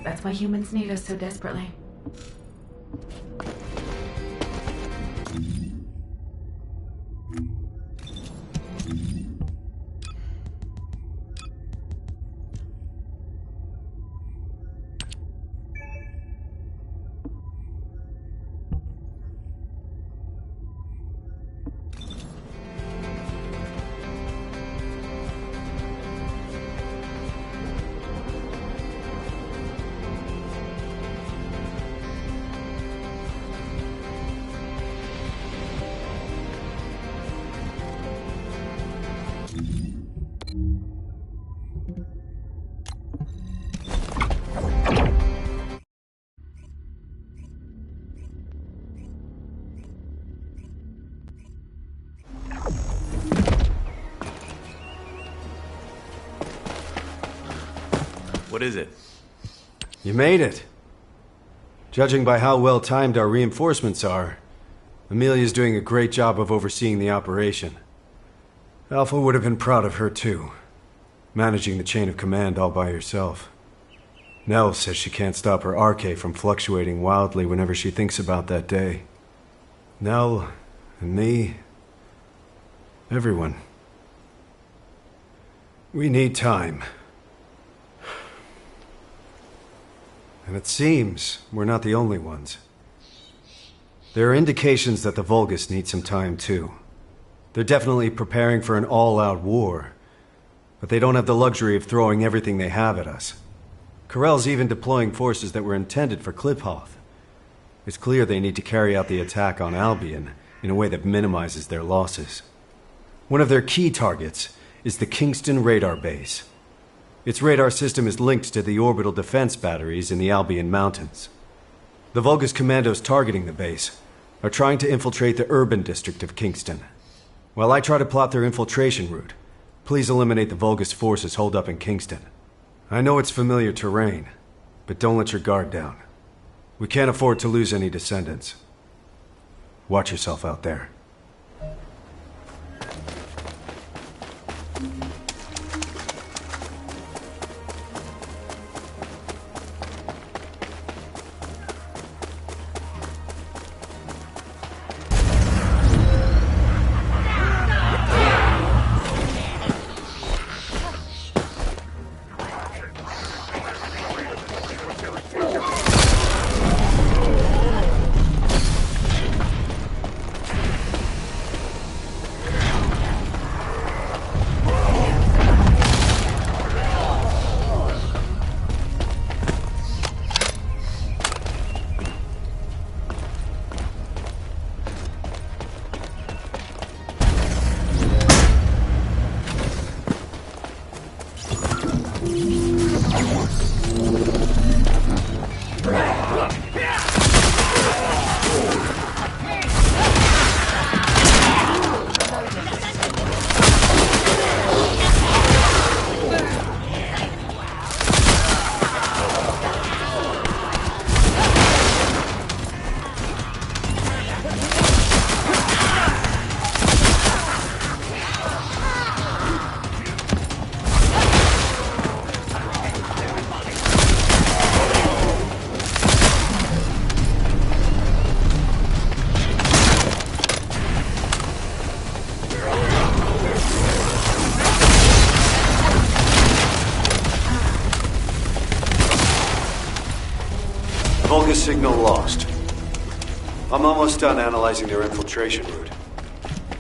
That's why humans need us so desperately. What is it? You made it. Judging by how well timed our reinforcements are, Amelia's doing a great job of overseeing the operation. Alpha would have been proud of her too, managing the chain of command all by herself. Nell says she can't stop her RK from fluctuating wildly whenever she thinks about that day. Nell, and me, everyone. We need time. And it seems we're not the only ones. There are indications that the Vulgus need some time too. They're definitely preparing for an all-out war, but they don't have the luxury of throwing everything they have at us. Corell's even deploying forces that were intended for Kliphoth. It's clear they need to carry out the attack on Albion in a way that minimizes their losses. One of their key targets is the Kingston radar base. Its radar system is linked to the orbital defense batteries in the Albion Mountains. The Vulgus commandos targeting the base are trying to infiltrate the urban district of Kingston. While I try to plot their infiltration route, please eliminate the Vulgus forces holed up in Kingston. I know it's familiar terrain, but don't let your guard down. We can't afford to lose any descendants. Watch yourself out there. Vulgus signal lost. I'm almost done analyzing their infiltration route.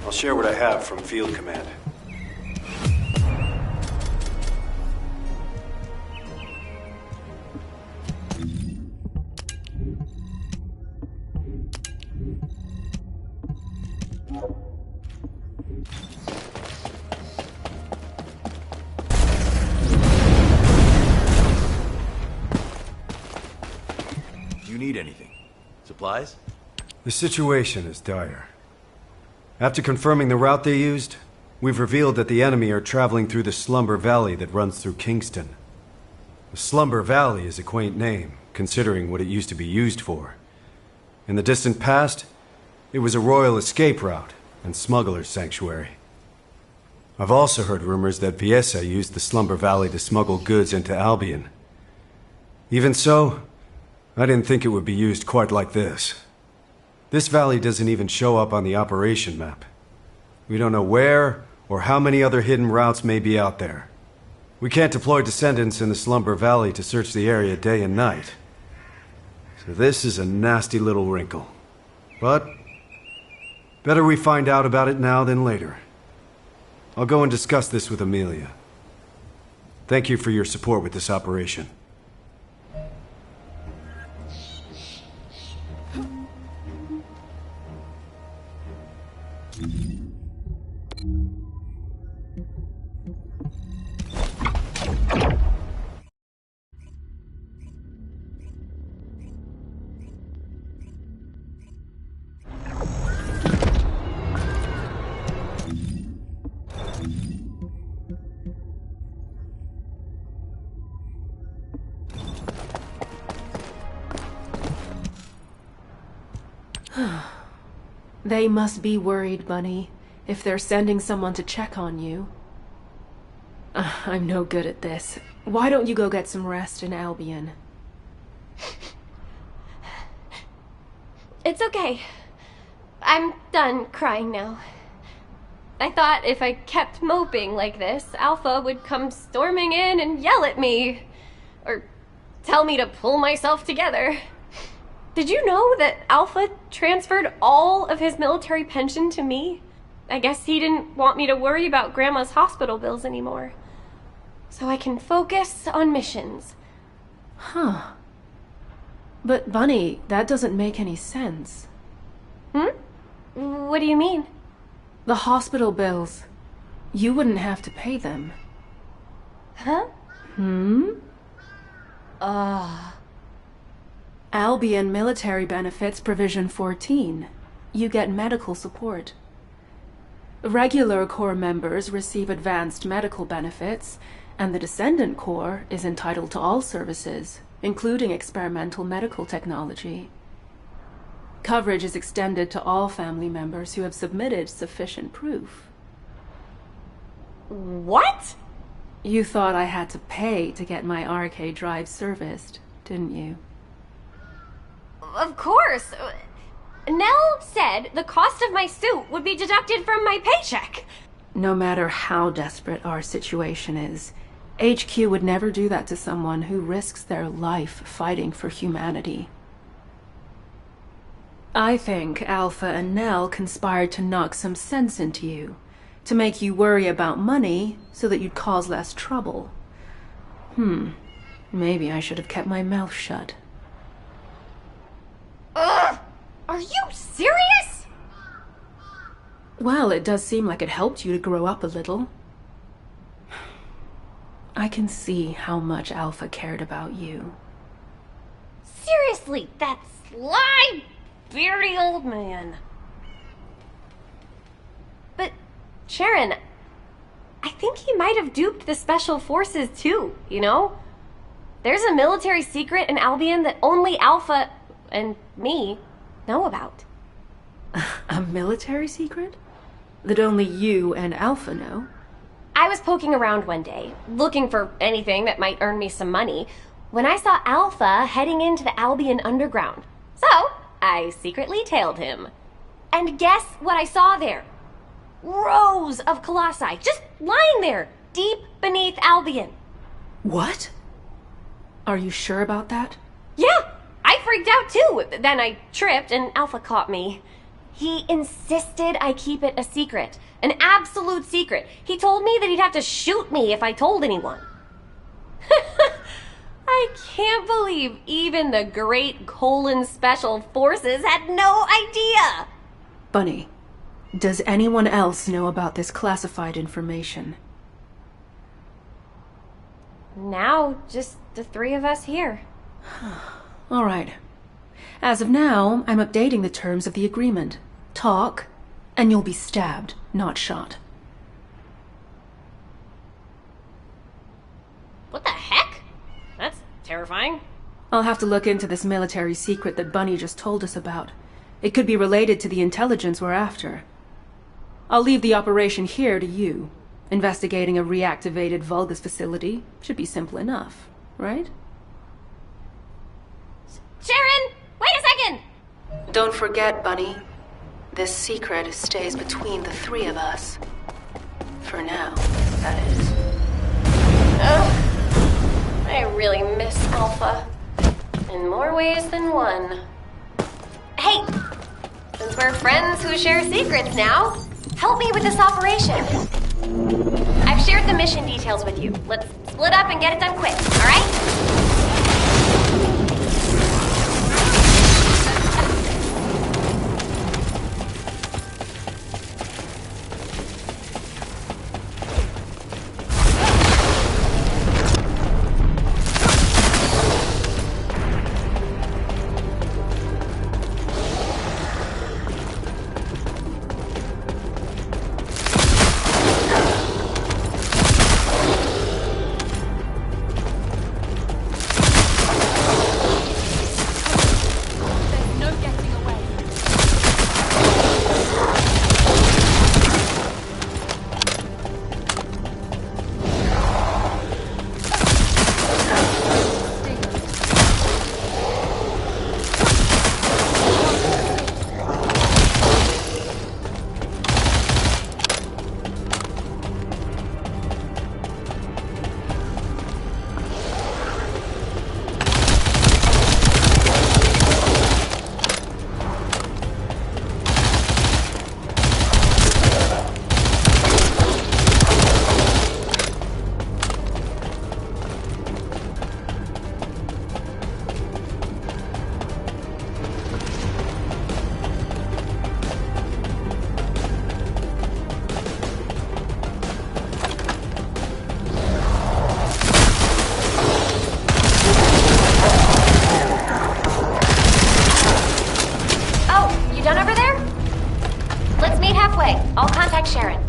I'll share what I have from Field Command. Need anything? Supplies? The situation is dire. After confirming the route they used, we've revealed that the enemy are traveling through the Slumber Valley that runs through Kingston. The Slumber Valley is a quaint name, considering what it used to be used for. In the distant past, it was a royal escape route and smuggler's sanctuary. I've also heard rumors that Viesa used the Slumber Valley to smuggle goods into Albion. Even so, I didn't think it would be used quite like this. This valley doesn't even show up on the operation map. We don't know where or how many other hidden routes may be out there. We can't deploy Descendants in the Slumber Valley to search the area day and night. So this is a nasty little wrinkle. But better we find out about it now than later. I'll go and discuss this with Amelia. Thank you for your support with this operation. They must be worried, Bunny, if they're sending someone to check on you. I'm no good at this. Why don't you go get some rest in Albion? It's okay. I'm done crying now. I thought if I kept moping like this, Alpha would come storming in and yell at me. Or tell me to pull myself together. Did you know that Alpha transferred all of his military pension to me? I guess he didn't want me to worry about Grandma's hospital bills anymore. So I can focus on missions. Huh. But Bunny, that doesn't make any sense. What do you mean? The hospital bills. You wouldn't have to pay them. Huh? Albion Military Benefits Provision 14. You get medical support. Regular Corps members receive advanced medical benefits, and the Descendant Corps is entitled to all services, including experimental medical technology. Coverage is extended to all family members who have submitted sufficient proof. What? You thought I had to pay to get my RK drive serviced, didn't you? Of course. Nell said the cost of my suit would be deducted from my paycheck. No matter how desperate our situation is, HQ would never do that to someone who risks their life fighting for humanity. I think Alpha and Nell conspired to knock some sense into you, to make you worry about money so that you'd cause less trouble. Maybe I should have kept my mouth shut. Ugh! Are you serious? Well, it does seem like it helped you to grow up a little. I can see how much Alpha cared about you. Seriously, that sly, beardy old man. But, Sharon, I think he might have duped the Special Forces too, you know? There's a military secret in Albion that only Alpha and me know about. A military secret? That only you and Alpha know? I was poking around one day, looking for anything that might earn me some money, when I saw Alpha heading into the Albion Underground. So, I secretly tailed him. And guess what I saw there? Rows of colossi, just lying there, deep beneath Albion. What? Are you sure about that? Yeah, I freaked out too. Then I tripped and Alpha caught me. He insisted I keep it a secret. An absolute secret. He told me that he'd have to shoot me if I told anyone. I can't believe even the great Special Forces had no idea. Bunny, does anyone else know about this classified information? Now, just the three of us here. All right. As of now, I'm updating the terms of the agreement. Talk, and you'll be stabbed, not shot. What the heck? That's terrifying. I'll have to look into this military secret that Bunny just told us about. It could be related to the intelligence we're after. I'll leave the operation here to you. Investigating a reactivated Vulgus facility should be simple enough, right? Sharon, wait a second! Don't forget, Bunny. This secret stays between the three of us. For now, that is. Ugh. I really miss Alpha. In more ways than one. Hey! Since we're friends who share secrets now, help me with this operation. I've shared the mission details with you. Let's split up and get it done quick, alright? I'll contact Sharon.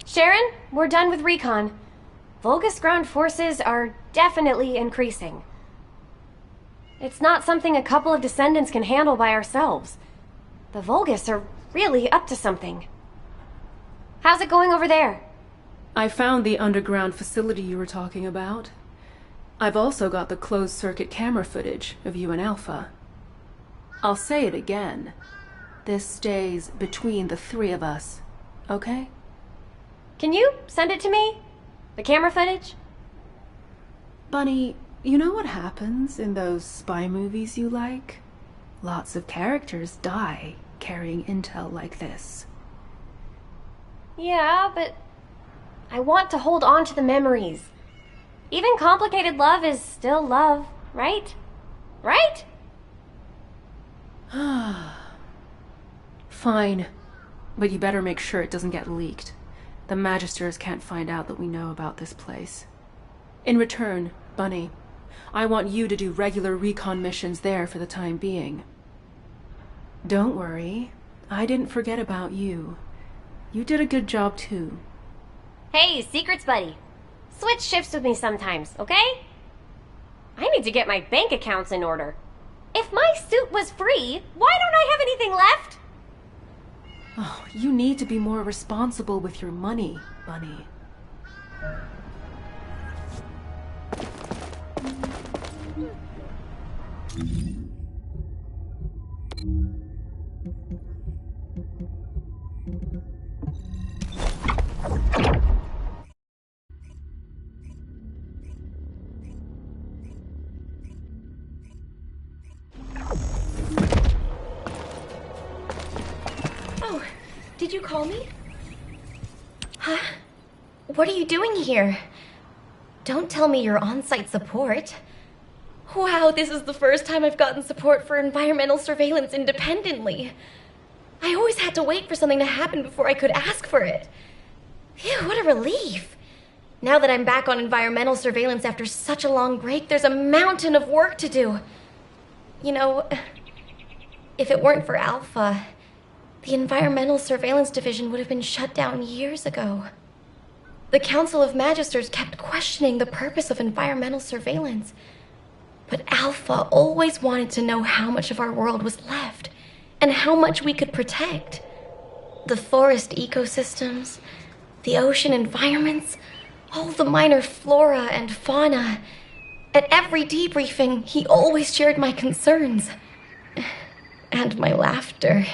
Sharon, we're done with recon. Vulgus ground forces are definitely increasing. It's not something a couple of Descendants can handle by ourselves. The Vulgus are really up to something. How's it going over there? I found the underground facility you were talking about. I've also got the closed-circuit camera footage of you and Alpha. I'll say it again. This stays between the three of us, okay? Can you send it to me? The camera footage? Bunny, you know what happens in those spy movies you like? Lots of characters die carrying intel like this. Yeah, but I want to hold on to the memories. Even complicated love is still love, right? Right? Fine. But you better make sure it doesn't get leaked. The Magisters can't find out that we know about this place. In return, Bunny, I want you to do regular recon missions there for the time being. Don't worry, I didn't forget about you. You did a good job too. Hey, secrets buddy. Switch shifts with me sometimes, okay? I need to get my bank accounts in order. If my suit was free, why don't I have anything left? Oh, you need to be more responsible with your money, Bunny. Did you call me? Huh? What are you doing here? Don't tell me you're on-site support. Wow, this is the first time I've gotten support for environmental surveillance independently. I always had to wait for something to happen before I could ask for it. Phew, what a relief. Now that I'm back on environmental surveillance after such a long break, there's a mountain of work to do. You know, if it weren't for Alpha, the Environmental Surveillance Division would have been shut down years ago. The Council of Magisters kept questioning the purpose of environmental surveillance. But Alpha always wanted to know how much of our world was left, and how much we could protect. The forest ecosystems, the ocean environments, all the minor flora and fauna. At every debriefing, he always shared my concerns. And my laughter.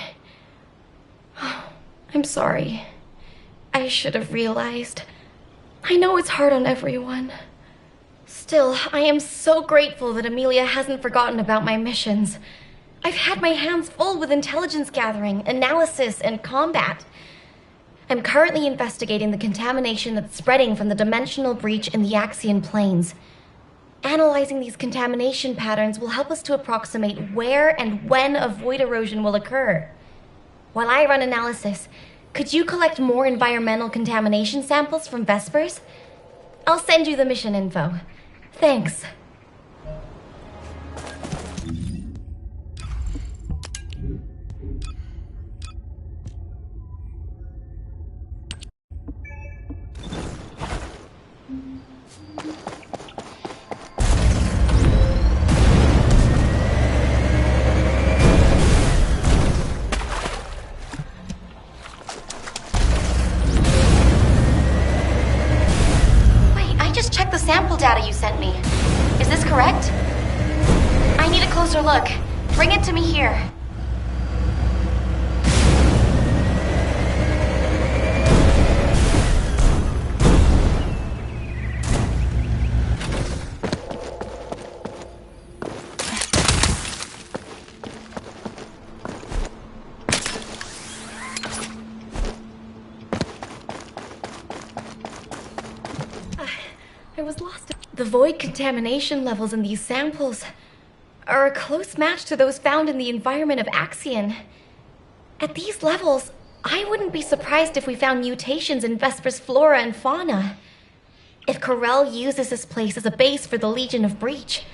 Oh, I'm sorry. I should have realized. I know it's hard on everyone. Still, I am so grateful that Amelia hasn't forgotten about my missions. I've had my hands full with intelligence gathering, analysis, and combat. I'm currently investigating the contamination that's spreading from the dimensional breach in the Axian plains. Analyzing these contamination patterns will help us to approximate where and when a void erosion will occur. While I run analysis, could you collect more environmental contamination samples from Vespers? I'll send you the mission info. Thanks. Sample data you sent me. Is this correct? I need a closer look. Bring it to me here. I was lost. The void contamination levels in these samples are a close match to those found in the environment of Axion. At these levels, I wouldn't be surprised if we found mutations in Vesper's flora and fauna. If Corel uses this place as a base for the Legion of Breach,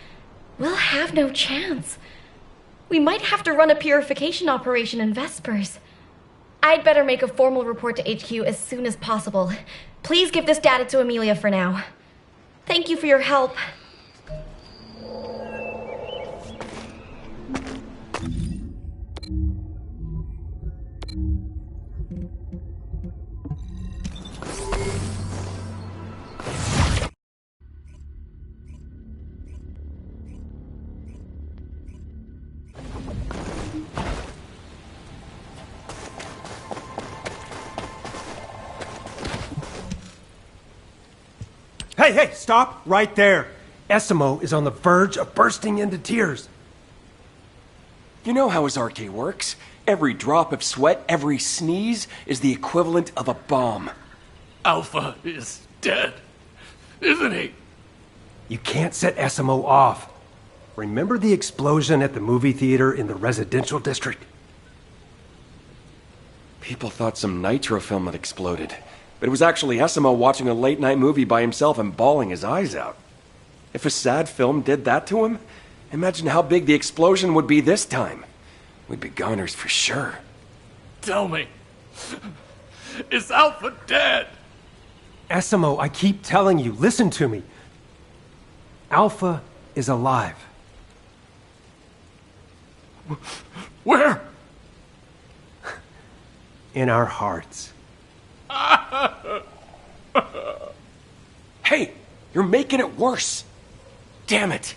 we'll have no chance. We might have to run a purification operation in Vespers. I'd better make a formal report to HQ as soon as possible. Please give this data to Amelia for now. Thank you for your help. Hey, stop right there. Esimo is on the verge of bursting into tears. You know how his arcade works. Every drop of sweat, every sneeze is the equivalent of a bomb. Alpha is dead, isn't he? You can't set Esimo off. Remember the explosion at the movie theater in the residential district? People thought some nitro film had exploded. But it was actually Esimo watching a late-night movie by himself and bawling his eyes out. If a sad film did that to him, imagine how big the explosion would be this time. We'd be goners for sure. Tell me, is Alpha dead? Esimo, I keep telling you, listen to me. Alpha is alive. Where? In our hearts. Hey, you're making it worse. Damn it.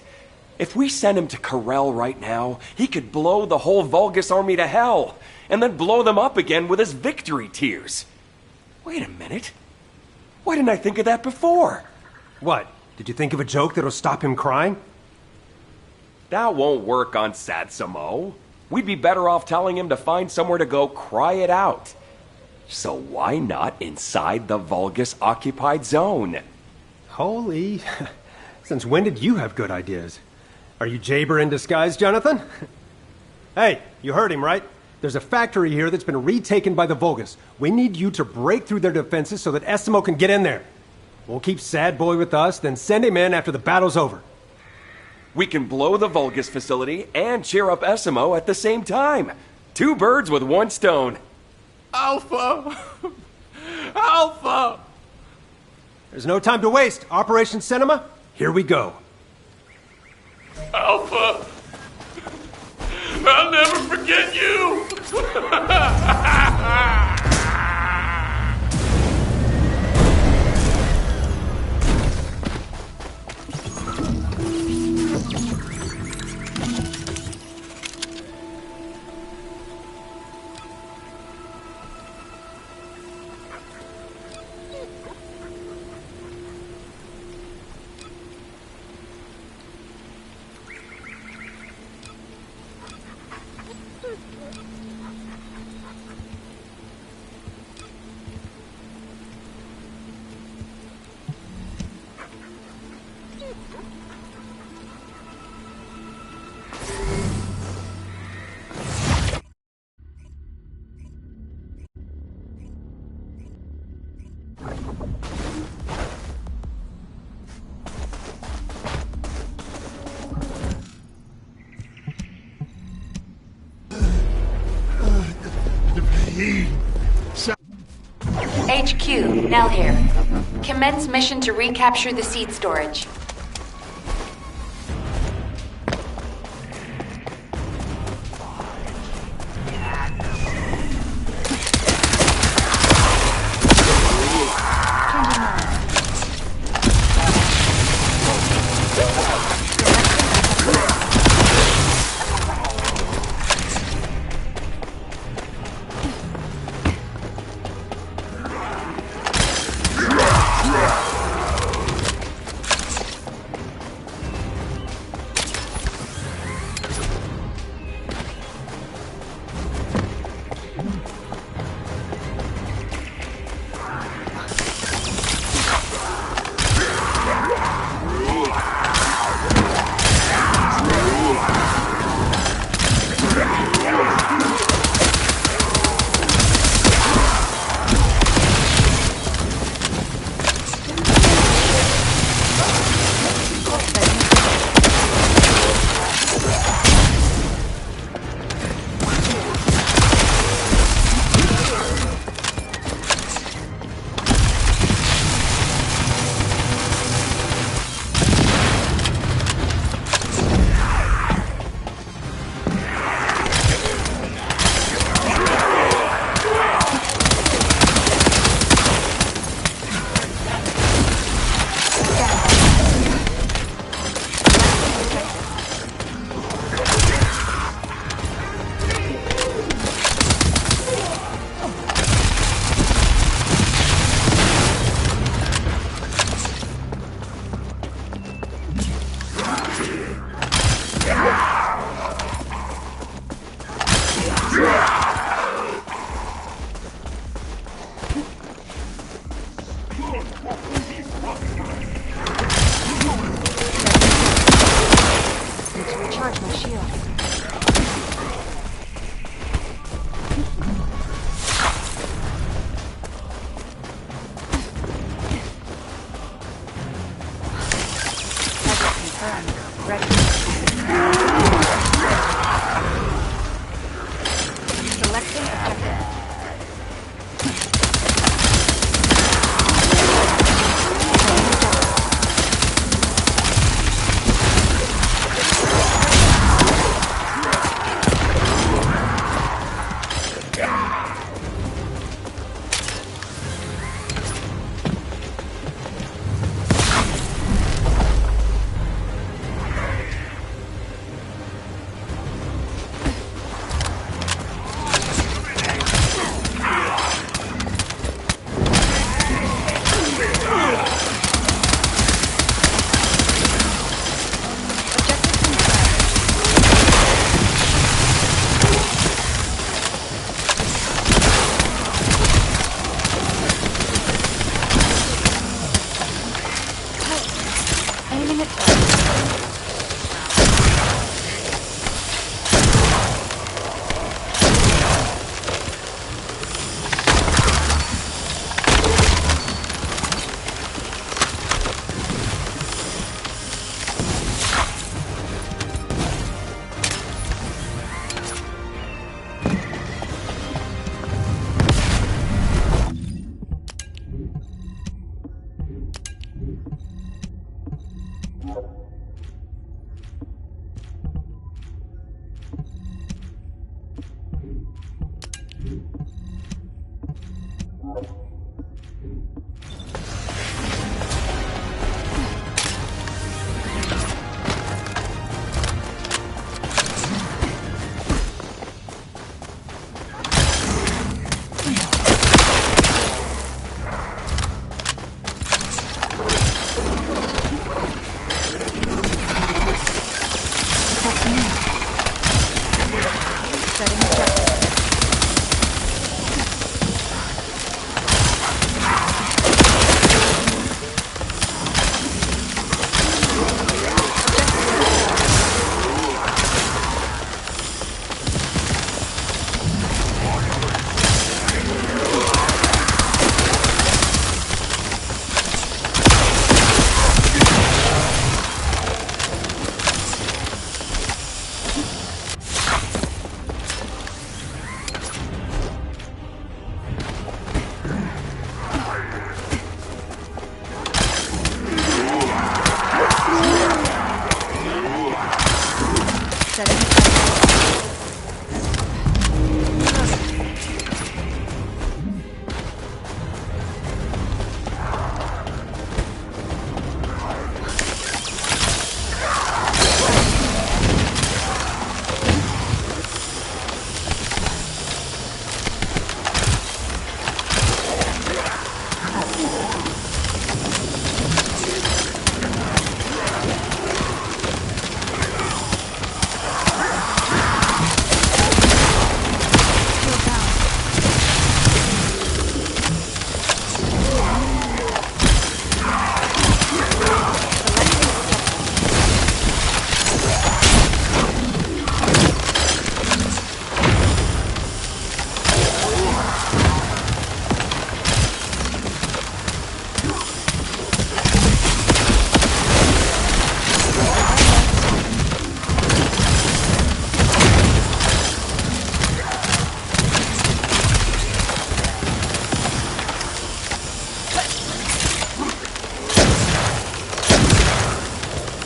If we send him to Corel right now, he could blow the whole Vulgus army to hell, and then blow them up again with his victory tears. Wait a minute. Why didn't I think of that before? What? Did you think of a joke that'll stop him crying? That won't work on Satsamo. We'd be better off telling him to find somewhere to go cry it out. So why not inside the Vulgus-occupied zone? Holy... Since when did you have good ideas? Are you Jaber in disguise, Jonathan? Hey, you heard him, right? There's a factory here that's been retaken by the Vulgus. We need you to break through their defenses so that Estimo can get in there. We'll keep Sad Boy with us, then send him in after the battle's over. We can blow the Vulgus facility and cheer up Estimo at the same time. 2 birds with 1 stone. Alpha! Alpha! There's no time to waste. Operation Cinema, here we go. Alpha! I'll never forget you! HQ, Nell here. Commence mission to recapture the seed storage.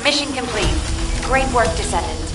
Mission complete. Great work, Descendant.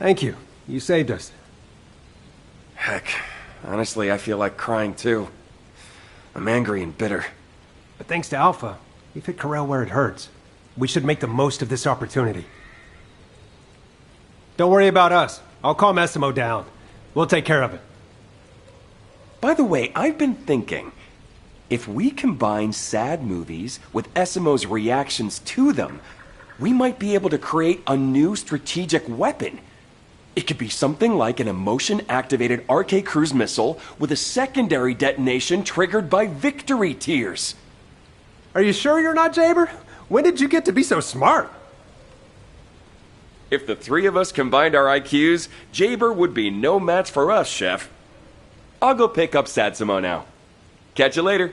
Thank you. You saved us. Heck, honestly, I feel like crying too. I'm angry and bitter. But thanks to Alpha, we've hit Corel where it hurts. We should make the most of this opportunity. Don't worry about us. I'll calm Essimo down. We'll take care of it. By the way, I've been thinking, if we combine sad movies with Essimo's reactions to them, we might be able to create a new strategic weapon. It could be something like an emotion-activated RK cruise missile with a secondary detonation triggered by victory tears. Are you sure you're not Jaber? When did you get to be so smart? If the three of us combined our IQs, Jaber would be no match for us, Chef. I'll go pick up Satsimo now. Catch you later.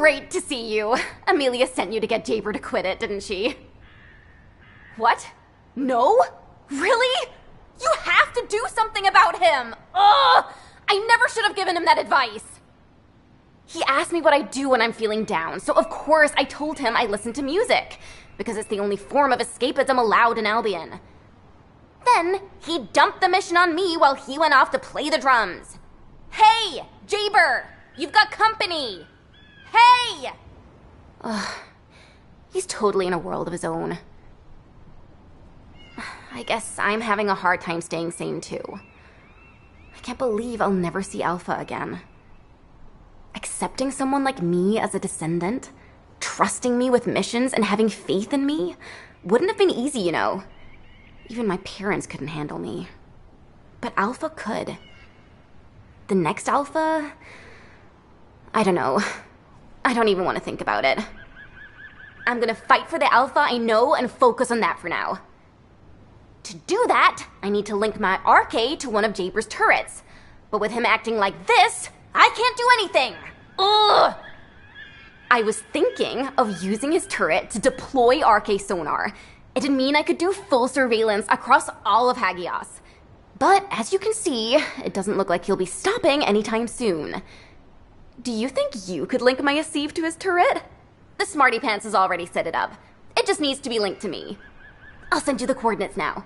Great to see you. Amelia sent you to get Jaber to quit it, didn't she? What? No? Really? You have to do something about him! Ugh! I never should have given him that advice. He asked me what I do when I'm feeling down, so of course I told him I listen to music, because it's the only form of escapism allowed in Albion. Then, he dumped the mission on me while he went off to play the drums. Hey, Jaber! You've got company! Hey! Ugh. He's totally in a world of his own. I guess I'm having a hard time staying sane too. I can't believe I'll never see Alpha again. Accepting someone like me as a descendant, trusting me with missions and having faith in me, wouldn't have been easy, you know. Even my parents couldn't handle me. But Alpha could. The next Alpha? I don't know. I don't even want to think about it. I'm gonna fight for the Alpha I know and focus on that for now. To do that, I need to link my RK to one of Jaber's turrets. But with him acting like this, I can't do anything! Ugh! I was thinking of using his turret to deploy RK sonar. It'd mean I could do full surveillance across all of Hagios. But as you can see, it doesn't look like he'll be stopping anytime soon. Do you think you could link my Asive to his turret? The Smarty Pants has already set it up. It just needs to be linked to me. I'll send you the coordinates now.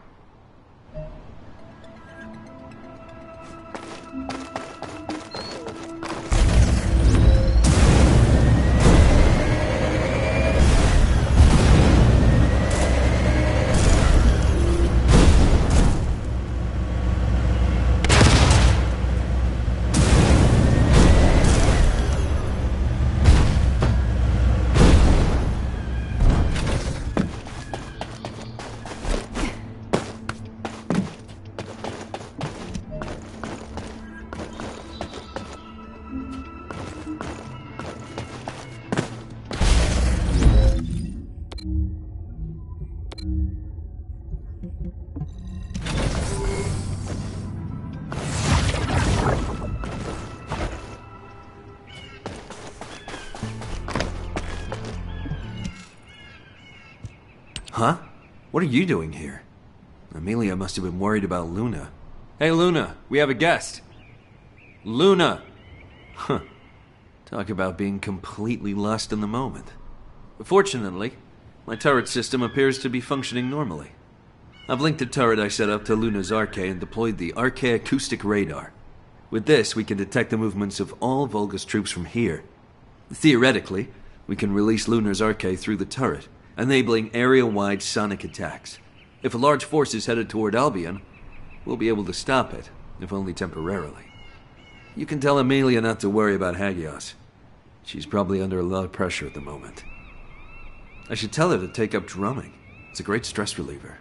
Huh? What are you doing here? Amelia must have been worried about Luna. Hey, Luna, we have a guest. Luna! Huh. Talk about being completely lost in the moment. Fortunately, my turret system appears to be functioning normally. I've linked the turret I set up to Luna's RK and deployed the RK acoustic radar. With this, we can detect the movements of all Vulgus troops from here. Theoretically, we can release Luna's RK through the turret, enabling area-wide sonic attacks. If a large force is headed toward Albion, we'll be able to stop it, if only temporarily. You can tell Amelia not to worry about Hagios. She's probably under a lot of pressure at the moment. I should tell her to take up drumming. It's a great stress reliever.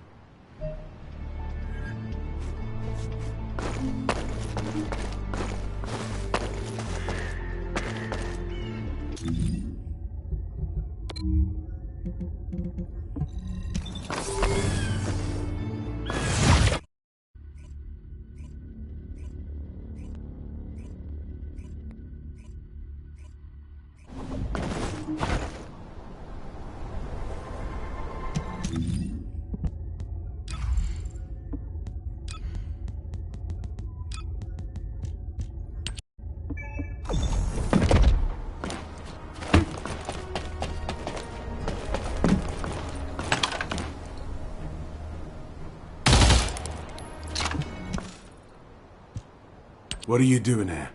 What are you doing here?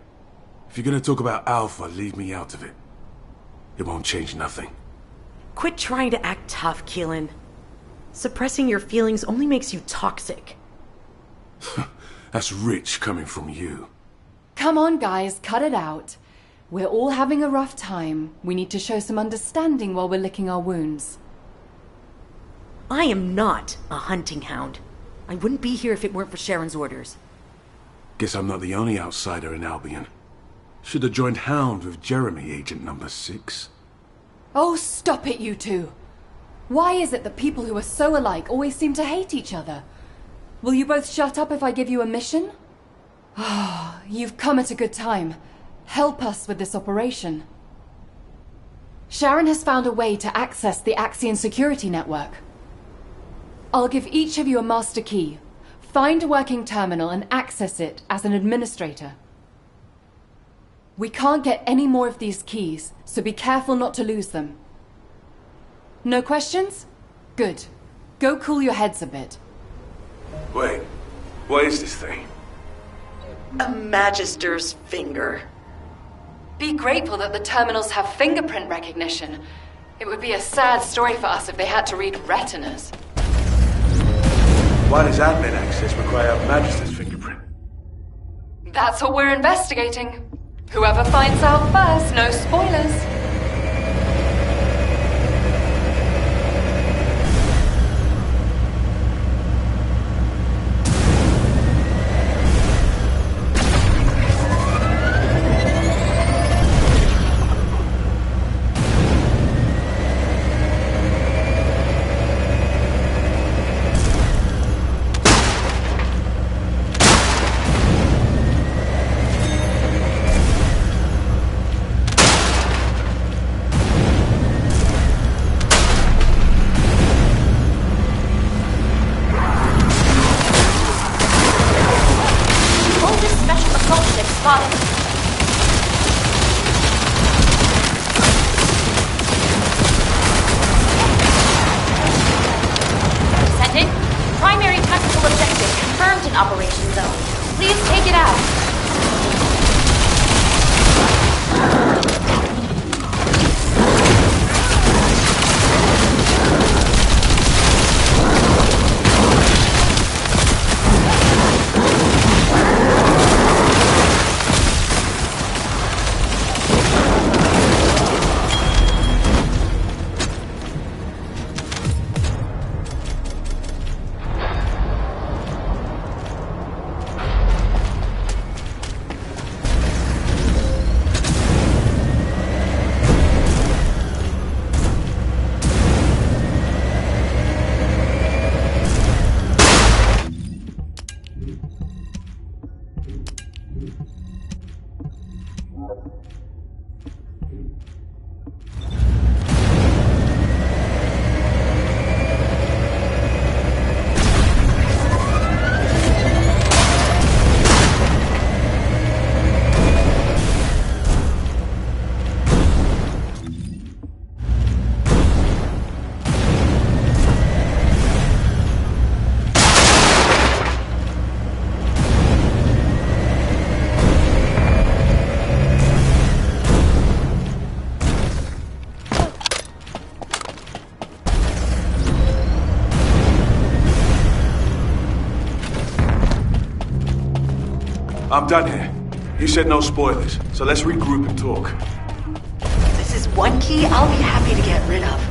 If you're gonna talk about Alpha, leave me out of it. It won't change nothing. Quit trying to act tough, Keelan. Suppressing your feelings only makes you toxic. That's rich coming from you. Come on, guys, cut it out. We're all having a rough time. We need to show some understanding while we're licking our wounds. I am not a hunting hound. I wouldn't be here if it weren't for Sharon's orders. Guess I'm not the only outsider in Albion. Should have joined Hound with Jeremy, Agent number 6. Oh, stop it, you two. Why is it that people who are so alike always seem to hate each other? Will you both shut up if I give you a mission? Ah, you've come at a good time. Help us with this operation. Sharon has found a way to access the Axion security network. I'll give each of you a master key. Find a working terminal and access it as an administrator. We can't get any more of these keys, so be careful not to lose them. No questions? Good. Go cool your heads a bit. Wait, what is this thing? A Magister's finger. Be grateful that the terminals have fingerprint recognition. It would be a sad story for us if they had to read retinas. Why does admin access require a Magister's fingerprint? That's what we're investigating. Whoever finds out first, no spoilers. I'm done here. You said no spoilers, so let's regroup and talk. This is one key I'll be happy to get rid of.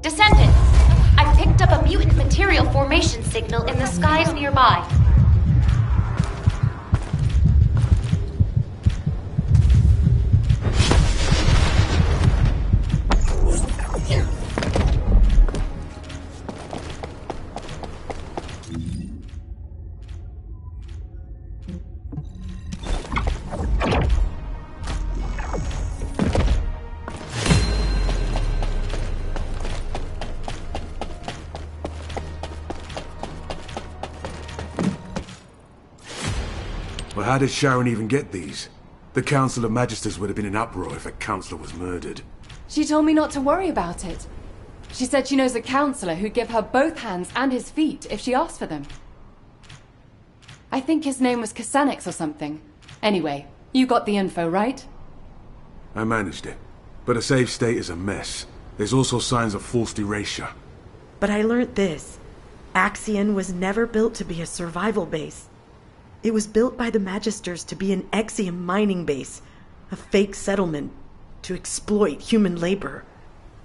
Descendant, I picked up a mutant material formation signal in the skies nearby. Well, how did Sharon even get these? The Council of Magisters would have been in uproar if a councillor was murdered. She told me not to worry about it. She said she knows a counselor who'd give her both hands and his feet if she asked for them. I think his name was Casanix or something. Anyway, you got the info, right? I managed it. But a safe state is a mess. There's also signs of forced erasure. But I learned this. Axion was never built to be a survival base. It was built by the Magisters to be an Exium mining base, a fake settlement, to exploit human labor.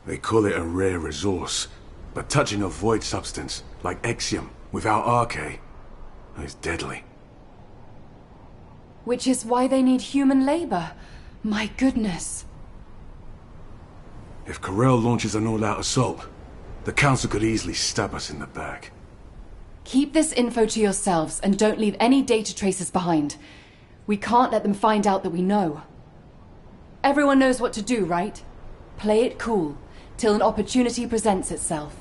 They call it a rare resource, but touching a void substance, like Exium, without Arche, is deadly. Which is why they need human labor. My goodness. If Corel launches an all-out assault, the Council could easily stab us in the back. Keep this info to yourselves and don't leave any data traces behind. We can't let them find out that we know. Everyone knows what to do, right? Play it cool, till an opportunity presents itself.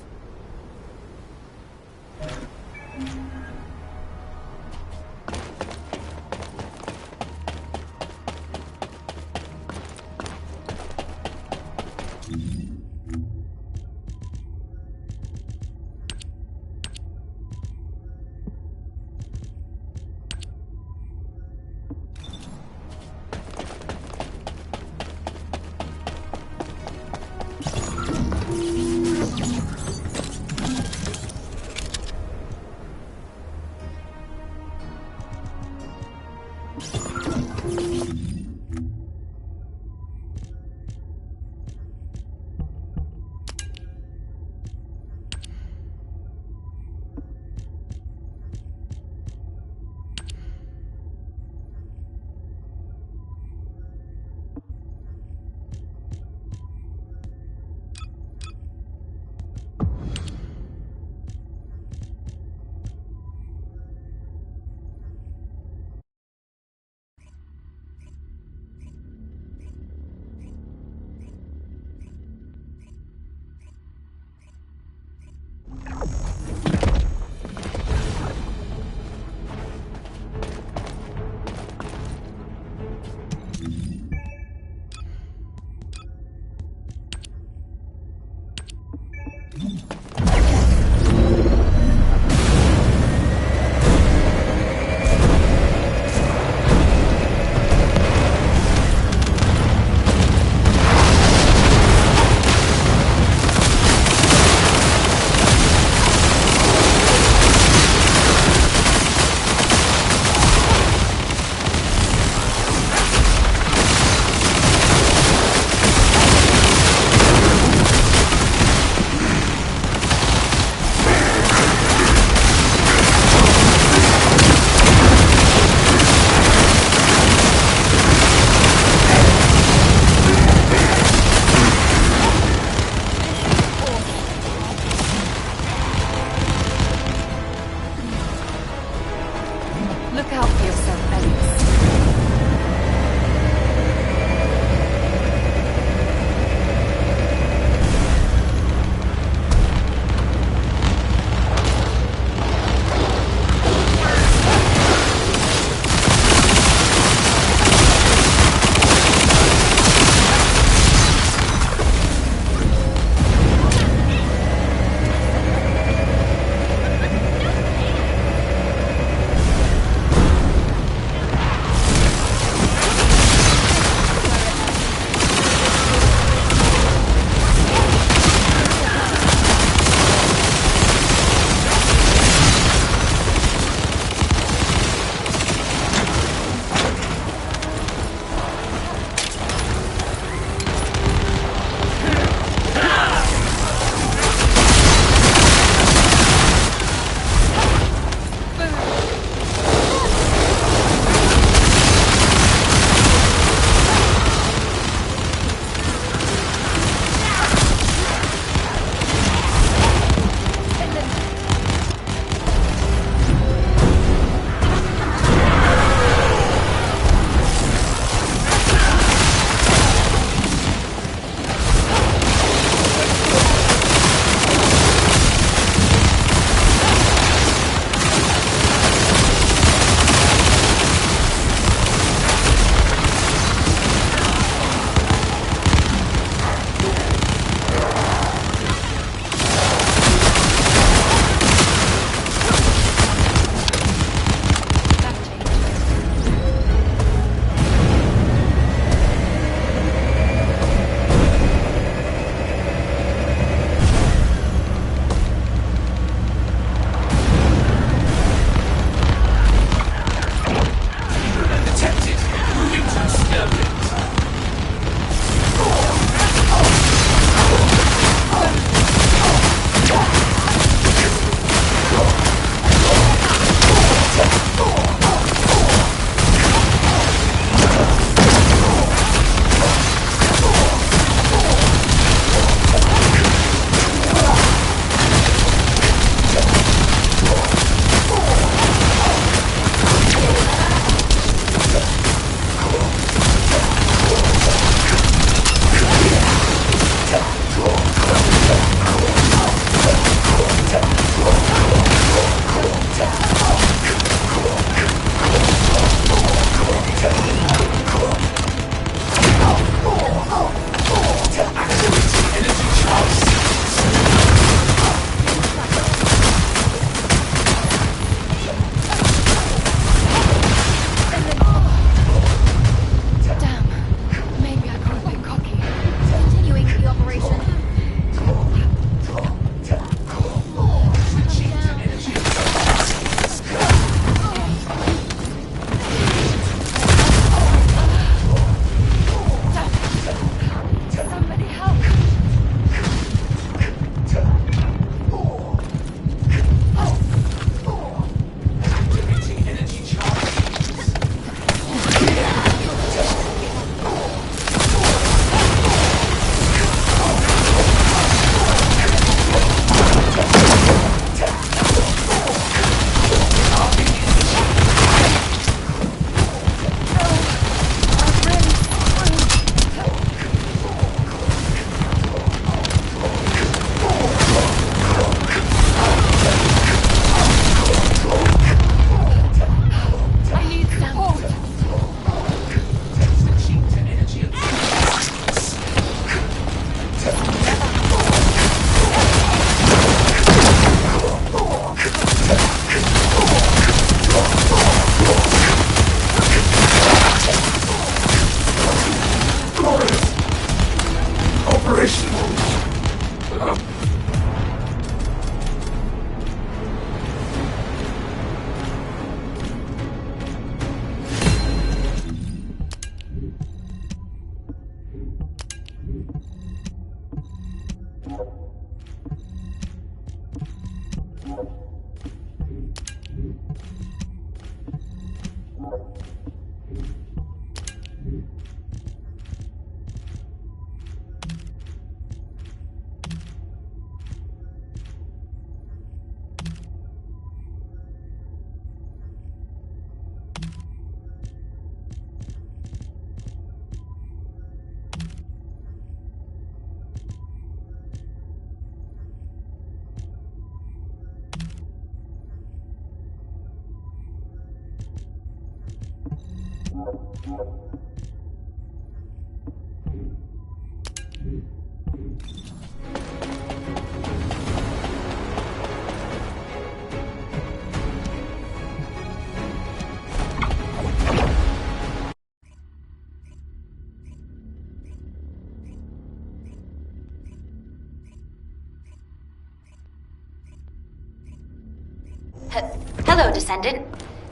Hello, Descendant.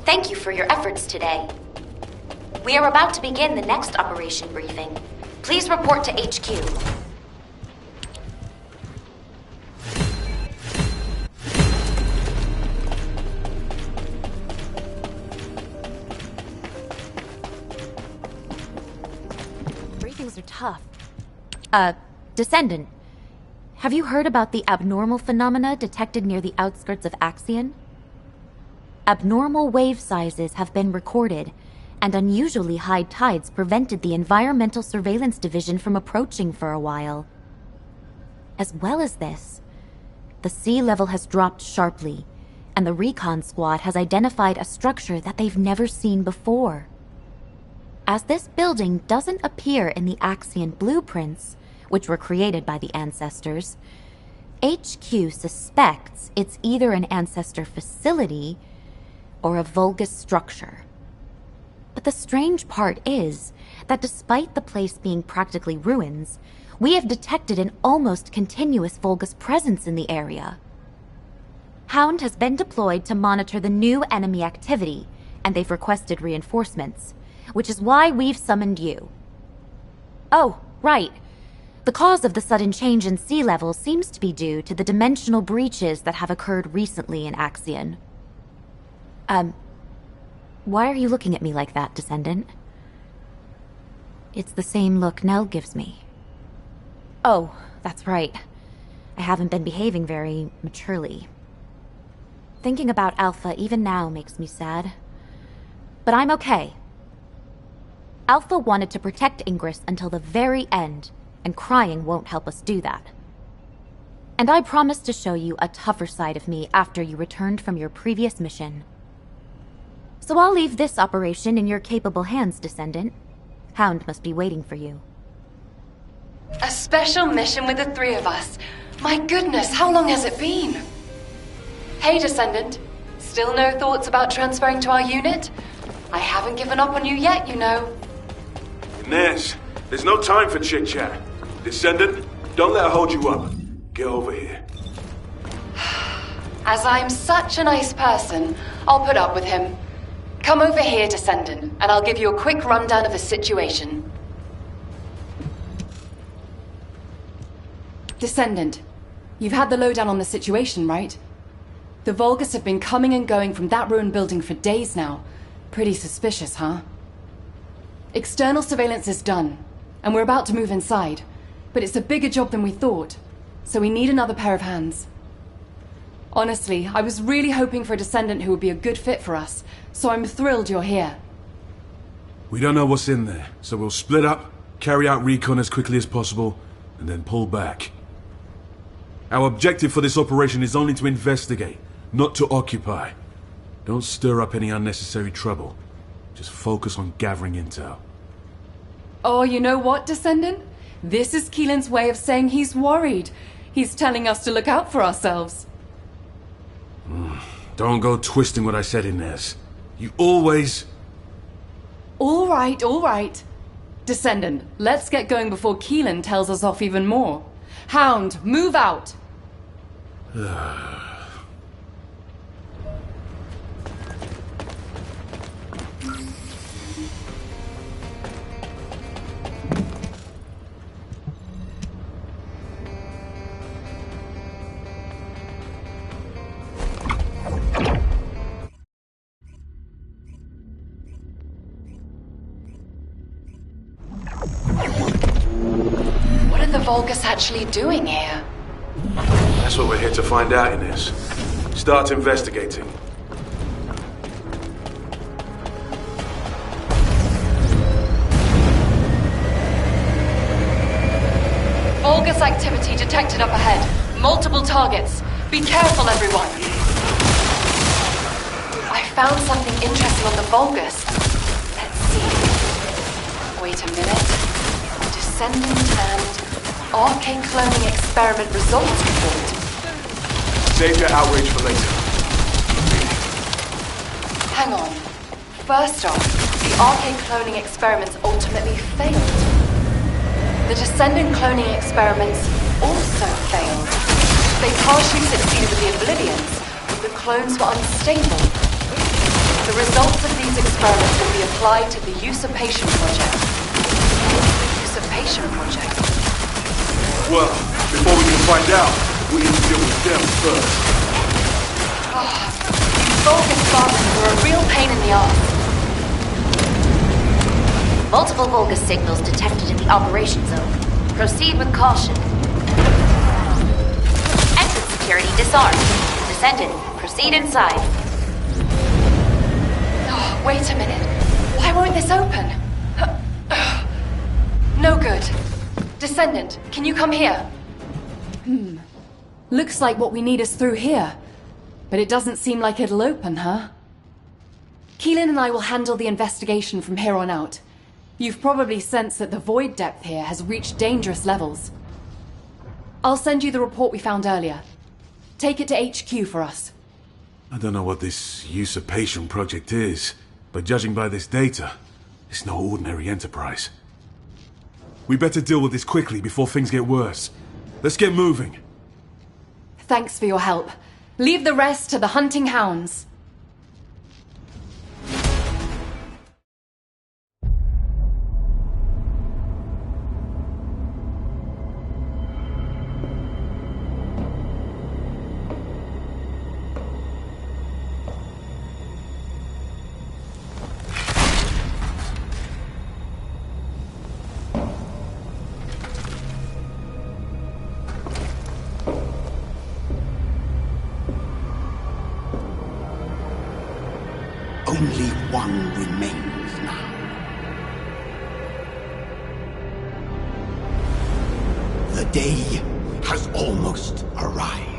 Thank you for your efforts today. We are about to begin the next operation briefing. Please report to HQ. Briefings are tough. Descendant, have you heard about the abnormal phenomena detected near the outskirts of Axion? Abnormal wave sizes have been recorded, and unusually high tides prevented the Environmental Surveillance Division from approaching for a while. As well as this, the sea level has dropped sharply, and the recon squad has identified a structure that they've never seen before. As this building doesn't appear in the Axion blueprints, which were created by the Ancestors, HQ suspects it's either an Ancestor facility or a Vulgus structure. But the strange part is that despite the place being practically ruins, we have detected an almost continuous Vulgus presence in the area. Hound has been deployed to monitor the new enemy activity, and they've requested reinforcements, which is why we've summoned you. Oh, right. The cause of the sudden change in sea level seems to be due to the dimensional breaches that have occurred recently in Axion. Why are you looking at me like that, Descendant? It's the same look Nell gives me. Oh, that's right. I haven't been behaving very maturely. Thinking about Alpha even now makes me sad. But I'm okay. Alpha wanted to protect Ingress until the very end, and crying won't help us do that. And I promised to show you a tougher side of me after you returned from your previous mission. So I'll leave this operation in your capable hands, Descendant. Hound must be waiting for you. A special mission with the three of us. My goodness, how long has it been? Hey, Descendant. Still no thoughts about transferring to our unit? I haven't given up on you yet, you know. Inez, there's no time for chit-chat. Descendant, don't let her hold you up. Get over here. As I'm such a nice person, I'll put up with him. Come over here, Descendant, and I'll give you a quick rundown of the situation. Descendant, you've had the lowdown on the situation, right? The Vulgus have been coming and going from that ruined building for days now. Pretty suspicious, huh? External surveillance is done, and we're about to move inside. But it's a bigger job than we thought, so we need another pair of hands. Honestly, I was really hoping for a Descendant who would be a good fit for us, so I'm thrilled you're here. We don't know what's in there, so we'll split up, carry out recon as quickly as possible, and then pull back. Our objective for this operation is only to investigate, not to occupy. Don't stir up any unnecessary trouble. Just focus on gathering intel. Oh, you know what, Descendant? This is Keelan's way of saying he's worried. He's telling us to look out for ourselves. Don't go twisting what I said, Inez. You always... All right. Descendant, let's get going before Keelan tells us off even more. Hound, move out! the Vulgus actually doing here? That's what we're here to find out, Inez. Start investigating. Vulgus activity detected up ahead. Multiple targets. Be careful, everyone. I found something interesting on the Vulgus. Let's see. Wait a minute. Descendant and RK cloning experiment results report. Save your outrage for later. Hang on. First off, the RK cloning experiments ultimately failed. The Descendant cloning experiments also failed. They partially succeeded with the Oblivions, but the clones were unstable. The results of these experiments will be applied to the Usurpation Project. Usurpation Project? Well, before we can find out, we need to deal with them first. These Vulgus bastards were a real pain in the ass. Multiple Vulgus signals detected in the operation zone. Proceed with caution. Exit security disarmed. Descendant, proceed inside. Oh, wait a minute. Why won't this open? No good. Descendant, can you come here? Looks like what we need is through here. But it doesn't seem like it'll open, huh? Keelan and I will handle the investigation from here on out. You've probably sensed that the void depth here has reached dangerous levels. I'll send you the report we found earlier. Take it to HQ for us. I don't know what this usurpation project is, but judging by this data, it's no ordinary enterprise. We better deal with this quickly before things get worse. Let's get moving. Thanks for your help. Leave the rest to the hunting hounds. Only one remains now. The day has almost arrived.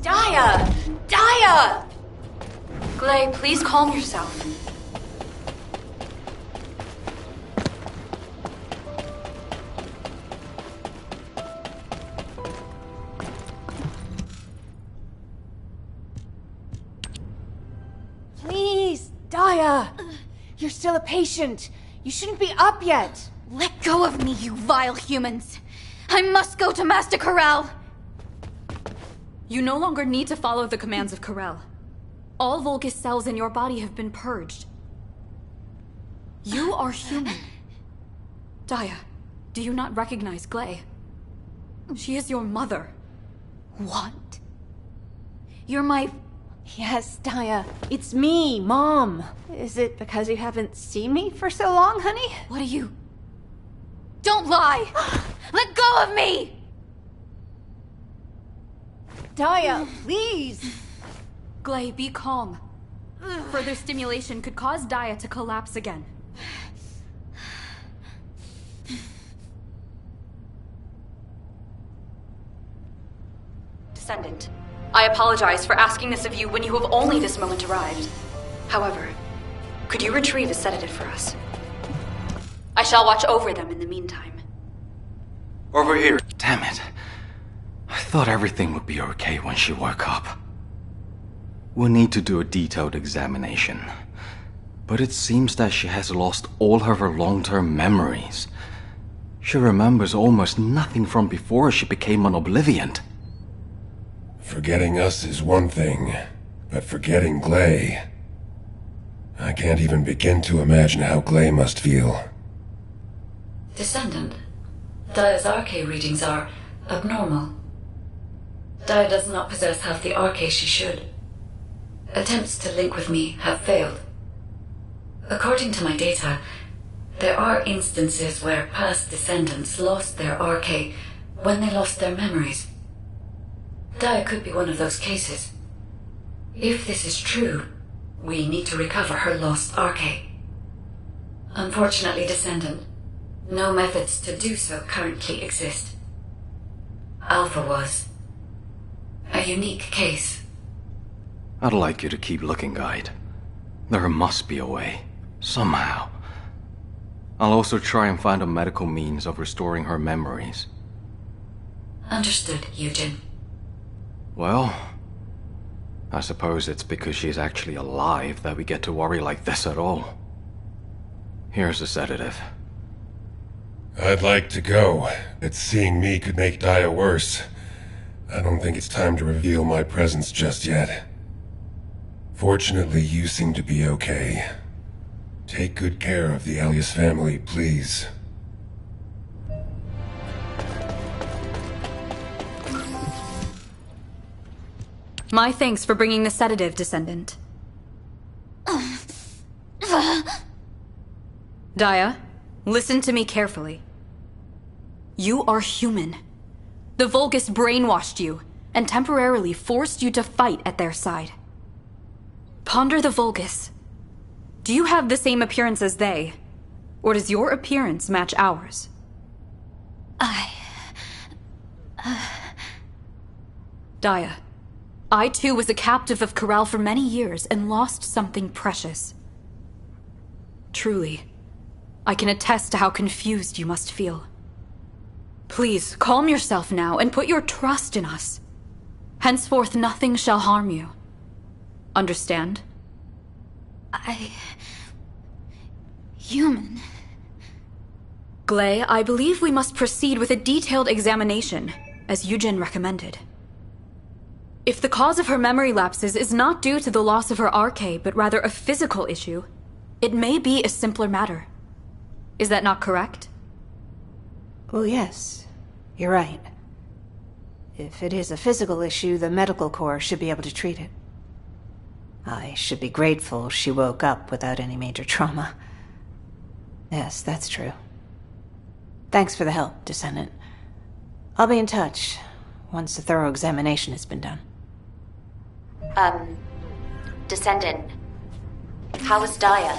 Daia! Daia! Glay, please calm yourself. Please, Daia! You're still a patient. You shouldn't be up yet. Let go of me, you vile humans! I must go to Master Corral! You no longer need to follow the commands of Corral. All Vulgus cells in your body have been purged. You are human. Daia, do you not recognize Glay? She is your mother. What? You're my... Yes, Daia. It's me, Mom. Is it because you haven't seen me for so long, honey? What are you... Don't lie! Let go of me! Daia, please! Glay, be calm. Further stimulation could cause Daia to collapse again. Descendant, I apologize for asking this of you when you have only this moment arrived. However, could you retrieve a sedative for us? I shall watch over them in the meantime. Over here. Damn it. I thought everything would be okay when she woke up. We'll need to do a detailed examination. But it seems that she has lost all of her long-term memories. She remembers almost nothing from before she became an Oblivion. Forgetting us is one thing, but forgetting Gley... I can't even begin to imagine how Gley must feel. Descendant, Daia's RK readings are abnormal. Daia does not possess half the RK she should. Attempts to link with me have failed. According to my data, there are instances where past descendants lost their RK when they lost their memories. Daia could be one of those cases. If this is true, we need to recover her lost RK. Unfortunately, Descendant, no methods to do so currently exist. Alpha was a unique case. I'd like you to keep looking, Guide. There must be a way, somehow. I'll also try and find a medical means of restoring her memories. Understood, Eugen. Well, I suppose it's because she's actually alive that we get to worry like this at all. Here's a sedative. I'd like to go, but seeing me could make Daia worse. I don't think it's time to reveal my presence just yet. Fortunately, you seem to be okay. Take good care of the Alias family, please. My thanks for bringing the sedative, Descendant. Daia, listen to me carefully. You are human. The Vulgus brainwashed you and temporarily forced you to fight at their side. Ponder the Vulgus. Do you have the same appearance as they? Or does your appearance match ours? Daia, I too was a captive of Corel for many years and lost something precious. Truly, I can attest to how confused you must feel. Please, calm yourself now and put your trust in us. Henceforth, nothing shall harm you. Understand? Human. Gley, I believe we must proceed with a detailed examination, as Eugen recommended. If the cause of her memory lapses is not due to the loss of her RK, but rather a physical issue, it may be a simpler matter. Is that not correct? Oh, yes. You're right. If it is a physical issue, the medical corps should be able to treat it. I should be grateful she woke up without any major trauma. Yes, that's true. Thanks for the help, Descendant. I'll be in touch once a thorough examination has been done. Descendant, how is Daia?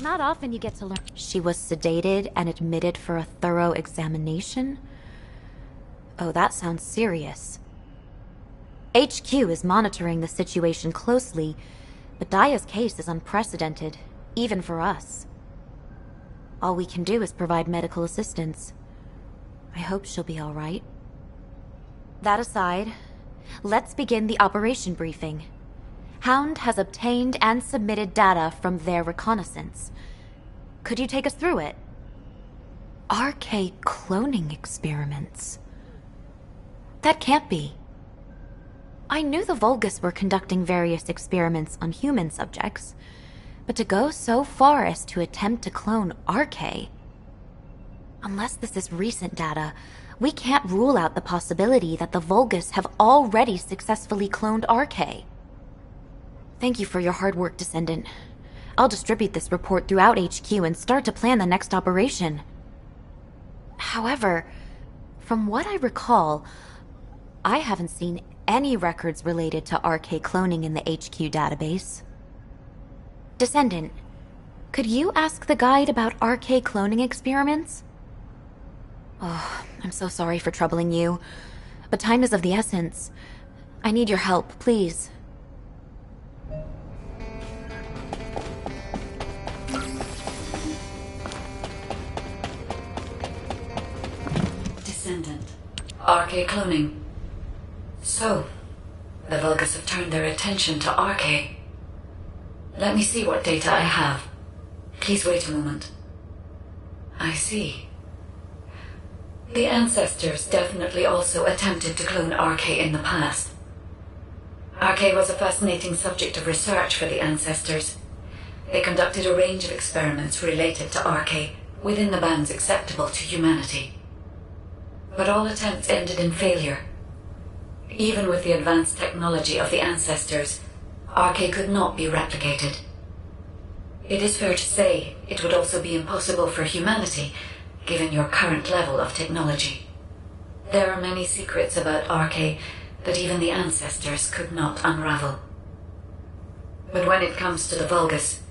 Not often you get to learn. She was sedated and admitted for a thorough examination? Oh, that sounds serious. HQ is monitoring the situation closely, but Daia's case is unprecedented, even for us. All we can do is provide medical assistance. I hope she'll be all right. That aside, let's begin the operation briefing. Hound has obtained and submitted data from their reconnaissance. Could you take us through it? RK cloning experiments. That can't be. I knew the Vulgus were conducting various experiments on human subjects, but to go so far as to attempt to clone RK... Unless this is recent data, we can't rule out the possibility that the Vulgus have already successfully cloned RK. Thank you for your hard work, Descendant. I'll distribute this report throughout HQ and start to plan the next operation. However, from what I recall, I haven't seen any records related to RK cloning in the HQ database. Descendant, could you ask the guide about RK cloning experiments? Oh, I'm so sorry for troubling you, but time is of the essence. I need your help, please. RK cloning. So, the Vulgus have turned their attention to RK. Let me see what data I have. Please wait a moment. I see. The ancestors definitely also attempted to clone RK in the past. RK was a fascinating subject of research for the ancestors. They conducted a range of experiments related to RK within the bands acceptable to humanity. But all attempts ended in failure. Even with the advanced technology of the ancestors, RK could not be replicated. It is fair to say it would also be impossible for humanity, given your current level of technology. There are many secrets about RK that even the ancestors could not unravel. But when it comes to the Vulgus,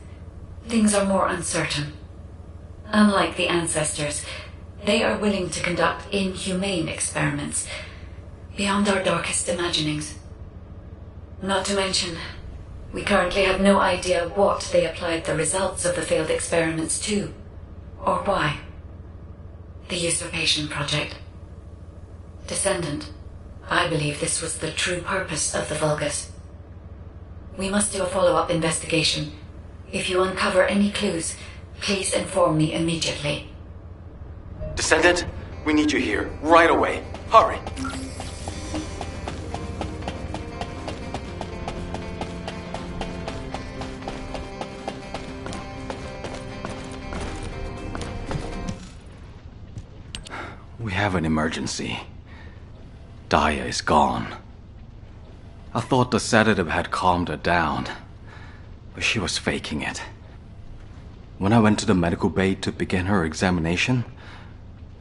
things are more uncertain. Unlike the ancestors, they are willing to conduct inhumane experiments beyond our darkest imaginings. Not to mention, we currently have no idea what they applied the results of the failed experiments to, or why. The Usurpation Project. Descendant, I believe this was the true purpose of the Vulgus. We must do a follow-up investigation. If you uncover any clues, please inform me immediately. Descendant, we need you here, right away. Hurry! We have an emergency. Daia is gone. I thought the sedative had calmed her down, but she was faking it. When I went to the medical bay to begin her examination,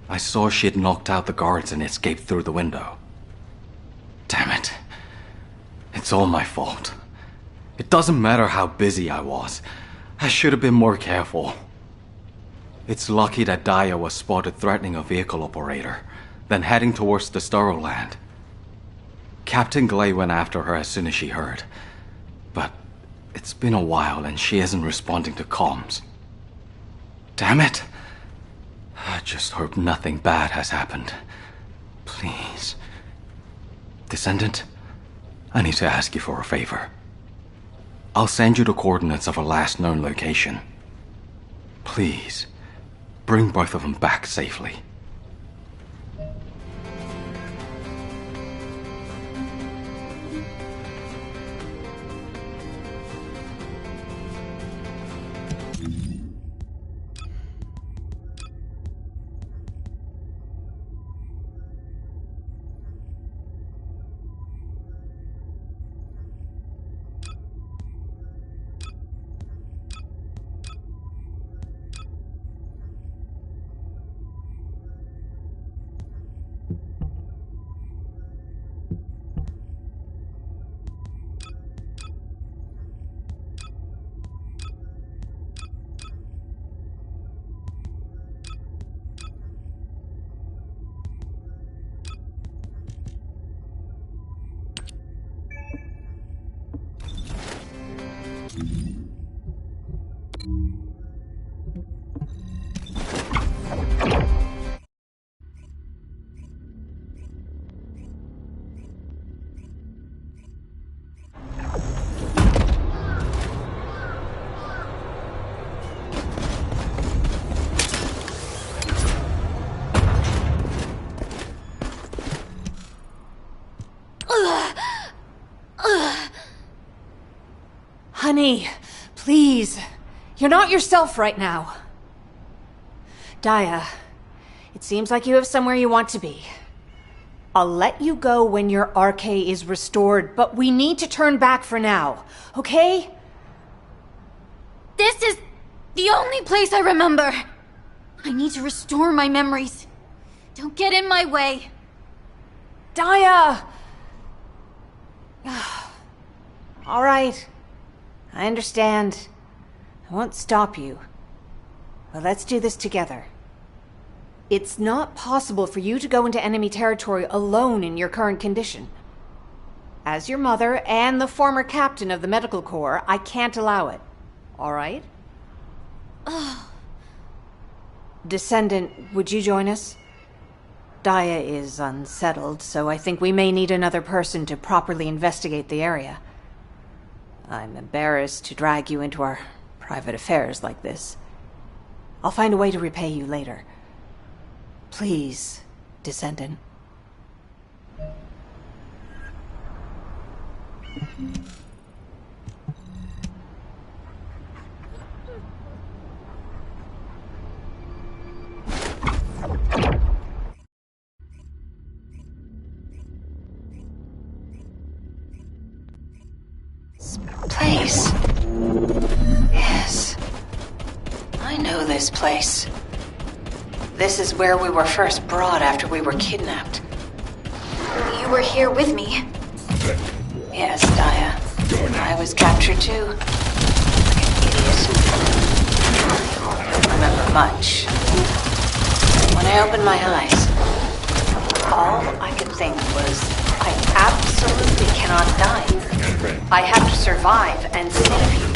I saw she had knocked out the guards and escaped through the window. Damn it. It's all my fault. It doesn't matter how busy I was. I should have been more careful. It's lucky that Daia was spotted threatening a vehicle operator, then heading towards the sterile land. Captain Glay went after her as soon as she heard, but it's been a while and she isn't responding to comms. Damn it! I just hope nothing bad has happened. Please. Descendant, I need to ask you for a favor. I'll send you the coordinates of her last known location. Please, bring both of them back safely. Honey, please. You're not yourself right now. Daia, it seems like you have somewhere you want to be. I'll let you go when your RK is restored, but we need to turn back for now, okay? This is the only place I remember. I need to restore my memories. Don't get in my way. Daia! All right. I understand. I won't stop you. But let's do this together. It's not possible for you to go into enemy territory alone in your current condition. As your mother and the former captain of the Medical Corps, I can't allow it. All right? Descendant, would you join us? Daia is unsettled, so I think we may need another person to properly investigate the area. I'm embarrassed to drag you into our private affairs like this. I'll find a way to repay you later. Please, Descendant. Place. Yes. I know this place. This is where we were first brought after we were kidnapped. You were here with me. Yes, Daia. I was captured too. Like an idiot. I don't remember much. When I opened my eyes, all I could think was, I absolutely cannot die. I have to survive and save you.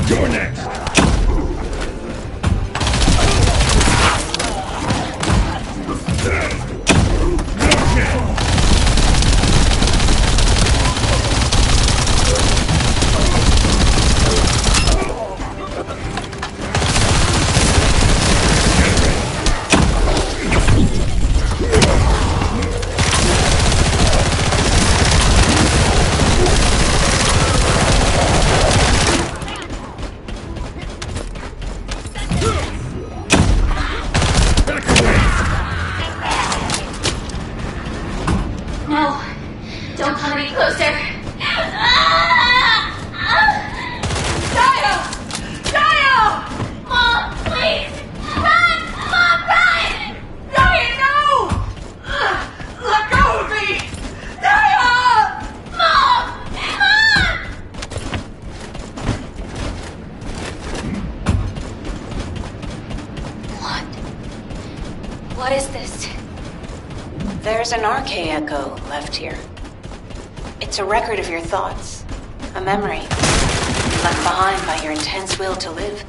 You're next. No. Don't come any closer. Daia! Daia! Mom, please! Run! Mom, run! Daia, no! Let go of me! Daia! Mom! Mom! What is this? There's an arche echo left here. It's a record of your thoughts. A memory. Left behind by your intense will to live.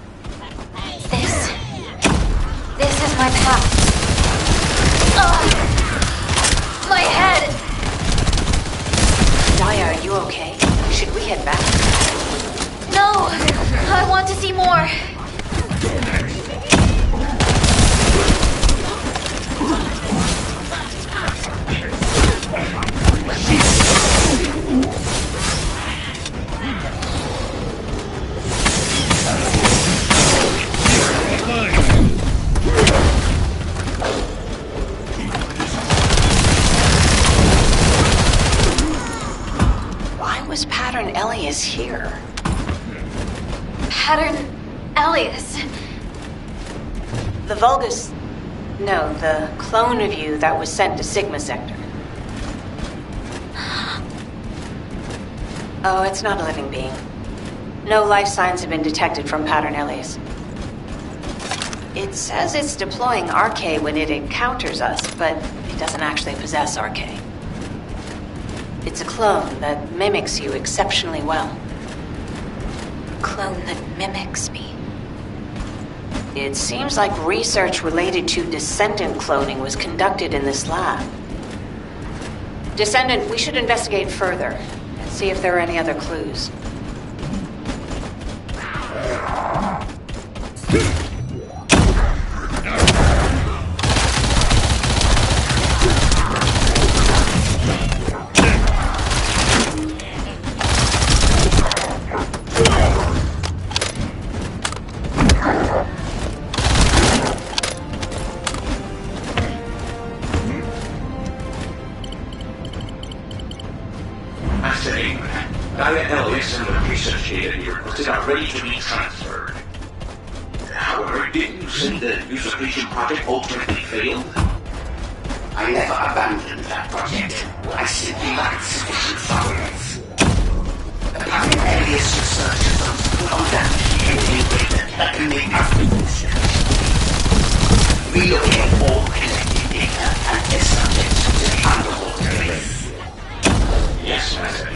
This is my past. My head! Daia, are you okay? Should we head back? No! I want to see more. Pattern Elias here? Pattern Elias? The Vulgus... No, the clone of you that was sent to Sigma Sector. Oh, it's not a living being. No life signs have been detected from Pattern Elias. It says it's deploying Arche when it encounters us, but it doesn't actually possess Arche. It's a clone that mimics you exceptionally well. A clone that mimics me. It seems like research related to Descendant cloning was conducted in this lab. Descendant, we should investigate further and see if there are any other clues. Daia Elias and the research data you requested are ready to be transferred. However, didn't you say the Usurpation project ultimately failed? I never abandoned that project. I simply lacked sufficient funds. Apparently, Elias researchers put on that data that can make us relocate all collected data and test subjects to the underwater base. Yes, Master.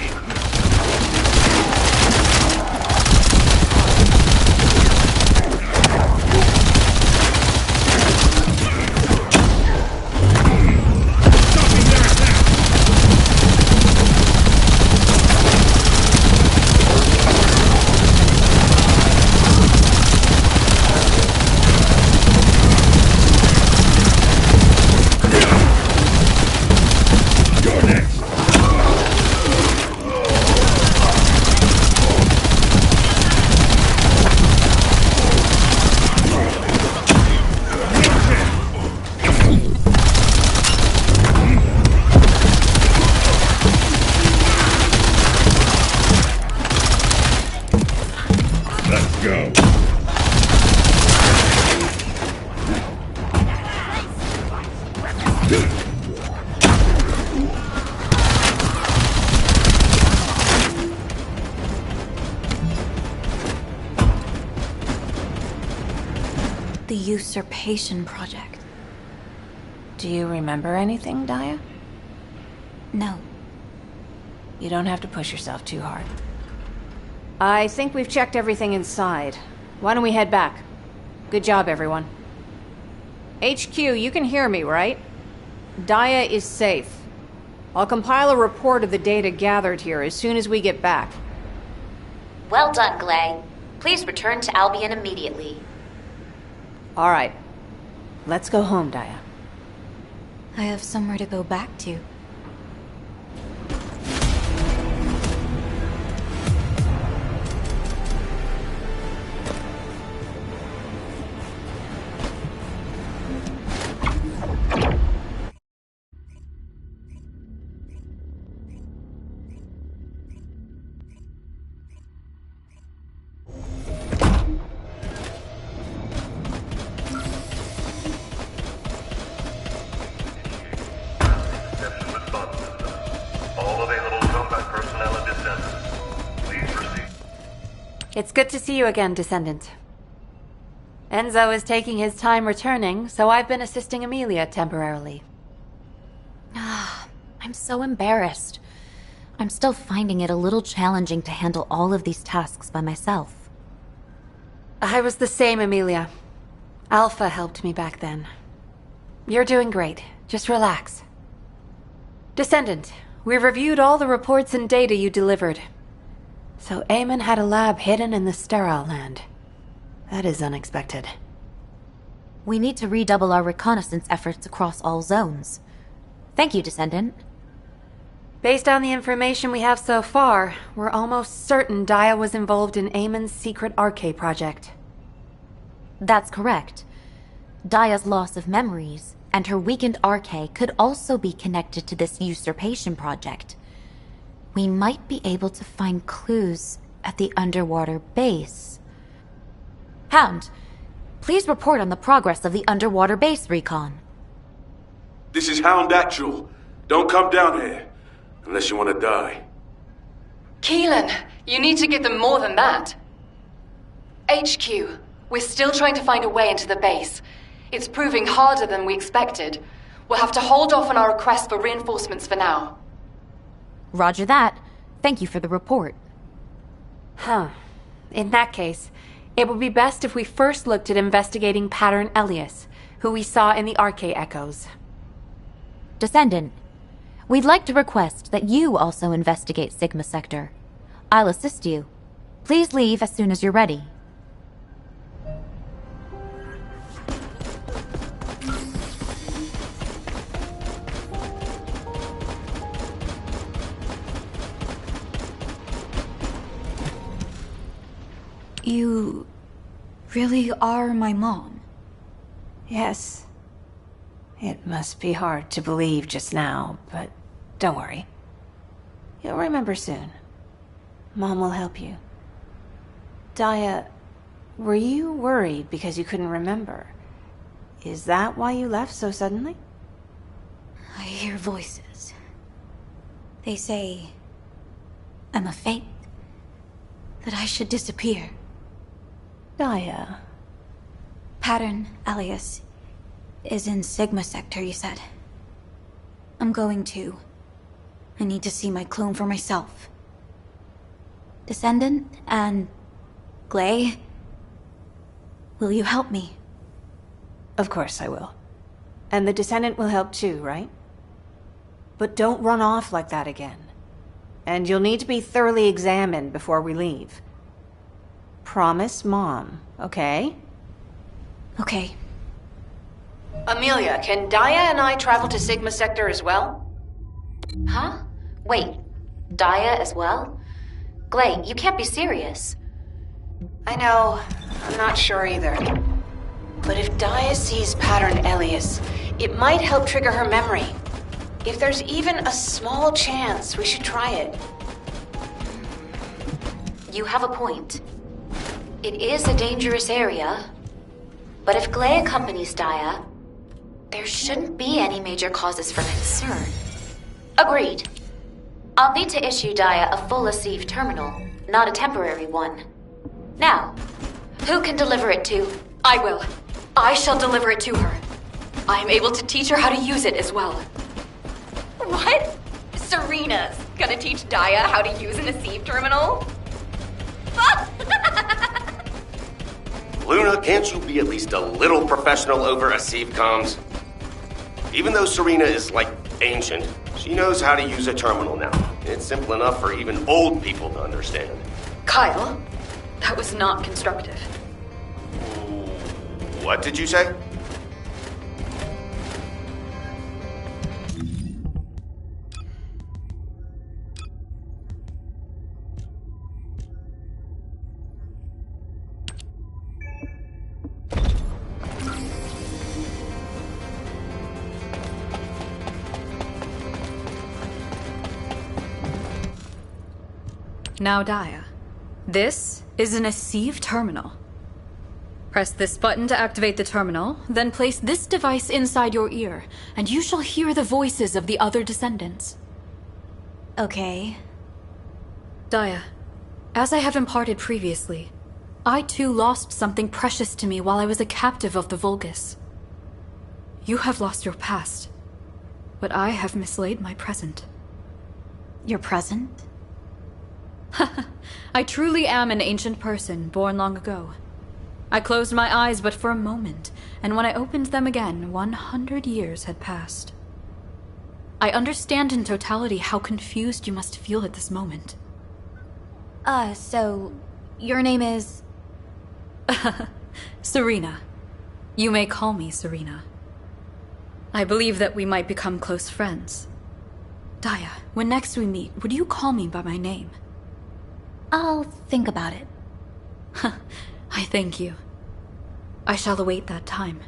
The Usurpation Project. Do you remember anything, Daia? No. You don't have to push yourself too hard. I think we've checked everything inside. Why don't we head back? Good job, everyone. HQ, you can hear me, right? Daia is safe. I'll compile a report of the data gathered here as soon as we get back. Well done, Glay. Please return to Albion immediately. All right. Let's go home, Daia. I have somewhere to go back to. It's good to see you again, Descendant. Enzo is taking his time returning, so I've been assisting Amelia temporarily. I'm so embarrassed. I'm still finding it a little challenging to handle all of these tasks by myself. I was the same, Amelia. Alpha helped me back then. You're doing great. Just relax. Descendant, we've reviewed all the reports and data you delivered. So Eamon had a lab hidden in the sterile land. That is unexpected. We need to redouble our reconnaissance efforts across all zones. Thank you, Descendant. Based on the information we have so far, we're almost certain Daia was involved in Eamon's secret Arche project. That's correct. Daia's loss of memories and her weakened Arche could also be connected to this usurpation project. We might be able to find clues at the underwater base. Hound, please report on the progress of the underwater base recon. This is Hound Actual. Don't come down here, unless you want to die. Keelan, you need to give them more than that. HQ, we're still trying to find a way into the base. It's proving harder than we expected. We'll have to hold off on our request for reinforcements for now. Roger that. Thank you for the report. In that case, it would be best if we first looked at investigating Pattern Elias, who we saw in the Arche echoes. Descendant, we'd like to request that you also investigate Sigma Sector. I'll assist you. Please leave as soon as you're ready. You really are my mom? Yes. It must be hard to believe just now, but don't worry. You'll remember soon. Mom will help you. Daia, were you worried because you couldn't remember? Is that why you left so suddenly? I hear voices. They say I'm a fate, that I should disappear. Daia. Pattern Elias is in Sigma Sector, you said. I'm going to. I need to see my clone for myself. Descendant and Glay, will you help me? Of course I will. And the Descendant will help too, right? But don't run off like that again. And you'll need to be thoroughly examined before we leave. Promise Mom, okay? Okay. Amelia, can Daia and I travel to Sigma Sector as well? Huh? Wait, Daia as well? Glay, you can't be serious. I know. I'm not sure either. But if Daia sees Pattern Elias, it might help trigger her memory. If there's even a small chance, we should try it. You have a point. It is a dangerous area, but if Glay accompanies Daia, there shouldn't be any major causes for concern. Agreed. I'll need to issue Daia a full Asive terminal, not a temporary one. Now, who can deliver it to? I will. I shall deliver it to her. I am able to teach her how to use it as well. What? Serena's gonna teach Daia how to use an Aceve terminal? Luna, can't you be at least a little professional over Aceve comms? Even though Serena is, like, ancient, she knows how to use a terminal now. It's simple enough for even old people to understand. Kyle, that was not constructive. What did you say? Now, Daia, this is an Aceve terminal. Press this button to activate the terminal, then place this device inside your ear, and you shall hear the voices of the other descendants. Okay. Daia, as I have imparted previously, I too lost something precious to me while I was a captive of the Vulgus. You have lost your past, but I have mislaid my present. Your present? I truly am an ancient person, born long ago. I closed my eyes but for a moment, and when I opened them again, 100 years had passed. I understand in totality how confused you must feel at this moment. So, your name is... Serena. You may call me Serena. I believe that we might become close friends. Daia, when next we meet, would you call me by my name? I'll think about it. I thank you. I shall await that time.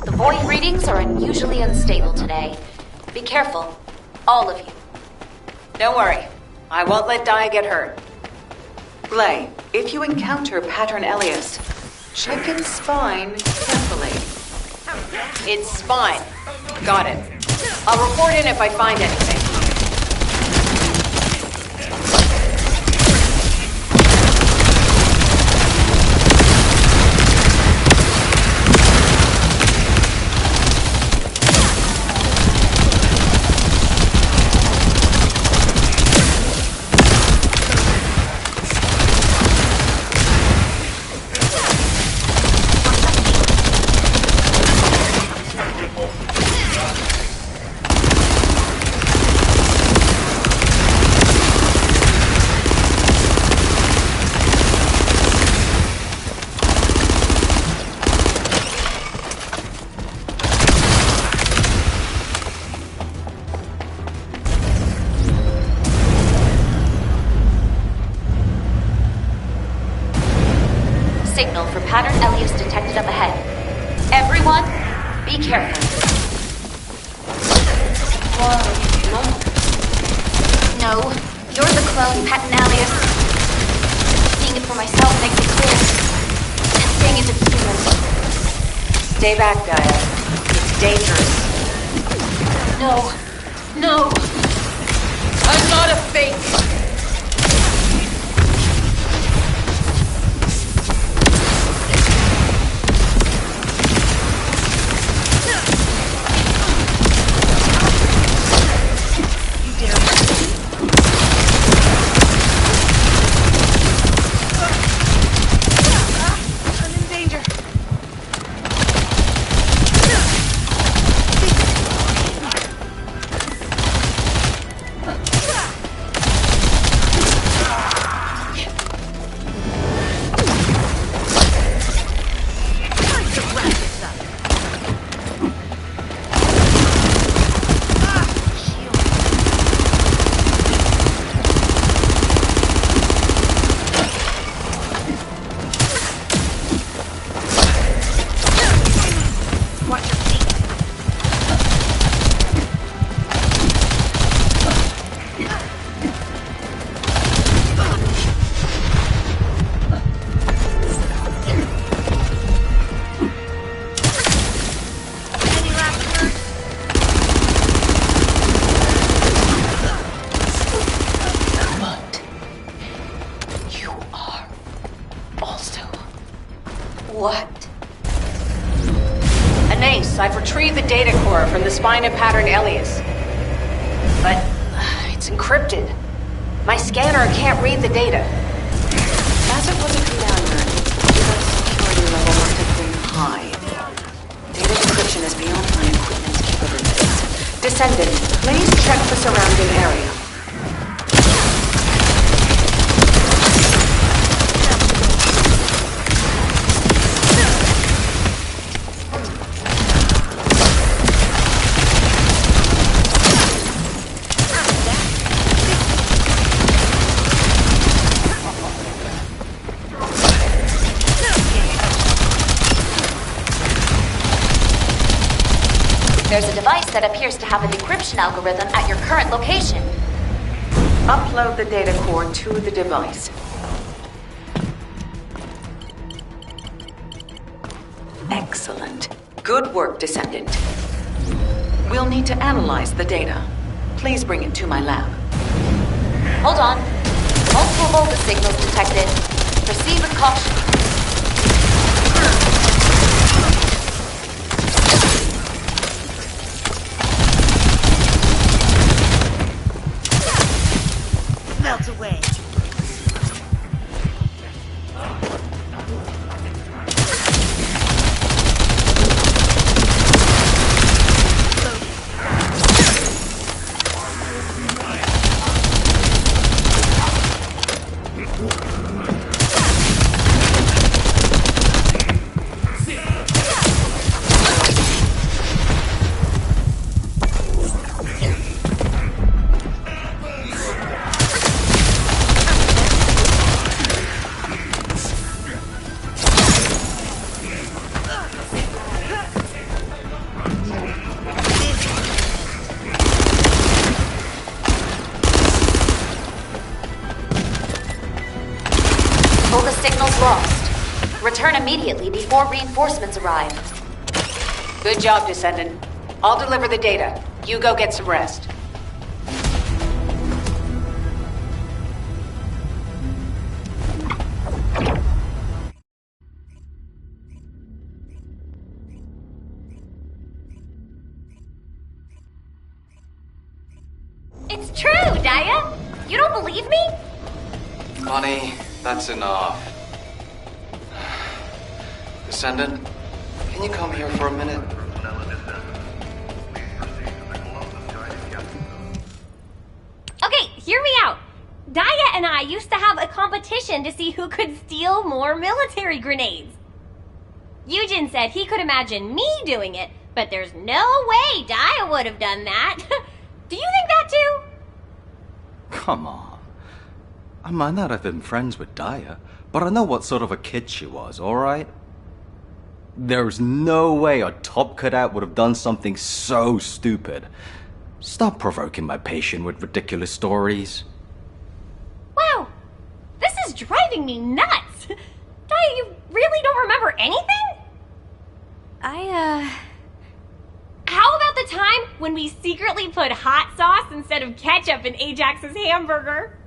The void readings are unusually unstable today. Be careful. All of you. Don't worry. I won't let Daia get hurt. Glay, if you encounter Pattern Elias, check its spine carefully. Its spine. Got it. I'll report in if I find anything. Signal for Pattern Elias detected up ahead. Everyone, be careful. No, you're the clone, Pattern Elias. Seeing it for myself makes it clear. This thing isn't human. Stay back, Daia. It's dangerous. No. I'm not a fake. I've retrieved the data core from the spine of Pattern Elias. But it's encrypted. My scanner can't read the data. As it was a commander, its security level must have been high. Data decryption is beyond my equipment's capabilities. Descendant, please check the surrounding area. There's a device that appears to have a decryption algorithm at your current location. Upload the data core to the device. Excellent. Good work, Descendant. We'll need to analyze the data. Please bring it to my lab. Hold on. Multiple voltage signals detected. Proceed with caution. Melt away. Return immediately before reinforcements arrive. Good job, Descendant. I'll deliver the data. You go get some rest. It's true, Daia! You don't believe me? Bunny, that's enough. Descendant, can you come here for a minute? Okay, hear me out. Daia and I used to have a competition to see who could steal more military grenades. Eugen said he could imagine me doing it, but there's no way Daia would have done that. Do you think that too? Come on. I might not have been friends with Daia, but I know what sort of a kid she was, alright? There's no way a top cadet would have done something so stupid. Stop provoking my patient with ridiculous stories. Wow, this is driving me nuts. Daia, you really don't remember anything? How about the time when we secretly put hot sauce instead of ketchup in Ajax's hamburger?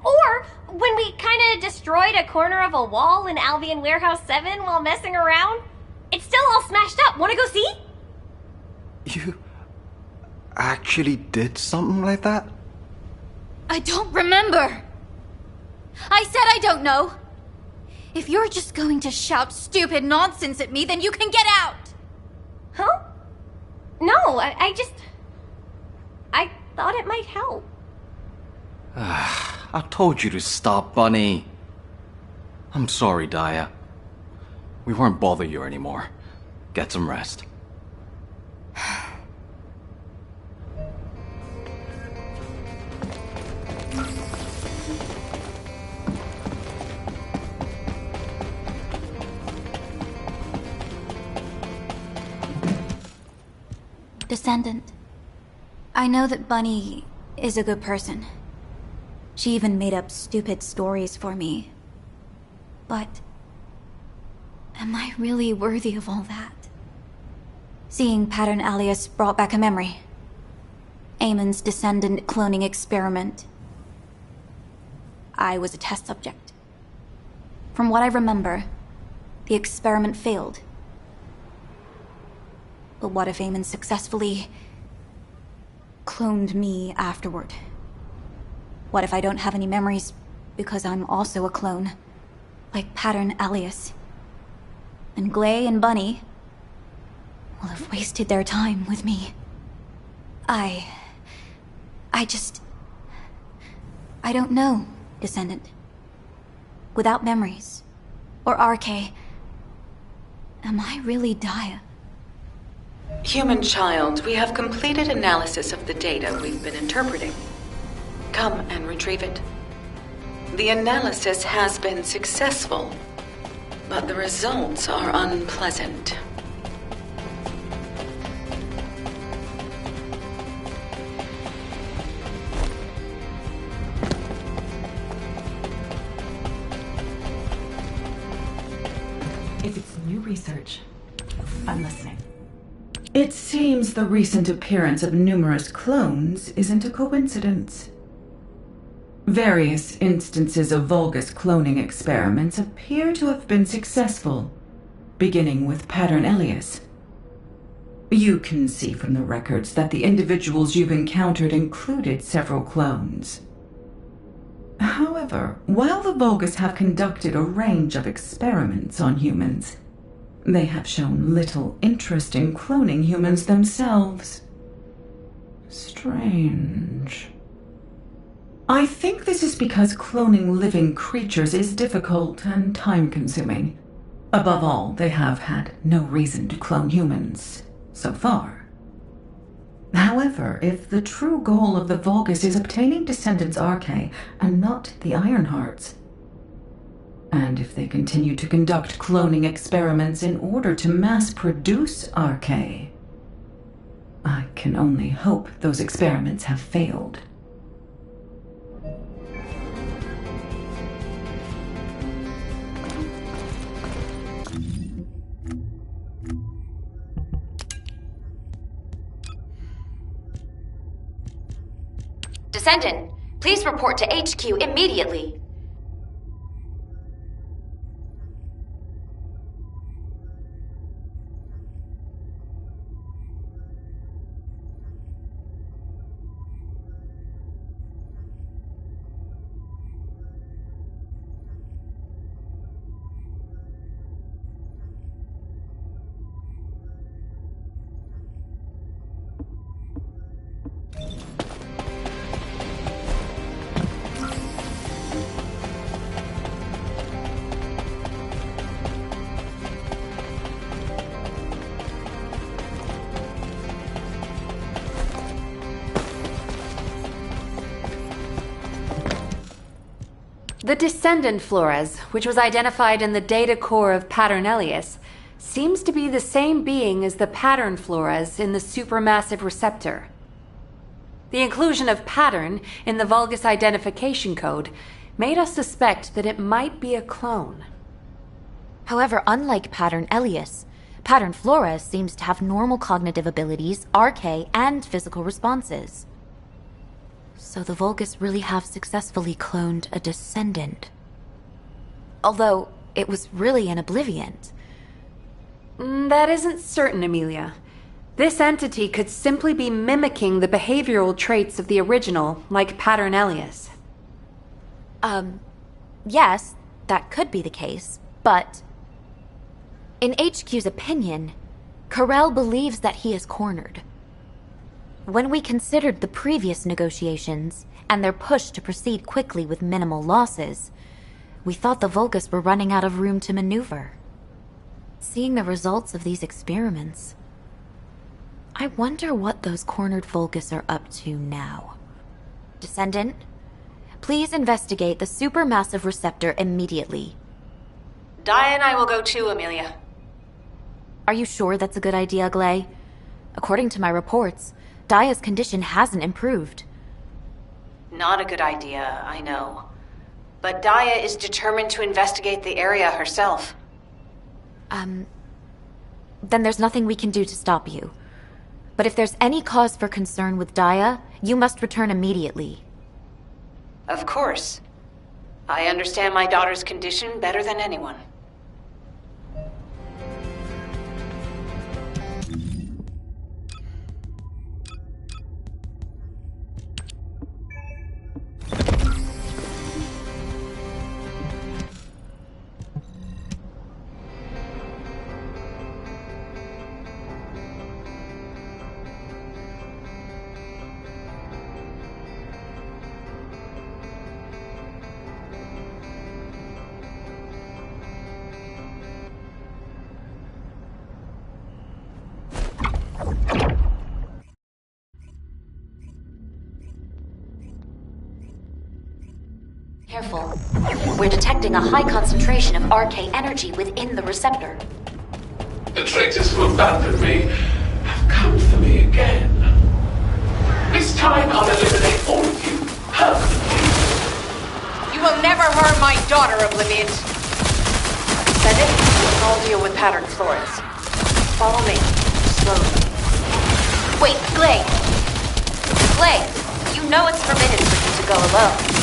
Or when we kinda destroyed a corner of a wall in Albion Warehouse 7 while messing around? It's still all smashed up. Wanna go see? You actually did something like that? I don't remember. I said I don't know. If you're just going to shout stupid nonsense at me, then you can get out. Huh? No, I thought it might help. I told you to stop, Bunny. I'm sorry, Daia. We won't bother you anymore. Get some rest. Descendant, I know that Bunny is a good person. She even made up stupid stories for me. But am I really worthy of all that? Seeing Pattern Alias brought back a memory. Eamon's Descendant cloning experiment. I was a test subject. From what I remember, the experiment failed. But what if Eamon successfully cloned me afterward? What if I don't have any memories because I'm also a clone? Like Pattern Alias. And Glay and Bunny will have wasted their time with me. I don't know, Descendant. Without memories, or RK, am I really Daia? Human child, we have completed analysis of the data we've been interpreting. Come and retrieve it. The analysis has been successful, but the results are unpleasant. If it's new research, I'm listening. It seems the recent appearance of numerous clones isn't a coincidence. Various instances of Vulgus cloning experiments appear to have been successful, beginning with Pattern Alias. You can see from the records that the individuals you've encountered included several clones. However, while the Vulgus have conducted a range of experiments on humans, they have shown little interest in cloning humans themselves. Strange. I think this is because cloning living creatures is difficult and time-consuming. Above all, they have had no reason to clone humans, so far. However, if the true goal of the Vulgus is obtaining Descendant's RK and not the Ironhearts, and if they continue to conduct cloning experiments in order to mass-produce RK, I can only hope those experiments have failed. Descendant, please report to HQ immediately. The Descendant Flores, which was identified in the data core of Pattern Alias, seems to be the same being as the Pattern Flores in the supermassive receptor. The inclusion of Pattern in the Vulgus identification code made us suspect that it might be a clone. However, unlike Pattern Alias, Pattern Flores seems to have normal cognitive abilities, RK, and physical responses. So the Vulgus really have successfully cloned a Descendant. Although, it was really an Obliviant. That isn't certain, Amelia. This entity could simply be mimicking the behavioral traits of the original, like Pattern Alias. Yes, that could be the case, but in HQ's opinion, Corell believes that he is cornered. When we considered the previous negotiations and their push to proceed quickly with minimal losses, we thought the Vulgus were running out of room to maneuver. Seeing the results of these experiments, I wonder what those cornered Vulgus are up to now. Descendant, please investigate the supermassive receptor immediately. Daia and I will go too, Amelia. Are you sure that's a good idea, Glay? According to my reports, Daia's condition hasn't improved. Not a good idea, I know. But Daia is determined to investigate the area herself. Then there's nothing we can do to stop you. But if there's any cause for concern with Daia, you must return immediately. Of course. I understand my daughter's condition better than anyone. Careful. We're detecting a high concentration of RK energy within the receptor. The traitors who abandoned me have come for me again. This time I'll eliminate all of you permanently. You will never harm my daughter, Oblivion. Descendant, I'll deal with Pattern Florence. Follow me. Slowly. Wait, Glay! Glay, you know it's forbidden for you to go alone.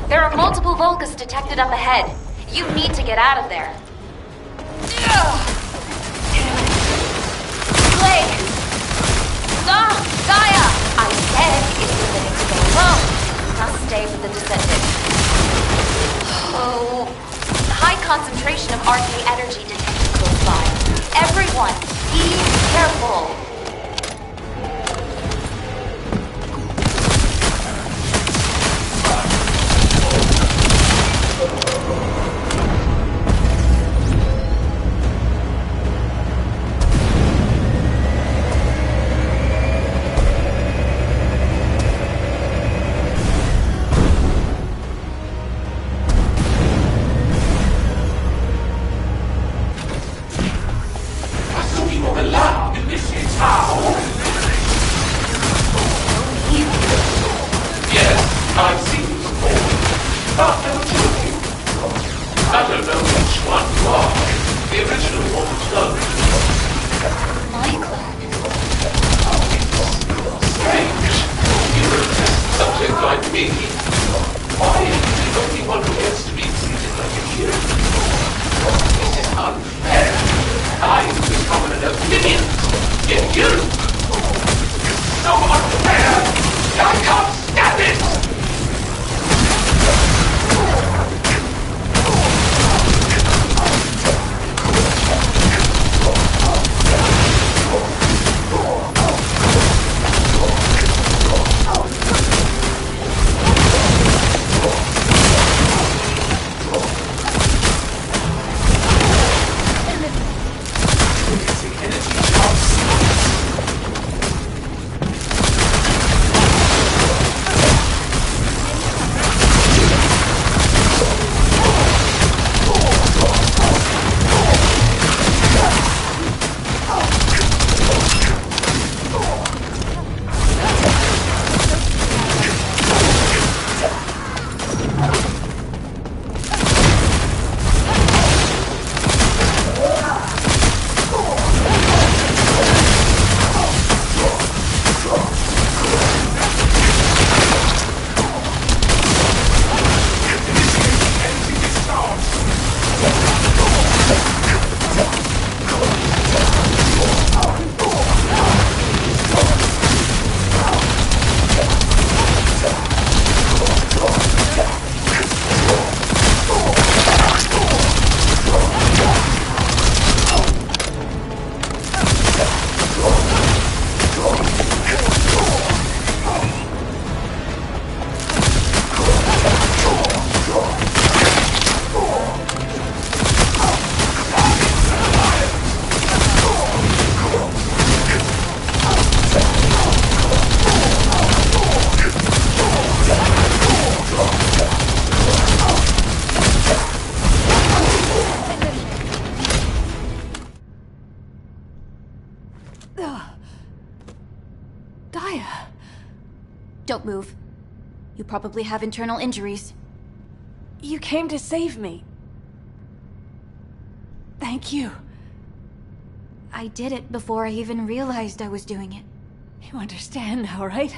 There are multiple Volcas detected up ahead. You need to get out of there. Blake! Daia! I said it's forbidden to go alone. You must stay with the Descendant. Oh. High concentration of RK energy detected close by. Everyone, be careful. Daia! Don't move. You probably have internal injuries. You came to save me. Thank you. I did it before I even realized I was doing it. You understand now, right?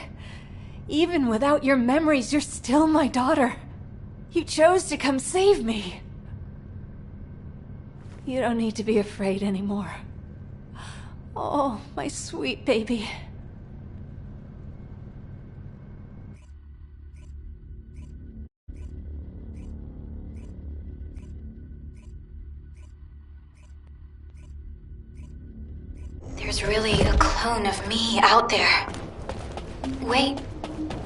Even without your memories, you're still my daughter. You chose to come save me. You don't need to be afraid anymore. Oh, my sweet baby. There's really a clone of me out there. Wait,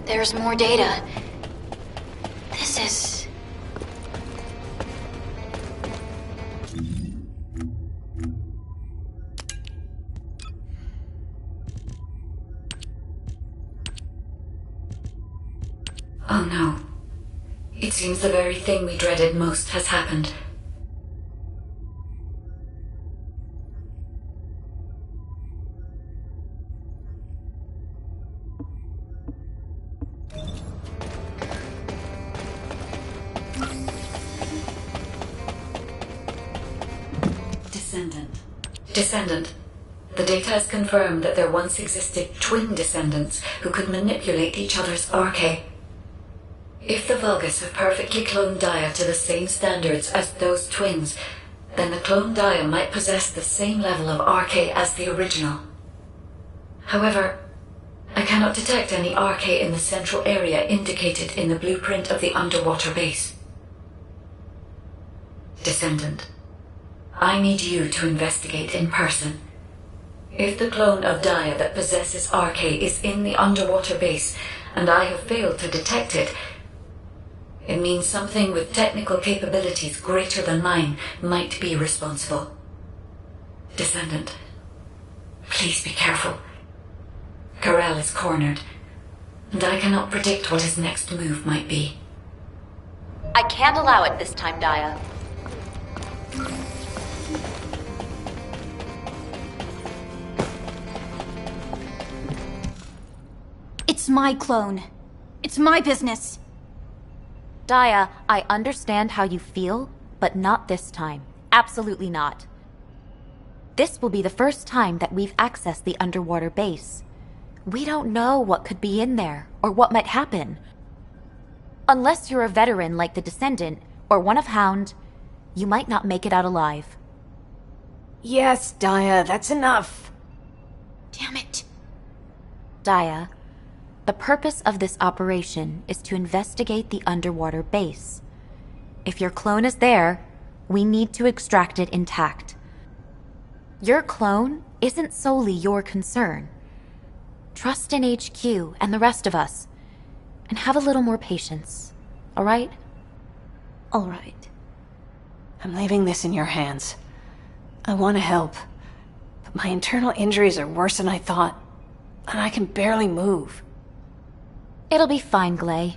there's more data. This is Oh no. It seems the very thing we dreaded most has happened. Descendant. The data has confirmed that there once existed twin descendants who could manipulate each other's arche. If the Vulgus have perfectly cloned Daia to the same standards as those twins, then the cloned Daia might possess the same level of arche as the original. However, I cannot detect any arche in the central area indicated in the blueprint of the underwater base. Descendant, I need you to investigate in person. If the clone of Daia that possesses arche is in the underwater base, and I have failed to detect it, it means something with technical capabilities greater than mine might be responsible. Descendant, please be careful. Corel is cornered, and I cannot predict what his next move might be. I can't allow it this time, Daia. It's my clone. It's my business. Daia, I understand how you feel, but not this time. Absolutely not. This will be the first time that we've accessed the underwater base. We don't know what could be in there, or what might happen. Unless you're a veteran like the Descendant, or one of Hound, you might not make it out alive. Yes, Daia, that's enough. Damn it. Daia, the purpose of this operation is to investigate the underwater base. If your clone is there, we need to extract it intact. Your clone isn't solely your concern. Trust in HQ and the rest of us, and have a little more patience, all right? All right. I'm leaving this in your hands. I want to help, but my internal injuries are worse than I thought, and I can barely move. It'll be fine, Glay.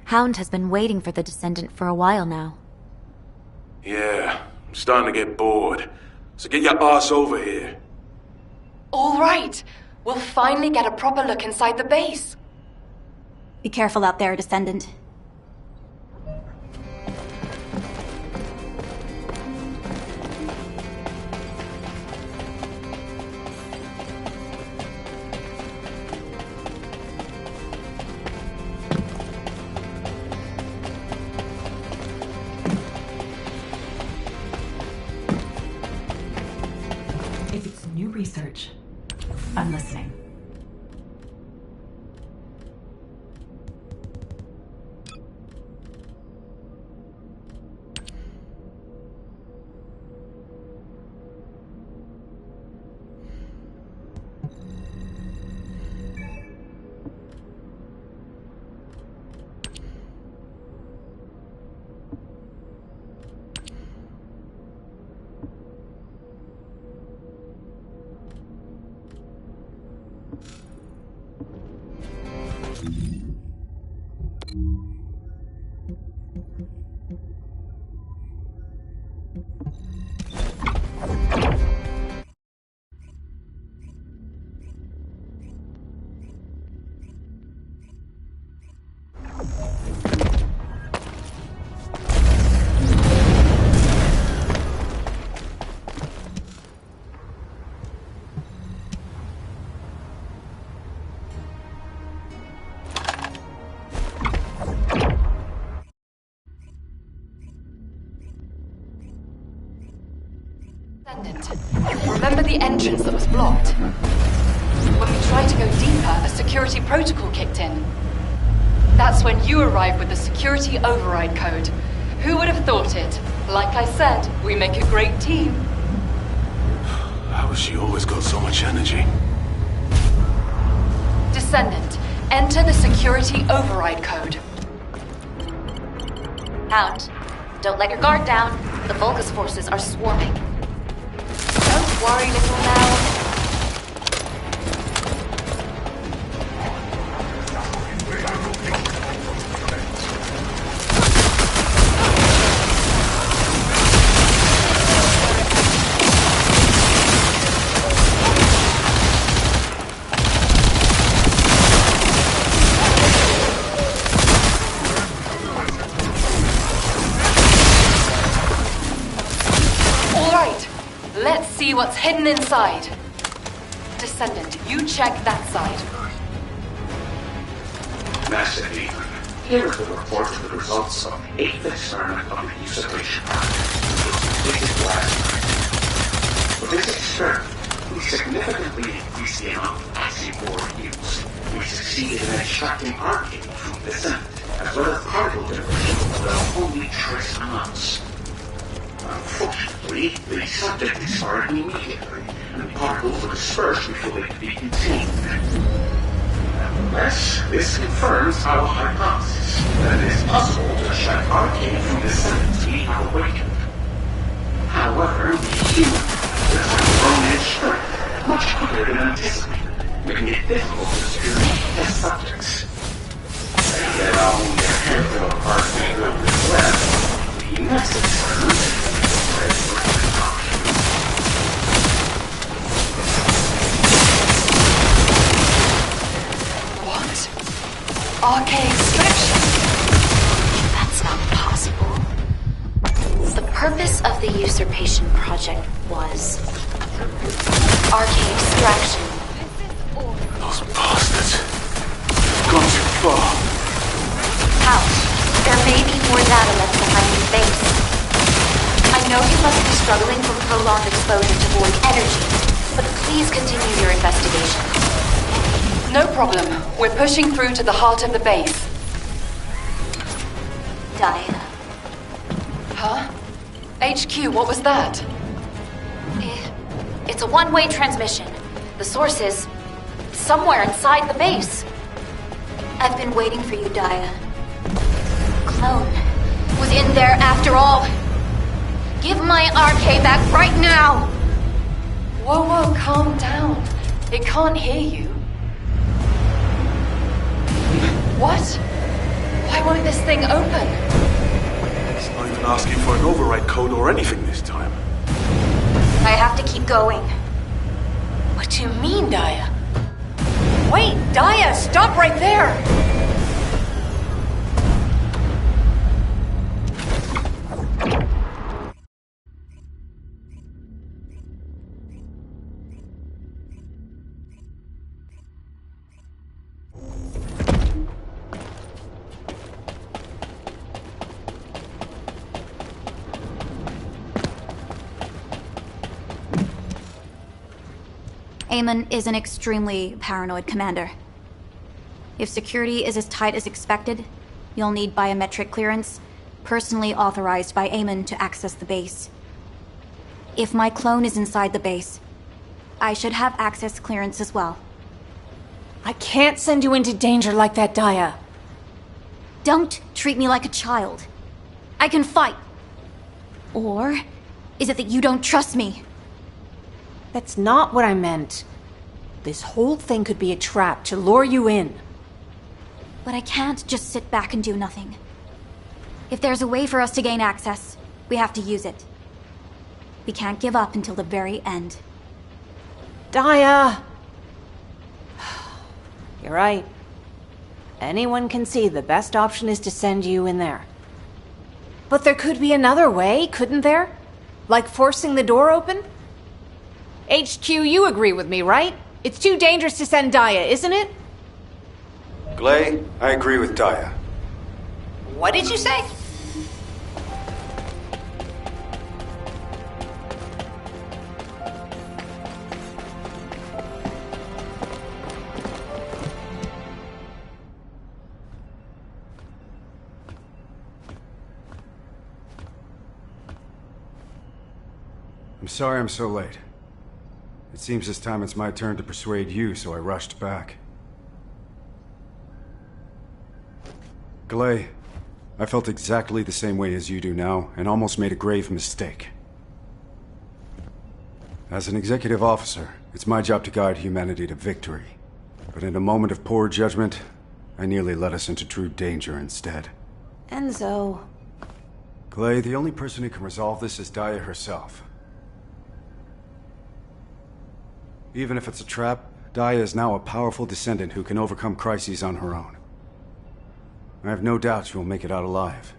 Hound has been waiting for the Descendant for a while now. Yeah, I'm starting to get bored. So get your ass over here. All right. We'll finally get a proper look inside the base. Be careful out there, Descendant. If it's new research, I'm listening. Remember the entrance that was blocked? When we tried to go deeper, a security protocol kicked in. That's when you arrived with the security override code. Who would have thought it? Like I said, we make a great team. How has she always got so much energy? Descendant, enter the security override code. Hound, don't let your guard down. The Vulgus forces are swarming. Don't worry, little Mel. what's hidden inside. Descendant, you check that side. Master Ethan, here is the report of the results of the 8th experiment of the usurpation project, which was completed last night. For this experiment, we significantly increased the amount of oxy-ore used. We succeeded in extracting arcane from Descendant, as well as particle generation without only trace amounts. Unfortunately, the subject expired immediately, and the particles were dispersed before they could be contained. Nevertheless, this confirms our hypothesis that it is possible to extract arcane from Descendant to be awakened. However, the human has grown in strength much quicker than anticipated, making it difficult to secure test subjects. And yet, only a handful of arcane is left. The next experiment arcane extraction? That's not possible. The purpose of the usurpation project was arcane extraction. Those bastards. Gone too far. How? There may be more data left behind the base. I know you must be struggling from prolonged exposure to void energy, but please continue your investigation. No problem. We're pushing through to the heart of the base. Daia. Huh? HQ, what was that? It's a one-way transmission. The source is somewhere inside the base. I've been waiting for you, Daia. Clone was in there after all. Give my RK back right now! Whoa, whoa, calm down. It can't hear you. What? Why won't this thing open? It's not even asking for an override code or anything this time. I have to keep going. What do you mean, Daia? Wait, Daia, stop right there! Eamon is an extremely paranoid commander. If security is as tight as expected, you'll need biometric clearance, personally authorized by Eamon to access the base. If my clone is inside the base, I should have access clearance as well. I can't send you into danger like that, Daia. Don't treat me like a child. I can fight. Or is it that you don't trust me? That's not what I meant. This whole thing could be a trap to lure you in. But I can't just sit back and do nothing. If there's a way for us to gain access, we have to use it. We can't give up until the very end. Daia! You're right. Anyone can see the best option is to send you in there. But there could be another way, couldn't there? Like forcing the door open? HQ, you agree with me, right? It's too dangerous to send Daia, isn't it? Glay, I agree with Daia. What did you say? I'm sorry I'm so late. It seems this time it's my turn to persuade you, so I rushed back. Glay, I felt exactly the same way as you do now, and almost made a grave mistake. As an executive officer, it's my job to guide humanity to victory. But in a moment of poor judgment, I nearly led us into true danger instead. Enzo. Glay, the only person who can resolve this is Daia herself. Even if it's a trap, Daia is now a powerful descendant who can overcome crises on her own. I have no doubt she will make it out alive.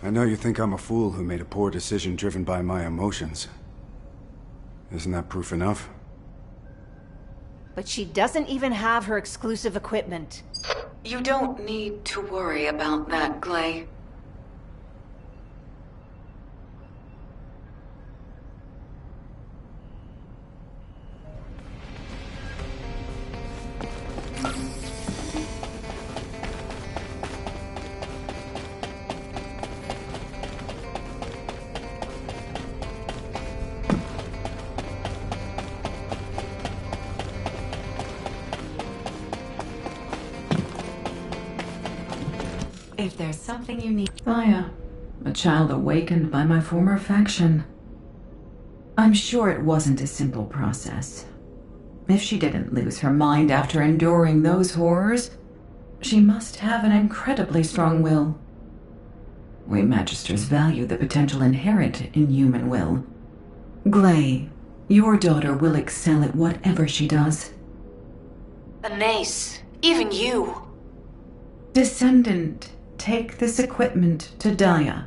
I know you think I'm a fool who made a poor decision driven by my emotions. Isn't that proof enough? But she doesn't even have her exclusive equipment. You don't need to worry about that, Glay. If there's something you need... Daia, a child awakened by my former faction. I'm sure it wasn't a simple process. If she didn't lose her mind after enduring those horrors, she must have an incredibly strong will. We Magisters value the potential inherent in human will. Glay, your daughter will excel at whatever she does. Anais, even you. Descendant, take this equipment to Daia.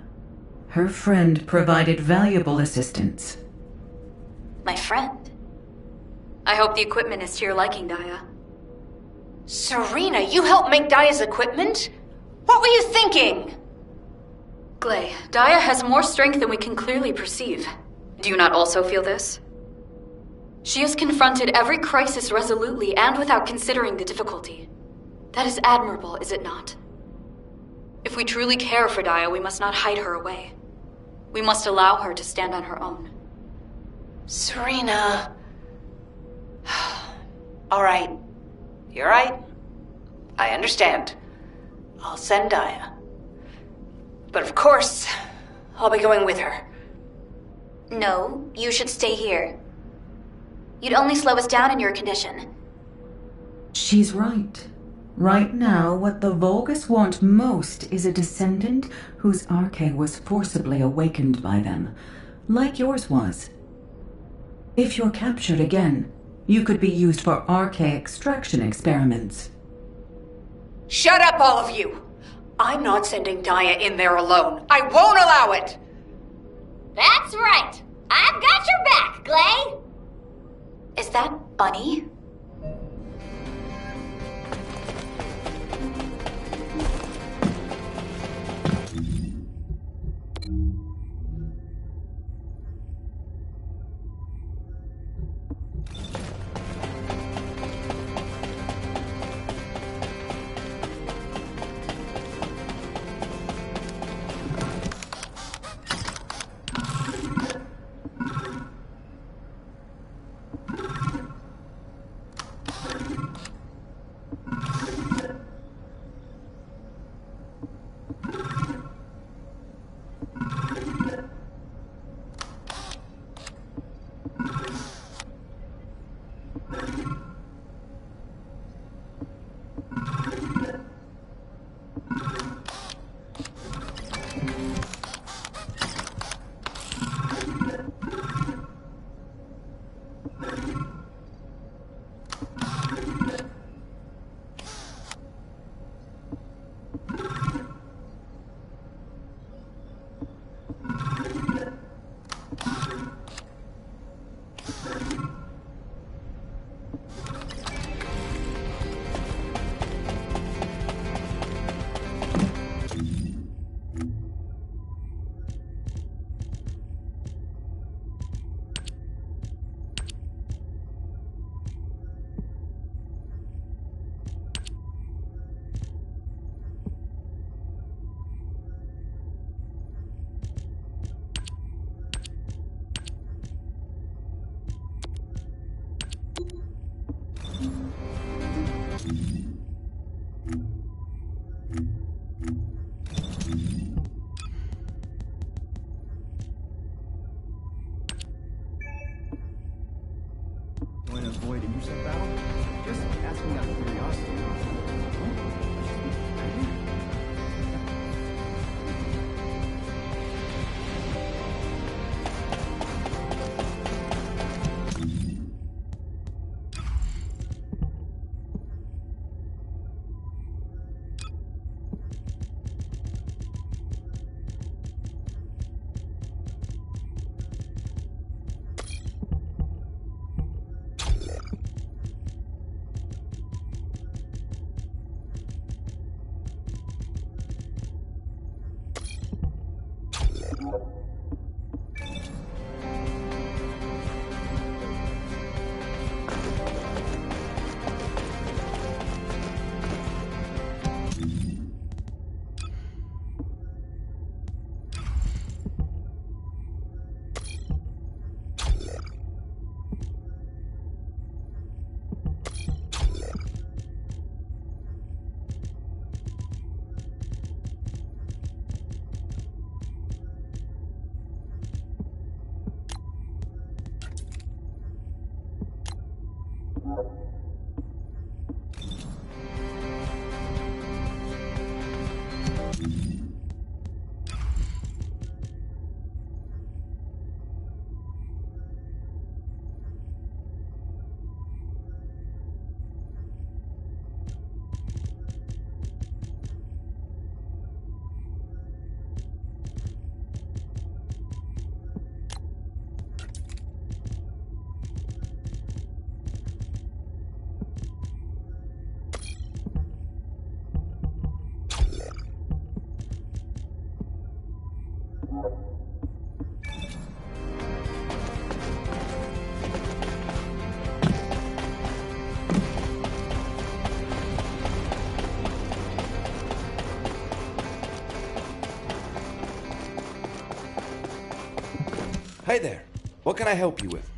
Her friend provided valuable assistance. My friend? I hope the equipment is to your liking, Daia. Serena, you helped make Daia's equipment? What were you thinking? Glay, Daia has more strength than we can clearly perceive. Do you not also feel this? She has confronted every crisis resolutely and without considering the difficulty. That is admirable, is it not? If we truly care for Daia, we must not hide her away. We must allow her to stand on her own. Serena... All right. You're right. I understand. I'll send Daia. But of course, I'll be going with her. No, you should stay here. You'd only slow us down in your condition. She's right. Right now, what the Vulgus want most is a descendant whose arche was forcibly awakened by them, like yours was. If you're captured again, you could be used for arche extraction experiments. Shut up, all of you! I'm not sending Daia in there alone. I won't allow it! That's right! I've got your back, Glay! Is that Bunny? Hey there. What can I help you with?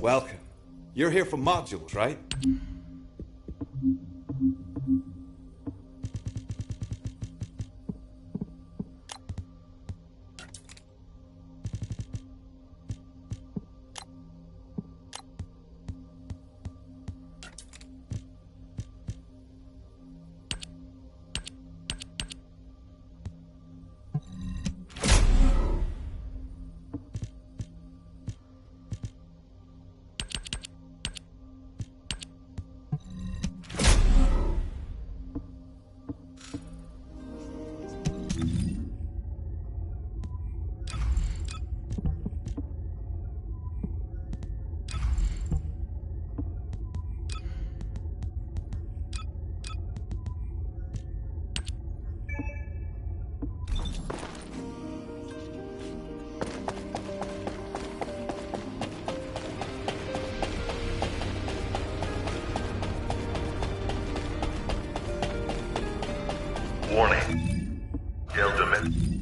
Welcome. You're here for modules, right? Warning. Gentlemen.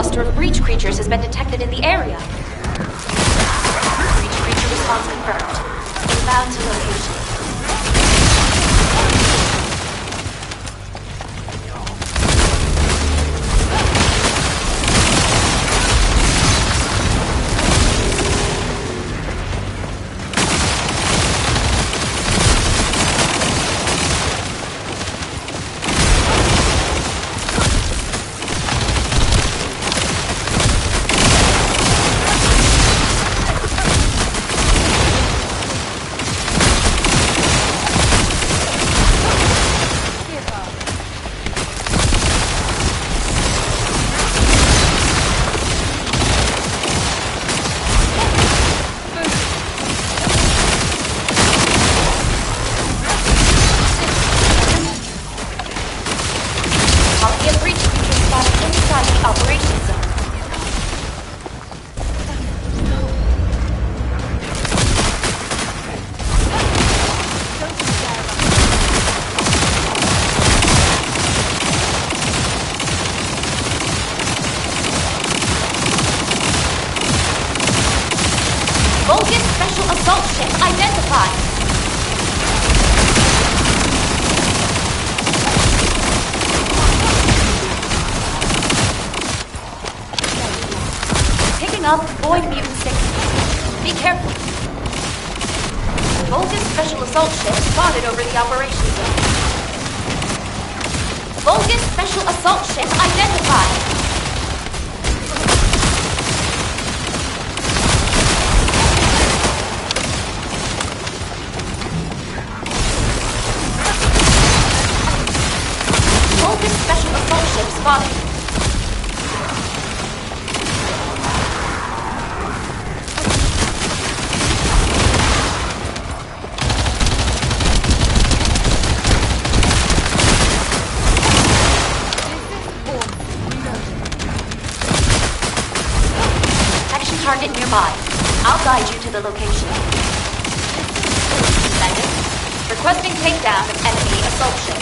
cluster of breach creatures has been detected in the area. Breach creature response confirmed. Inbound to location. Up void mutant signal. Be careful. Vulcan special assault ship spotted over the operations zone. Vulcan special assault ship identified. Vulcan special assault ship spotted. Target nearby. I'll guide you to the location. Descendant, requesting takedown of enemy assault ship.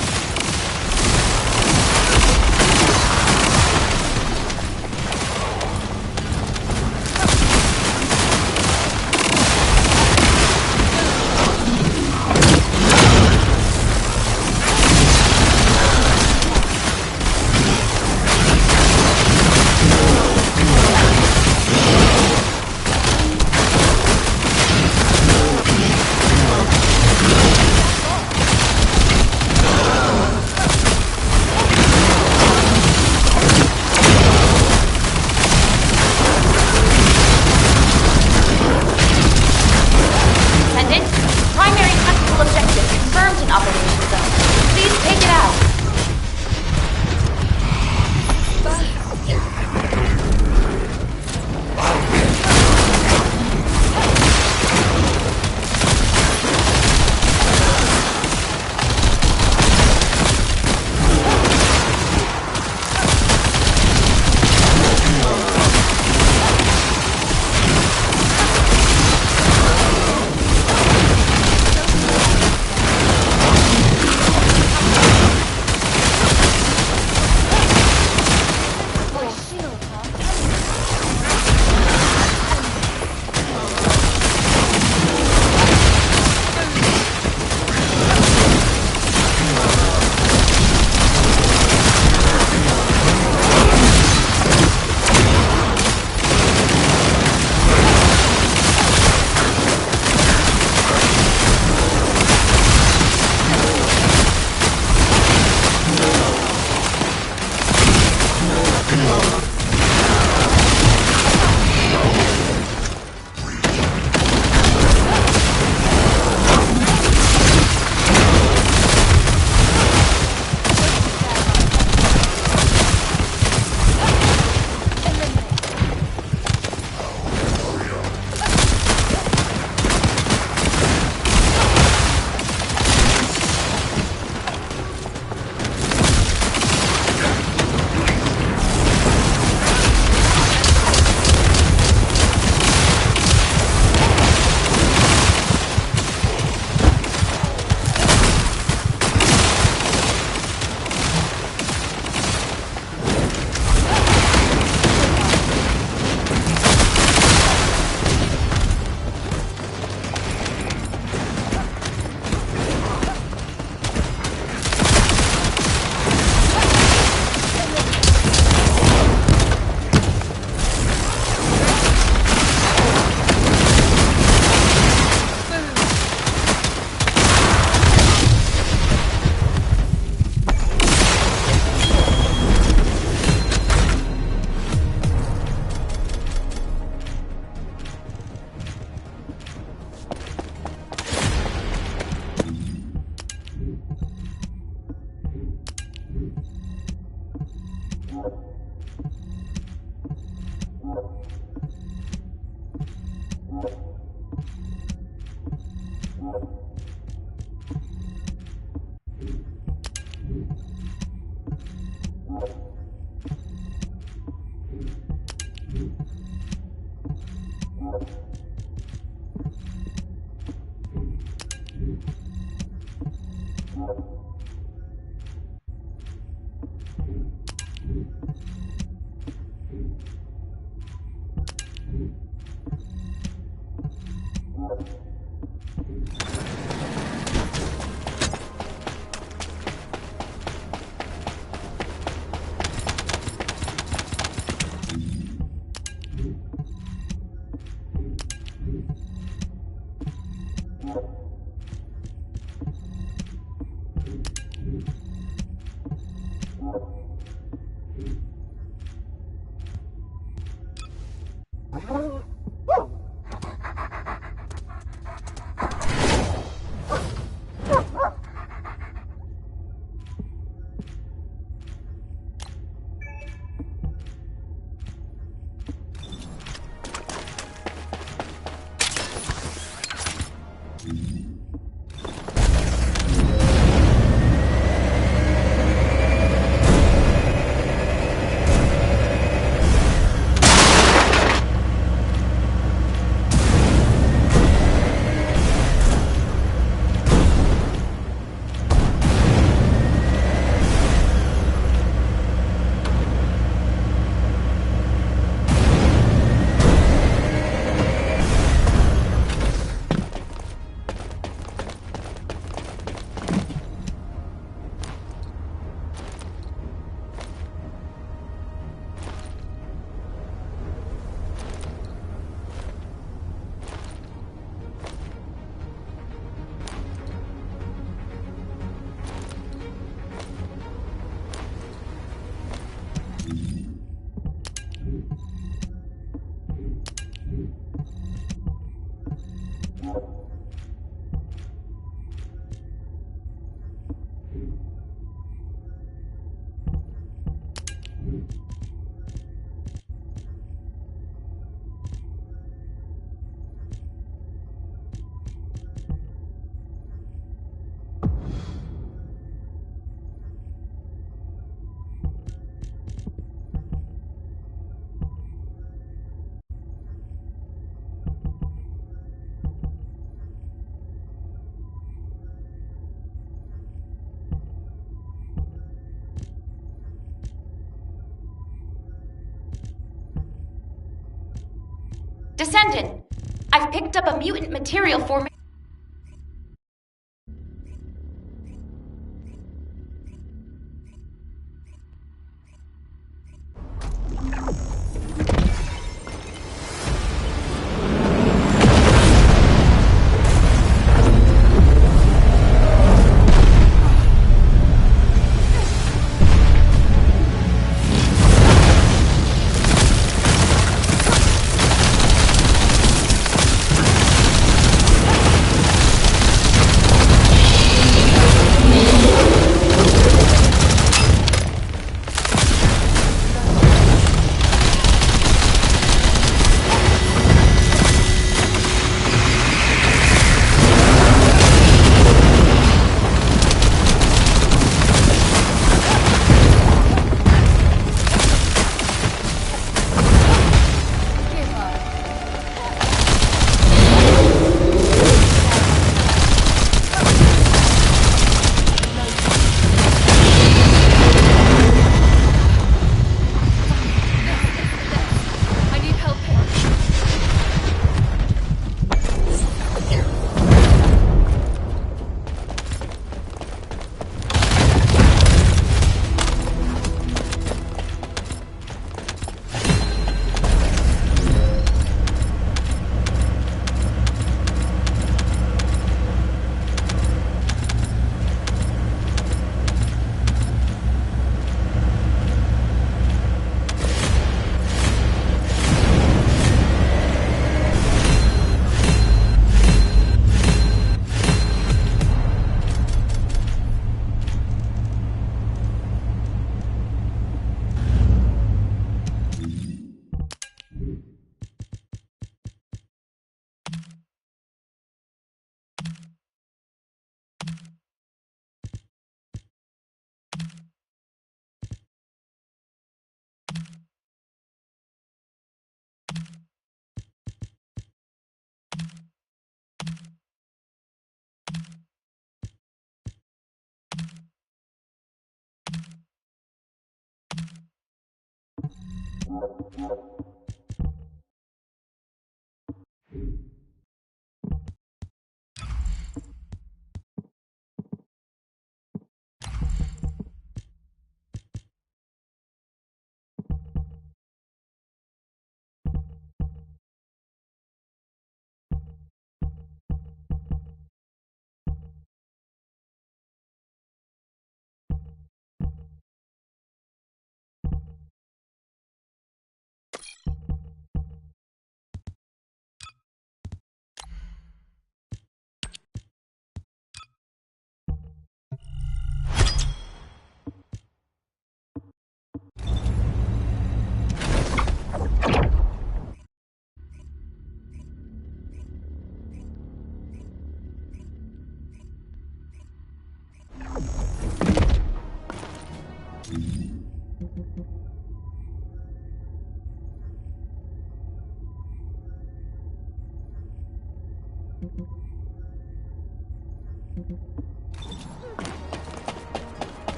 Descendant, I've picked up a mutant material formation.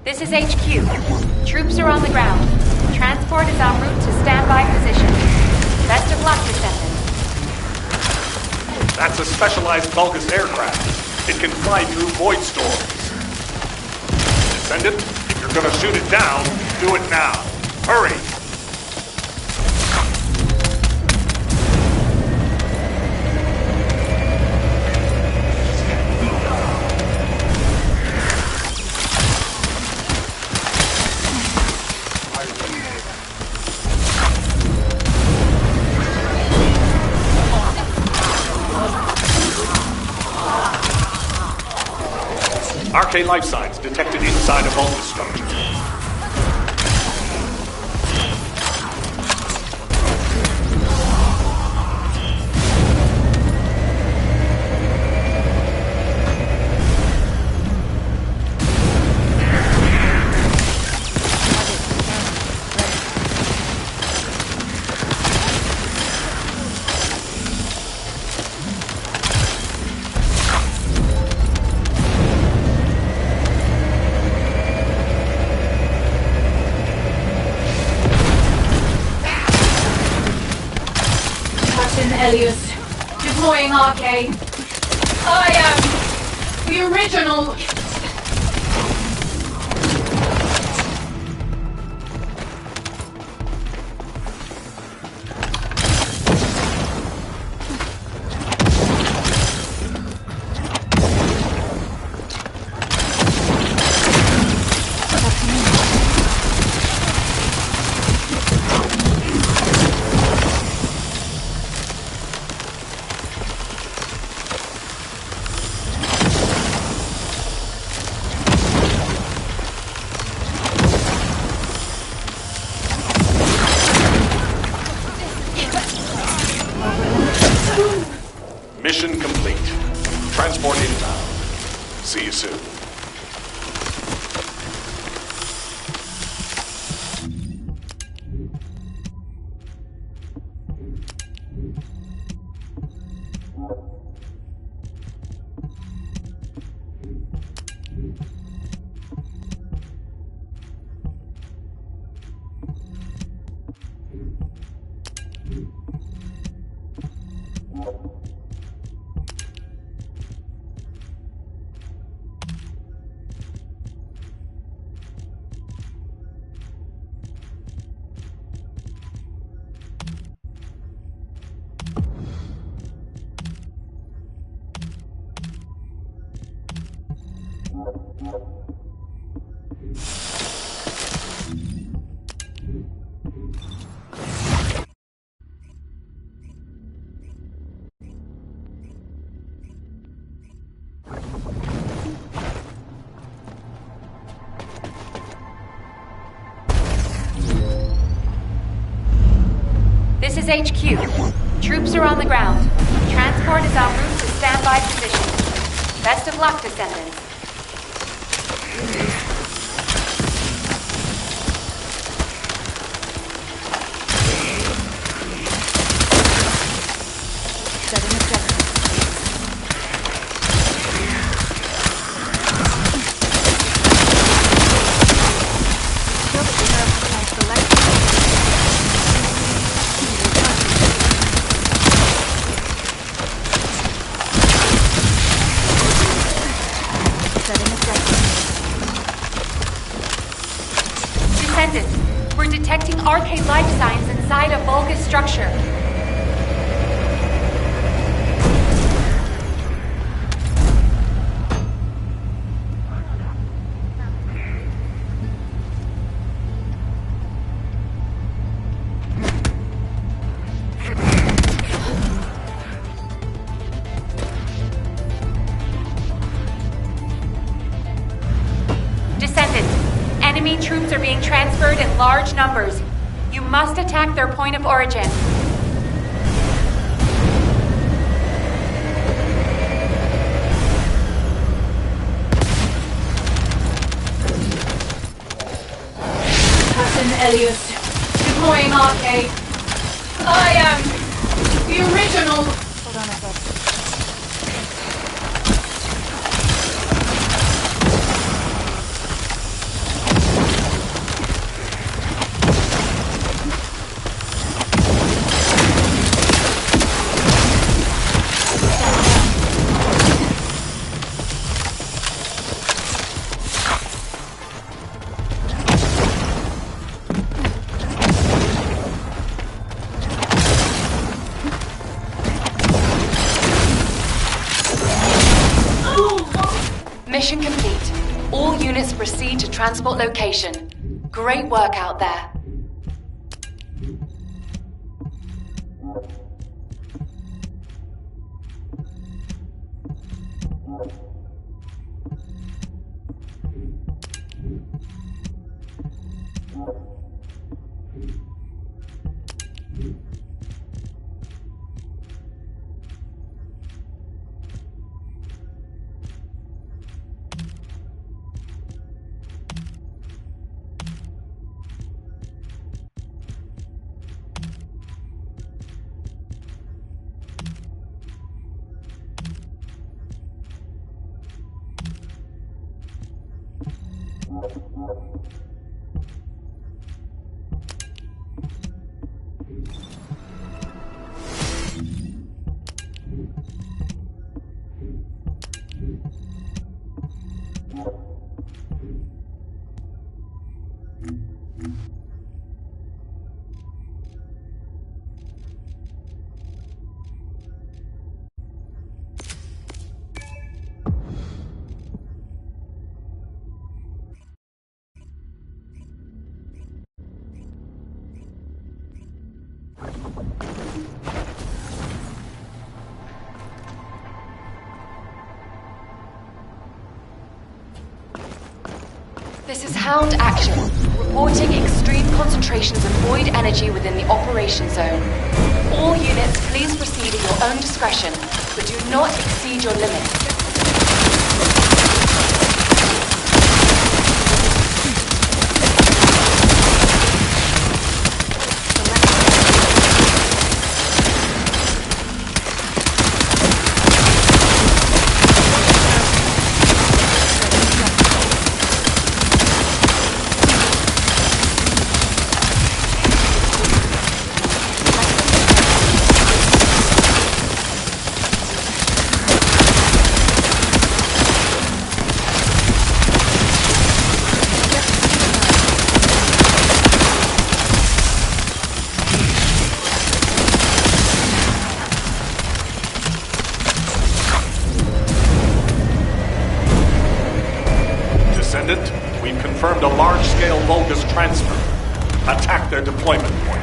This is HQ. Troops are on the ground. Transport is en route to standby position. Best of luck, Descendant. That's a specialized Vulgus aircraft. It can fly through void storms. Descendant, if you're gonna shoot it down, do it now. Hurry! RK life signs detected inside a Vulgus structure. Elias, deploying RK. I am the original. Mission complete. Transport inbound. See you soon. This is HQ. Troops are on the ground. Transport is en route to standby position. Best of luck, Descendants. Setting a second. Descendant, we're detecting RK life signs inside a Vulgus structure. Enemy troops are being transferred in large numbers. You must attack their point of origin. Captain Elias, deploying RK. I am the original. Hold on a sec. Mission complete. All units proceed to transport location. Great work out there. This is Hound Action, reporting extreme concentrations of void energy within the operation zone. All units, please proceed at your own discretion, but do not exceed your limits. Descendant, we've confirmed a large-scale Vulgus transfer. Attack their deployment point.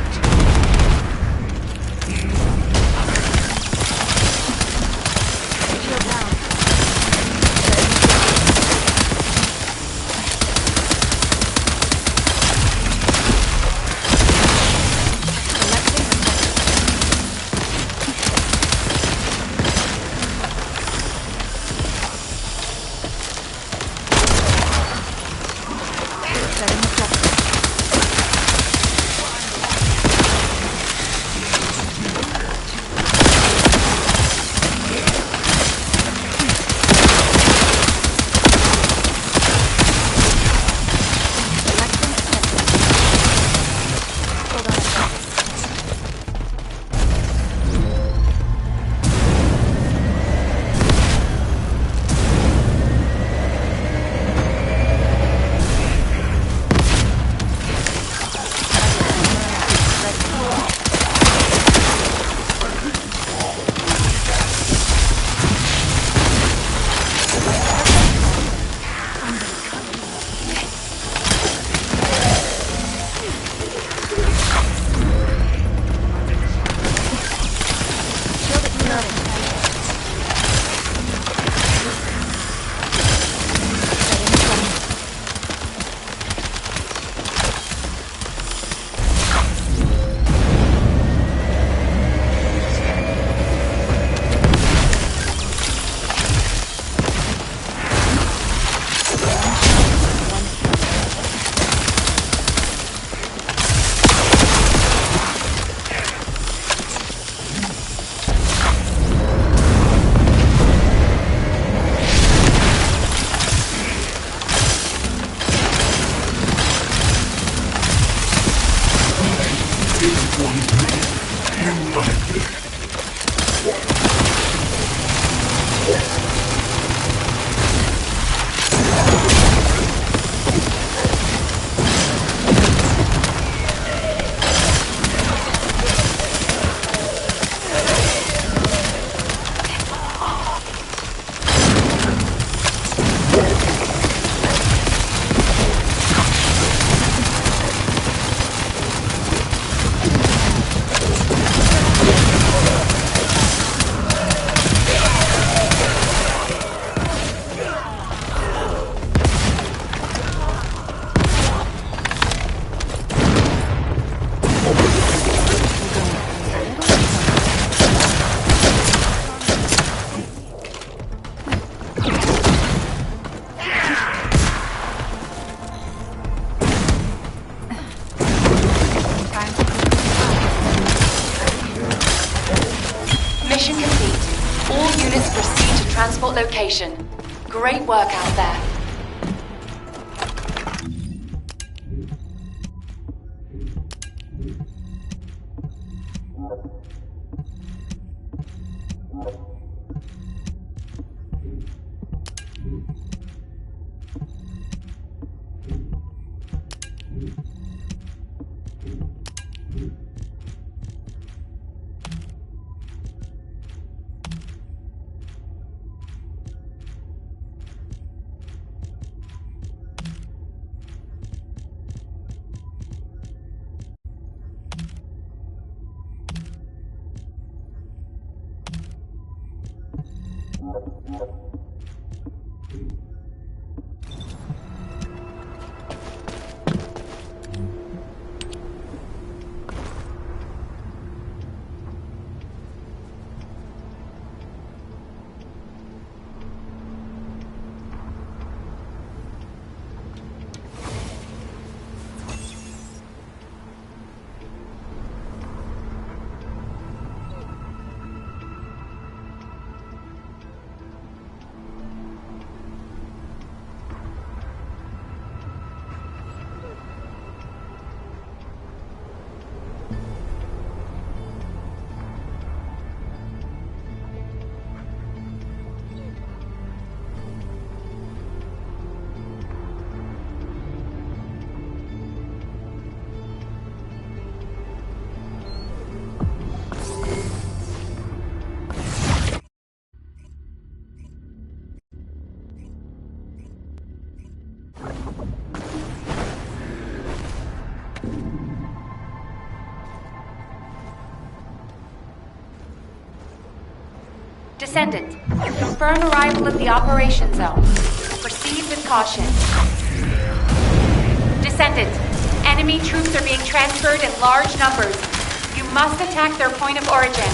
transport location. Great work out there. Descendant, confirm arrival at the operation zone. Proceed with caution. Descendant, enemy troops are being transferred in large numbers. You must attack their point of origin.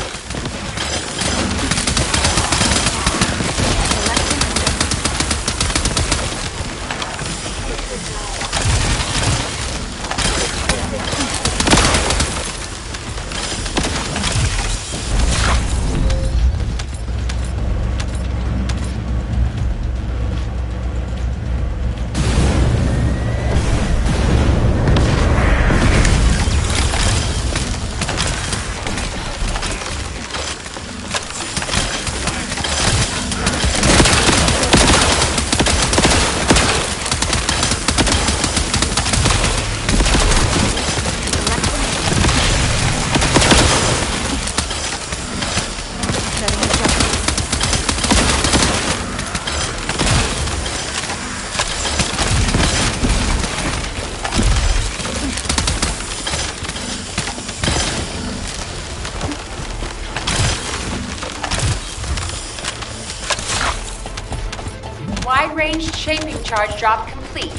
Wide-range shaping charge drop complete.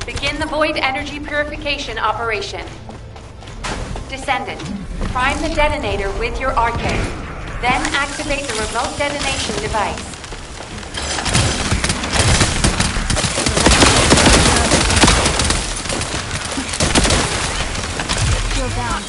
Begin the void energy purification operation. Descendant, prime the detonator with your arcade. Then activate the remote detonation device. You're down.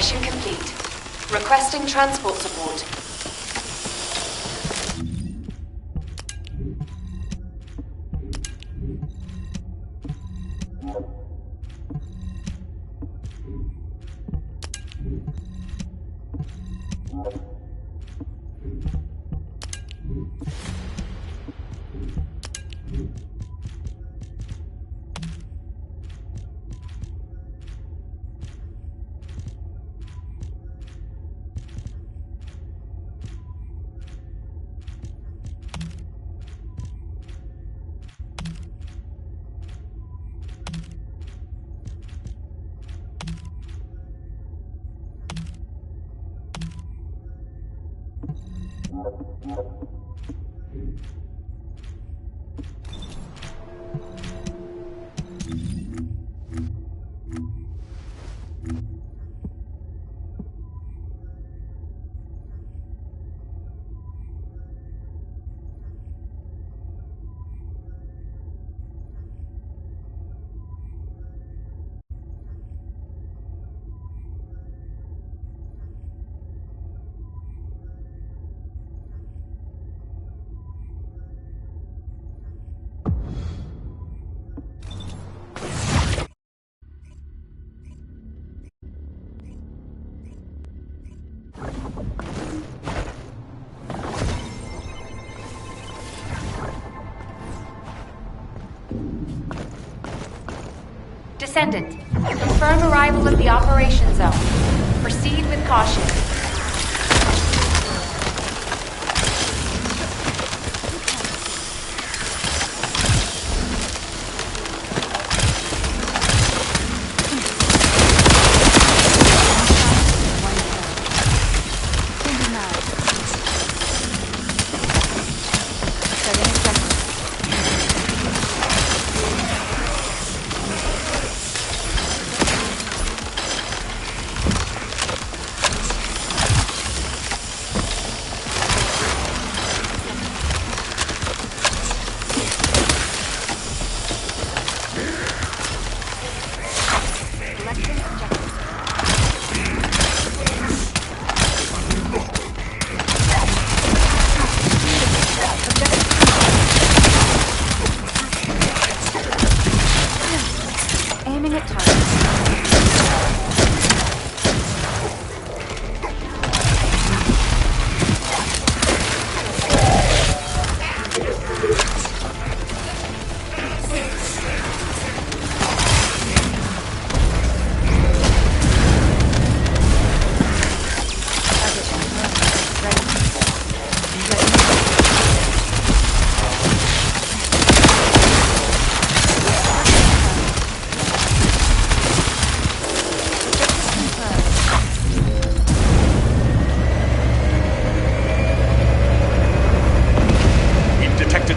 Mission complete. Requesting transport support. Descendant, confirm arrival at the operation zone. Proceed with caution.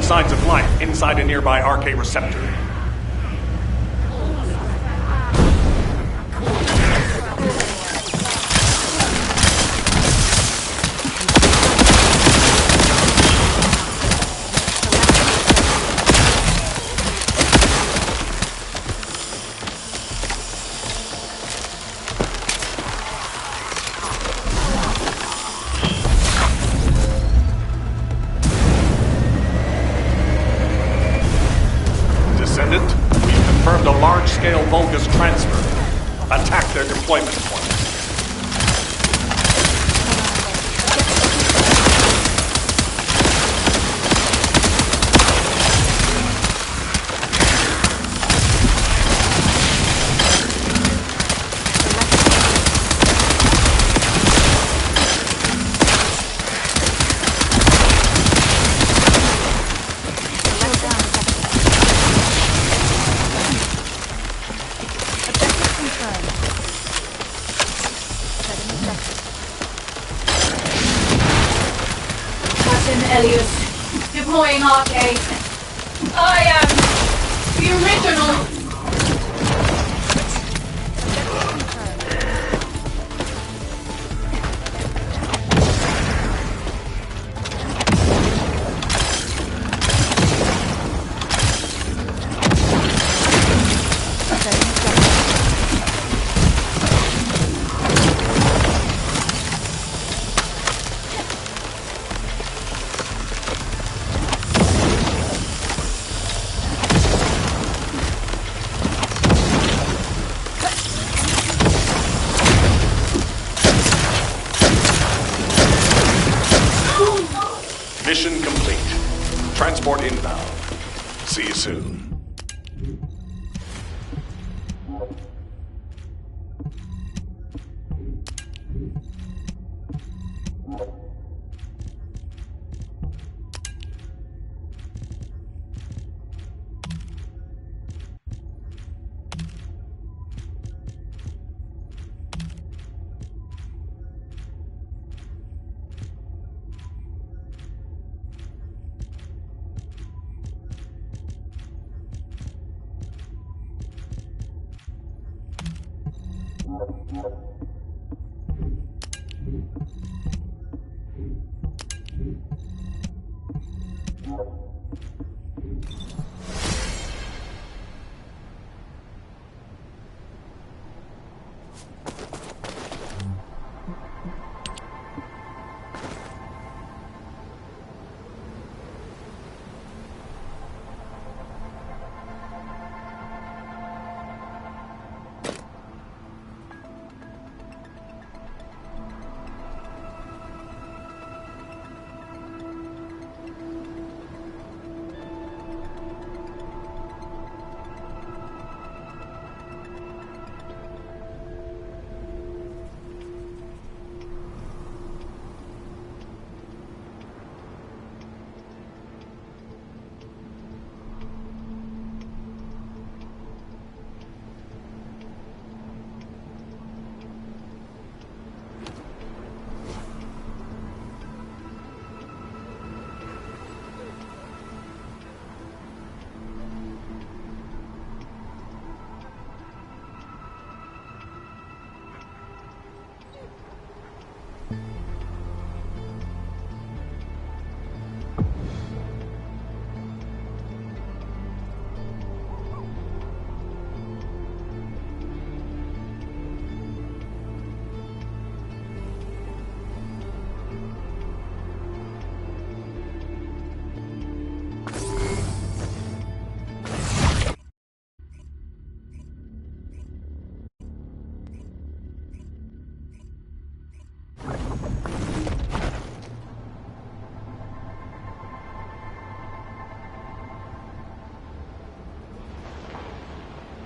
Signs of life inside a nearby RK receptor. We've confirmed a large-scale Vulgus transfer. Attack their deployment points. Elias, deploying arcade. I am the original. Mission complete. Transport inbound. See you soon.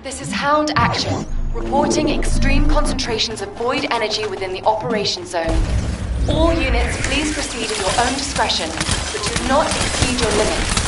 This is Hound Action, reporting extreme concentrations of void energy within the operation zone. All units, please proceed at your own discretion, but do not exceed your limits.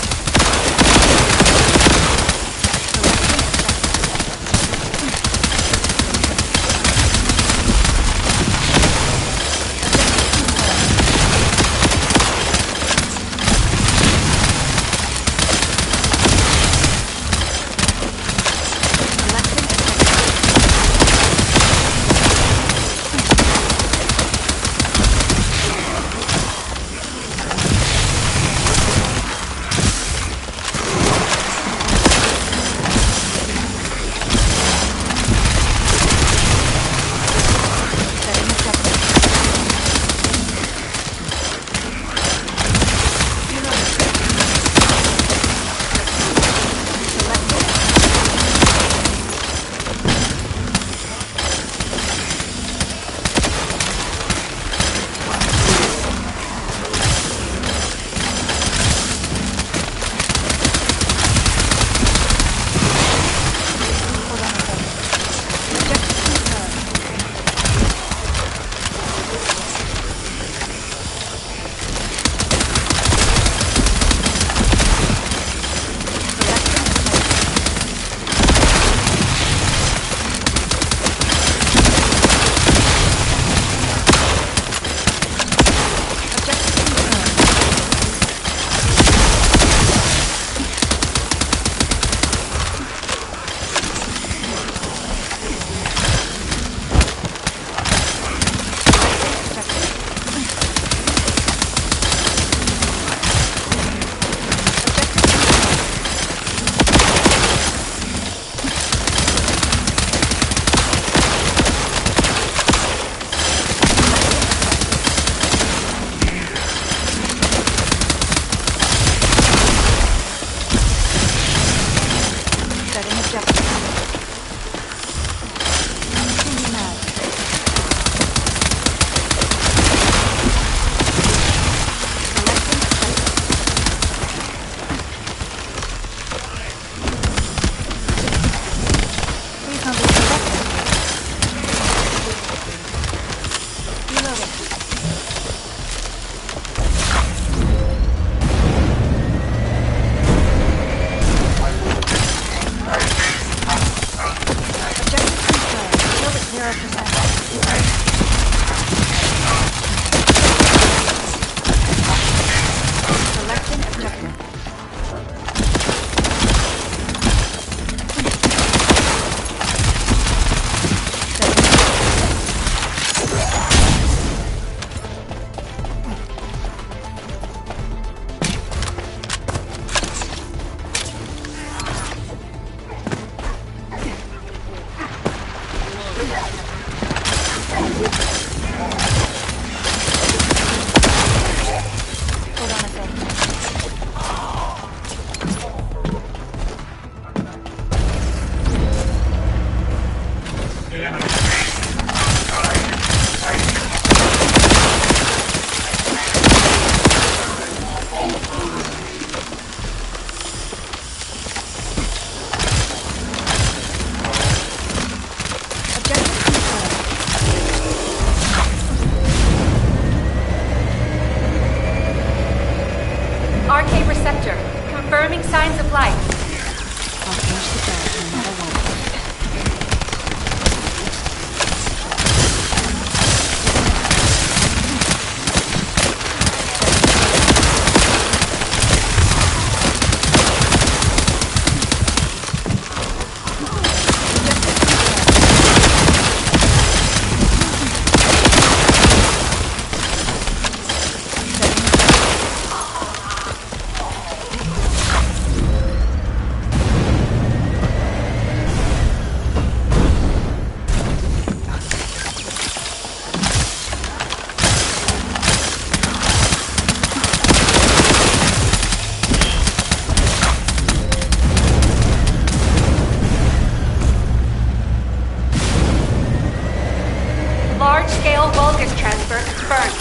Vulgus transfer confirmed.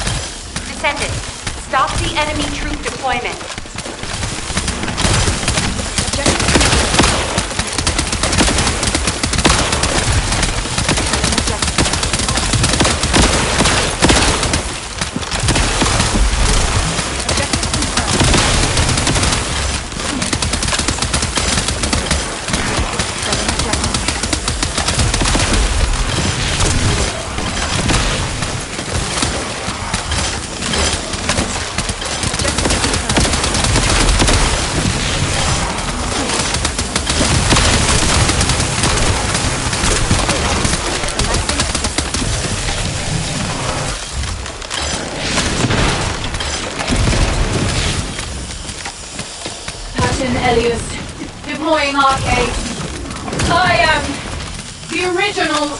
Descendant, stop the enemy troop deployment. Elias, deploying arcade. I am the original.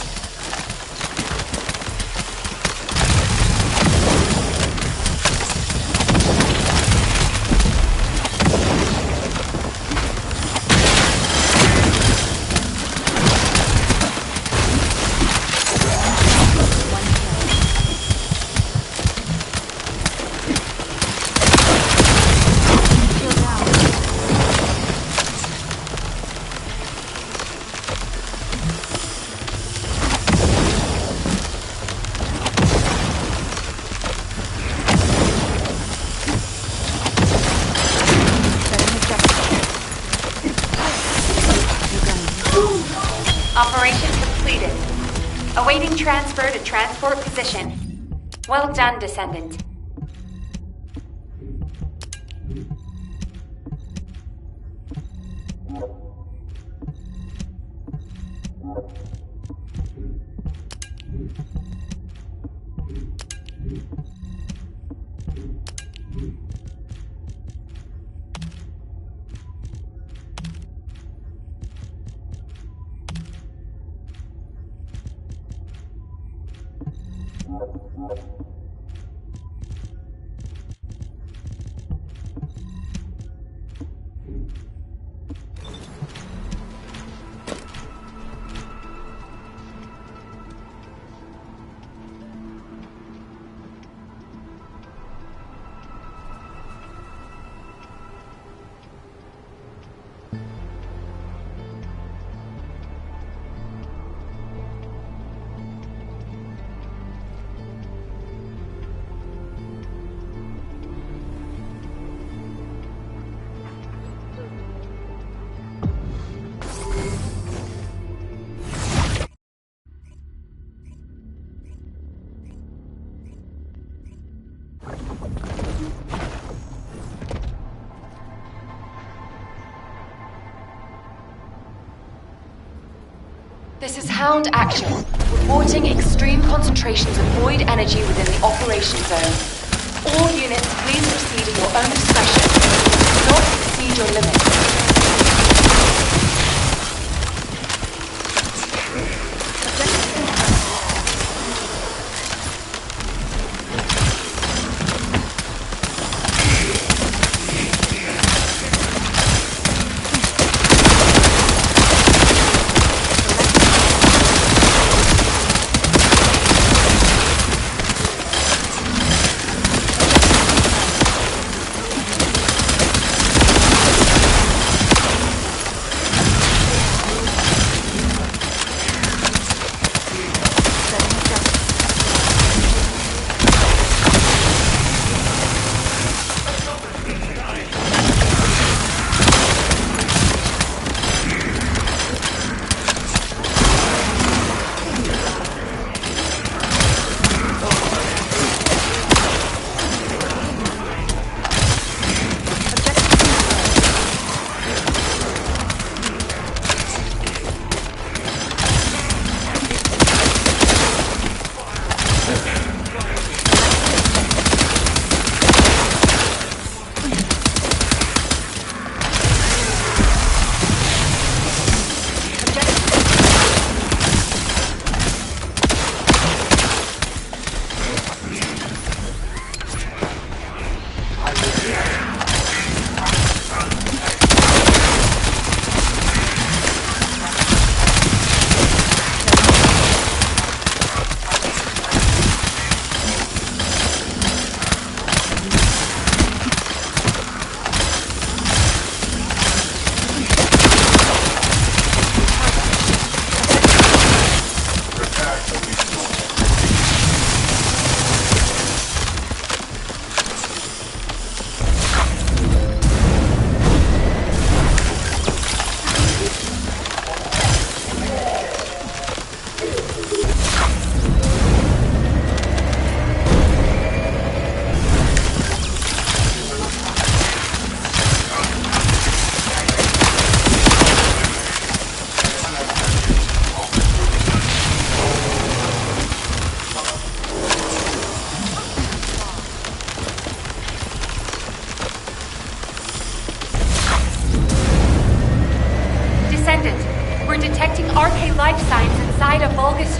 Operation completed. Awaiting transfer to transport position. Well done, Descendant. This is Hound Action, reporting extreme concentrations of void energy within the operation zone. All units, please proceed at your own discretion. Do not exceed your limits.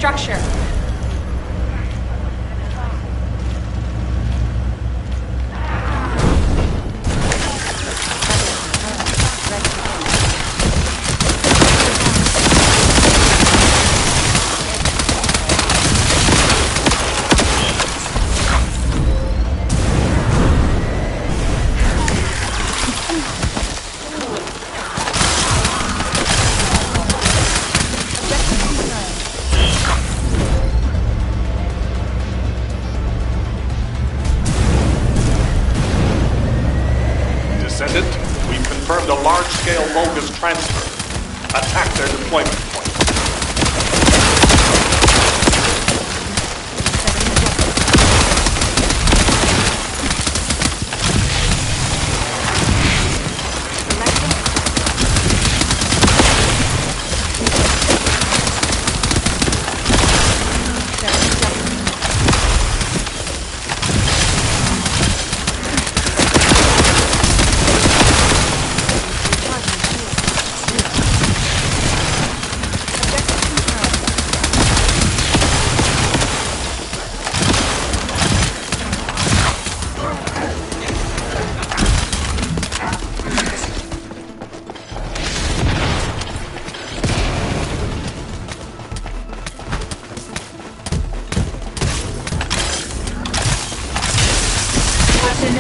structure. Descendant, we've confirmed a large-scale Vulgus transfer. Attack their deployment point.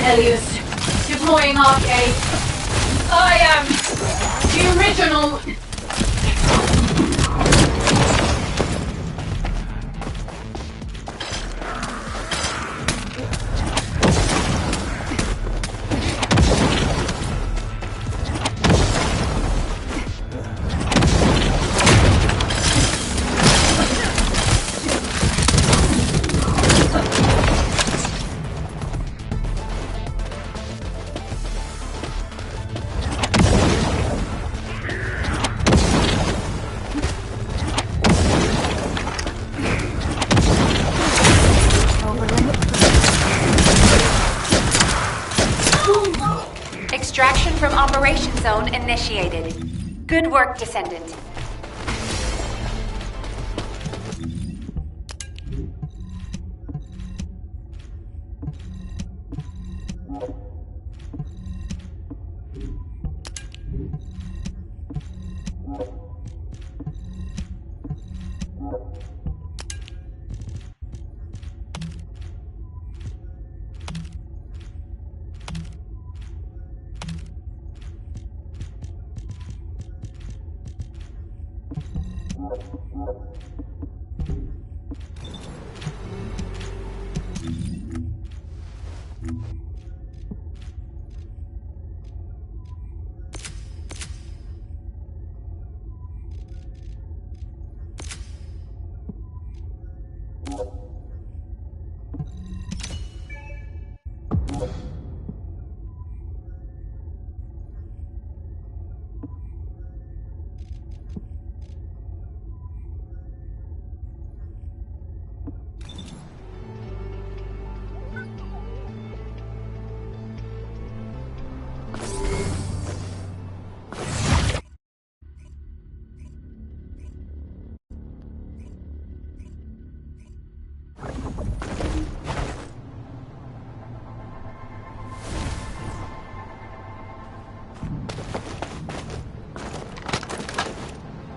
Elias, deploying arcade. I am the original. Extraction from Operation Zone initiated. Good work, Descendant.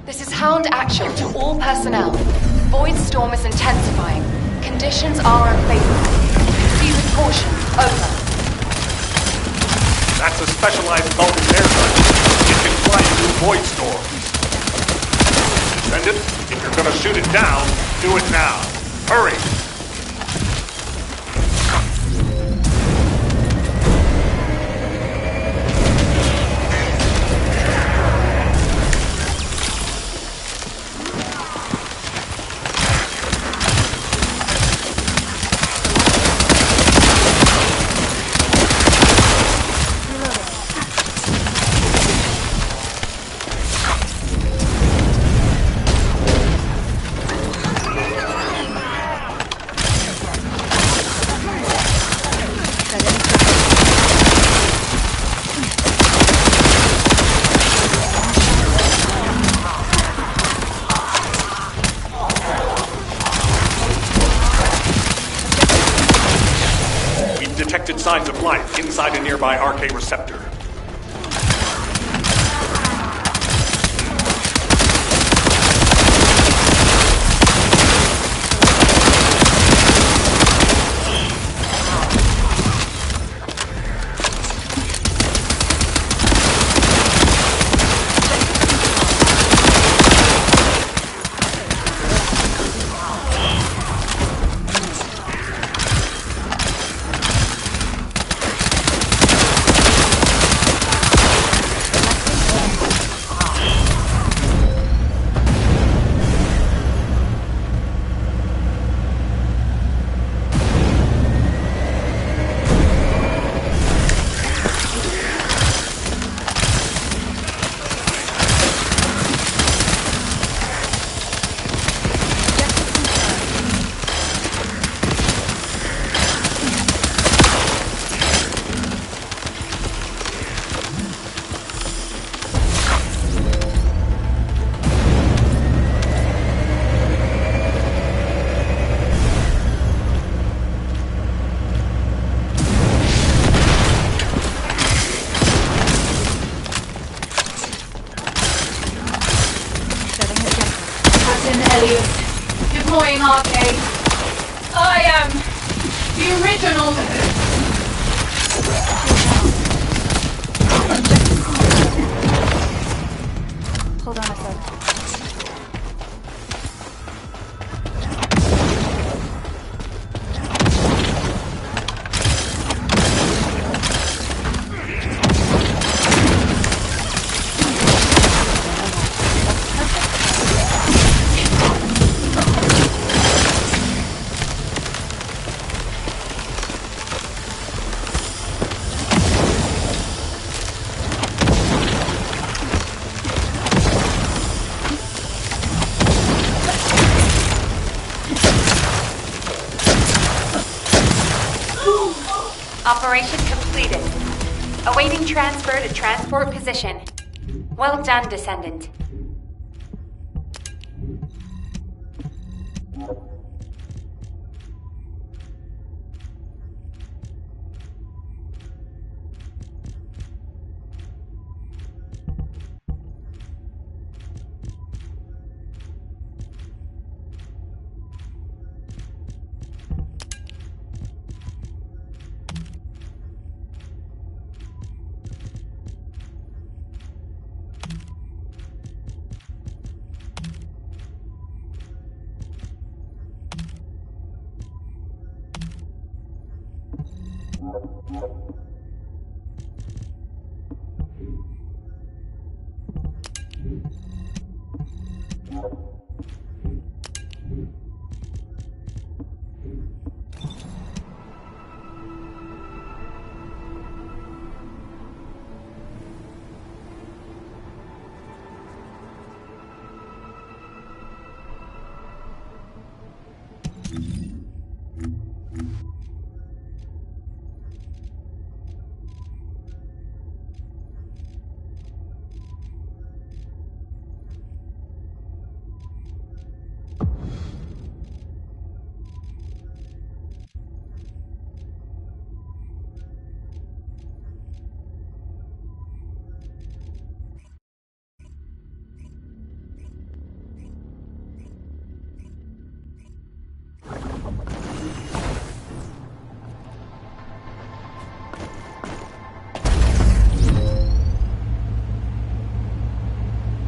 This is Hound Action to all personnel. Void storm is intensifying. Conditions are unfavorable. Proceed with caution. Over. That's a specialized Vulgus aircraft. It can fly through void storms. Descendant, if you're gonna shoot it down, do it now. Hurry! detected signs of life inside a nearby RK receptor. Deploying arcade. I am the original. Hold on a sec. Operation completed. Awaiting transfer to transport position. Well done, Descendant.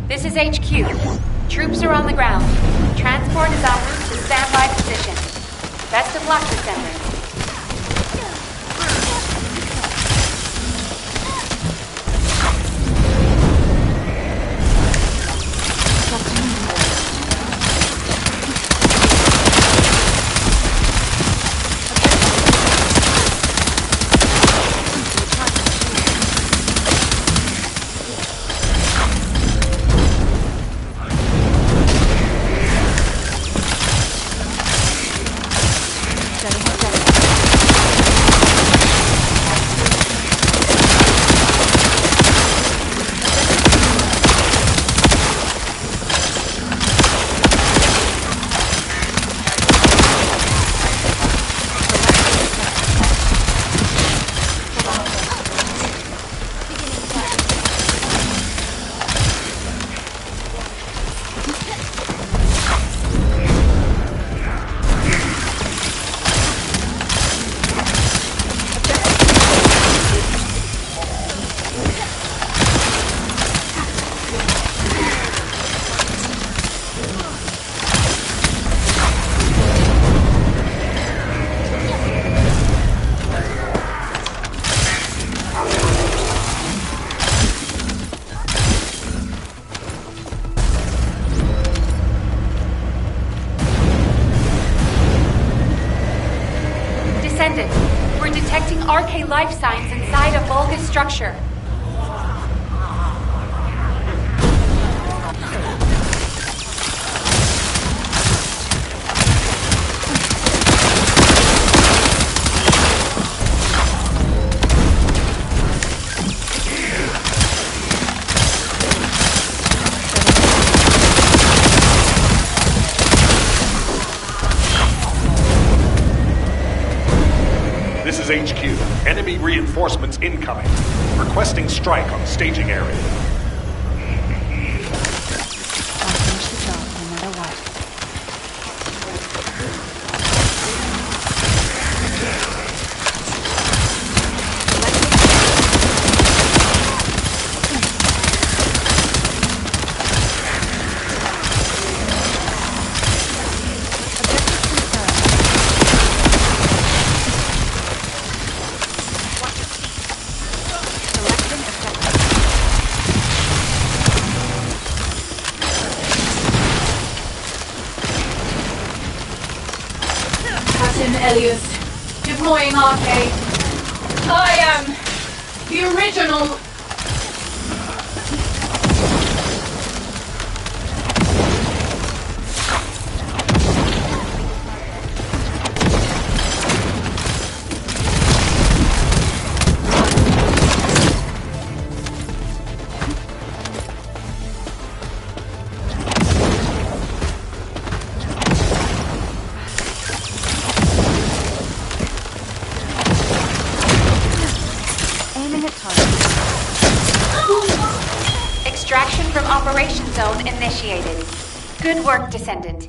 This is HQ. Troops are on the ground. Transport is en route to standby position. Best of luck, Descendant. Setting up. Descendant, we're detecting RK life signs inside a Vulgus structure. This is HQ. Enemy reinforcements incoming. Requesting strike on the staging area. I'll finish the job no matter what. Elias, deploying arcade. I am the original. Extraction from Operation Zone initiated. Good work, Descendant.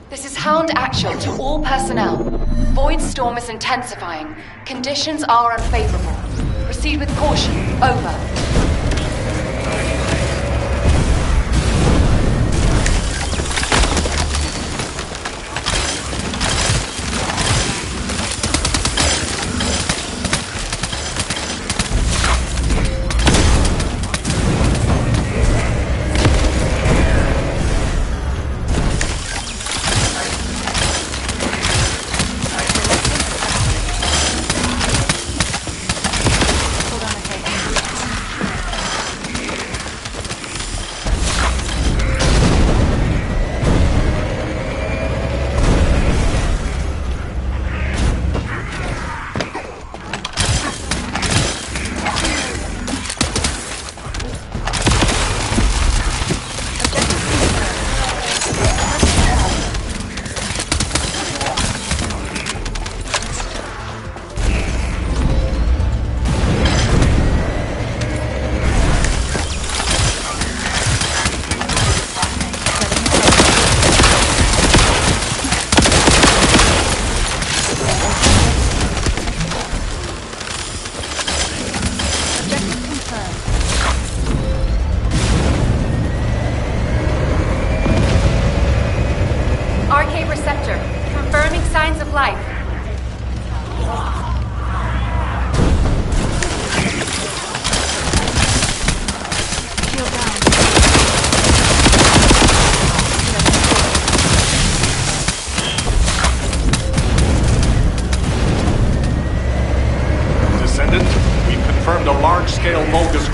This is Hound Actual to all personnel. Void storm is intensifying. Conditions are unfavorable. Proceed with caution. Over.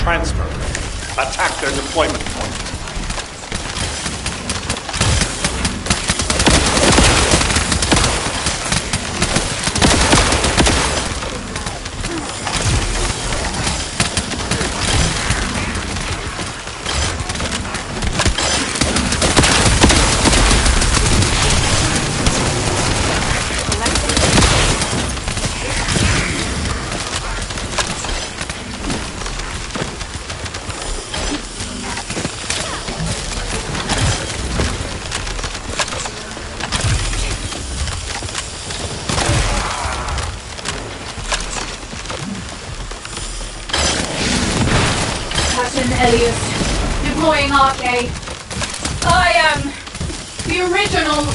transfer. Attack their deployment point. Elias, deploying arcade. I am the original.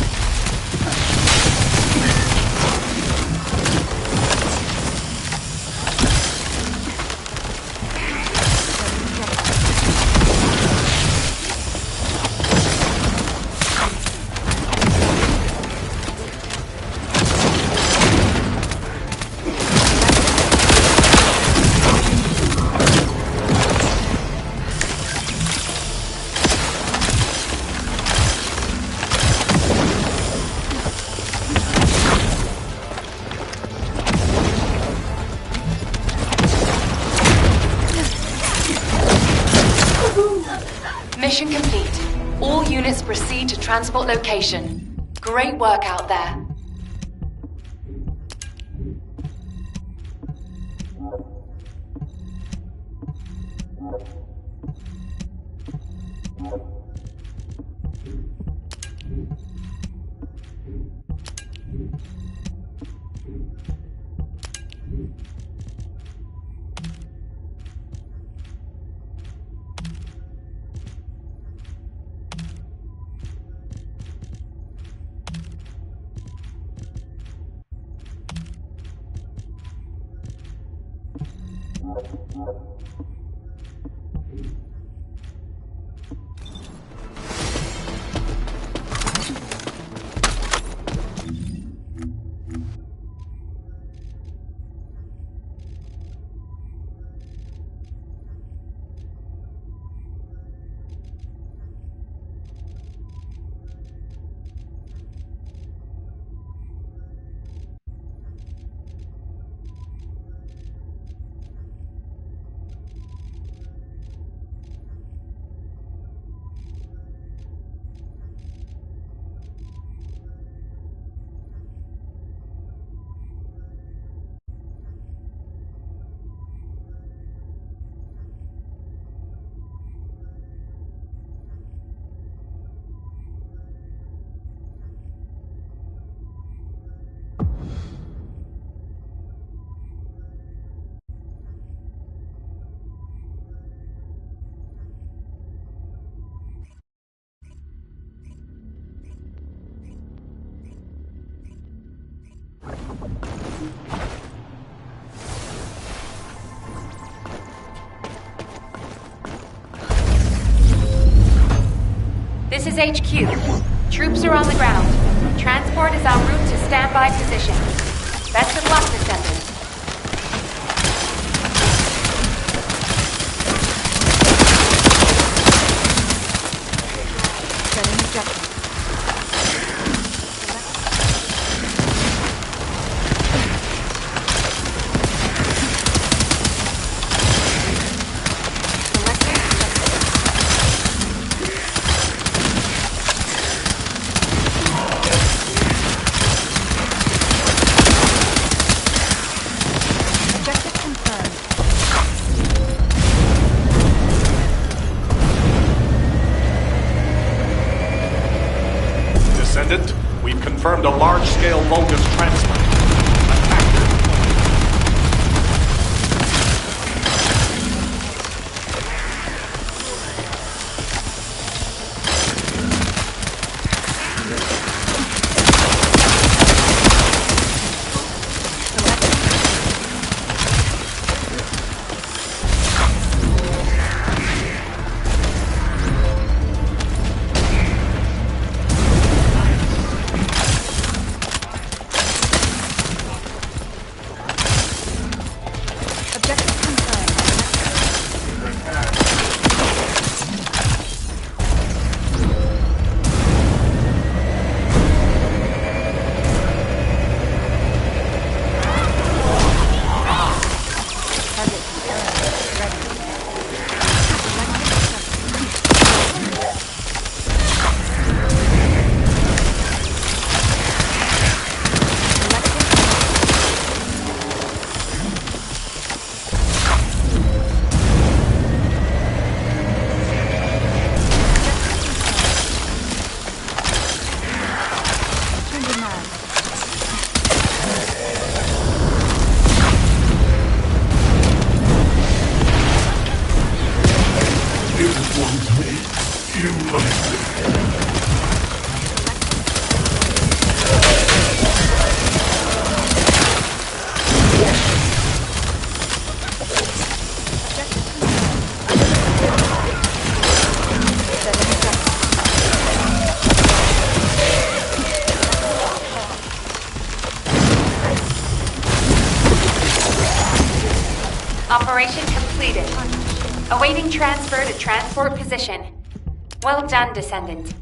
Mission complete. All units proceed to transport location. Great work out there. This is HQ. Troops are on the ground. Transport is en route to standby position. Best of luck, Descendant. Setting objective. We've confirmed a large-scale Vulgus transfer. Attack their Operation completed. Awaiting transfer to transport position. Well done, Descendant.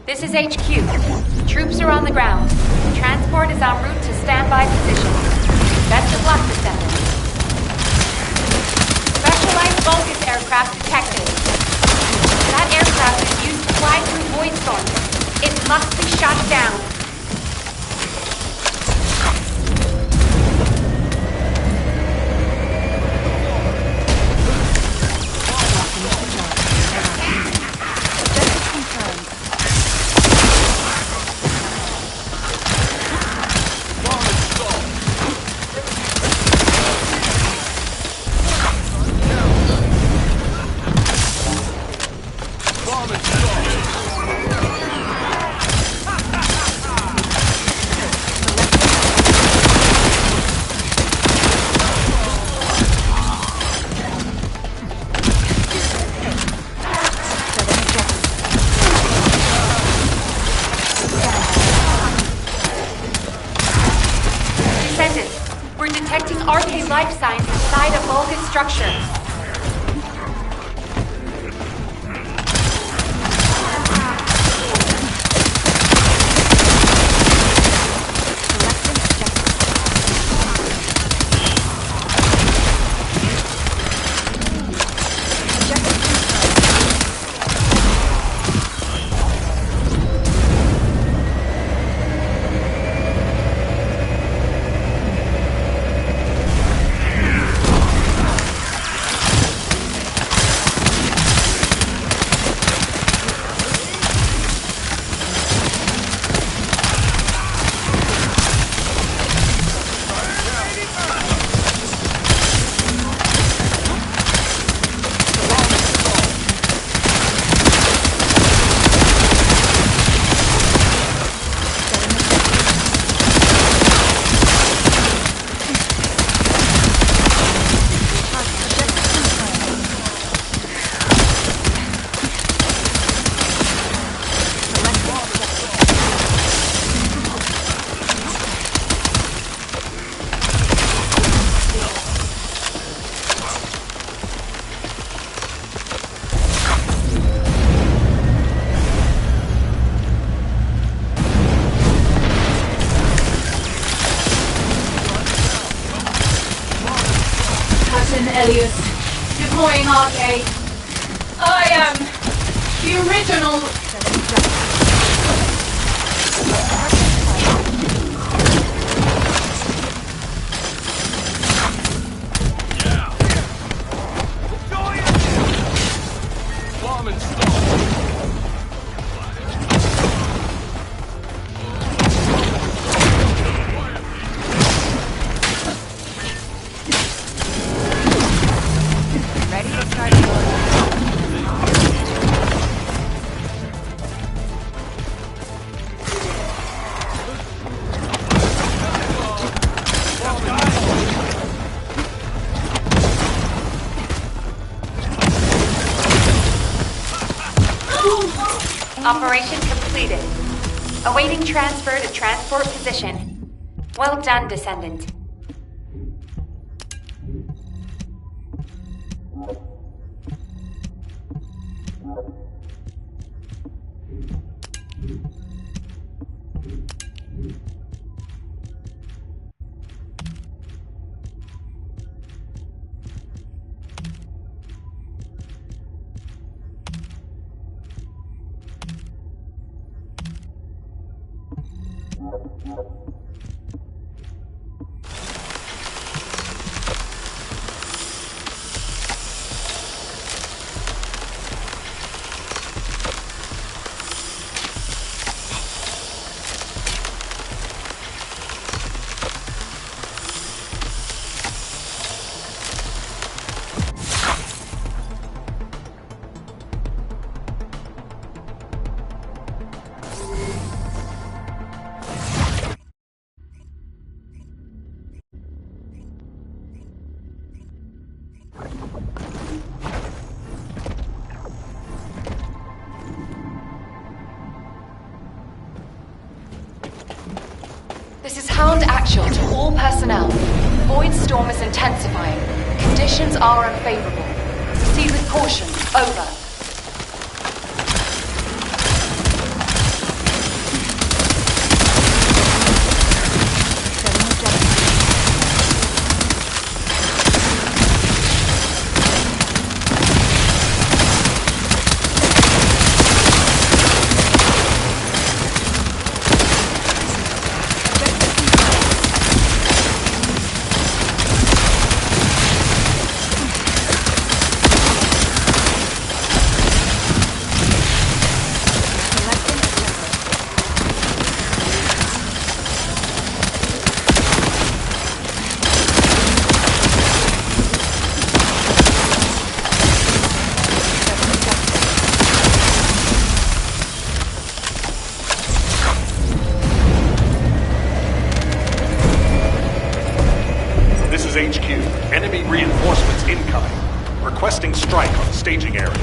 This is HQ. Troops are on the ground. Transport is en route to standby position. Best of luck, Descendant. Specialized Vulgus aircraft detected. That aircraft is used to fly through void storms. It must be shot down. Life signs inside a Vulgus structure. Elias, deploying RK. I am the original. Operation completed. Awaiting transfer to transport position. Well done, Descendant. This is Hound Actual to all personnel. Void storm is intensifying. Conditions are unfavorable. Proceed with caution. Over. HQ. Enemy reinforcements incoming. Requesting strike on staging area.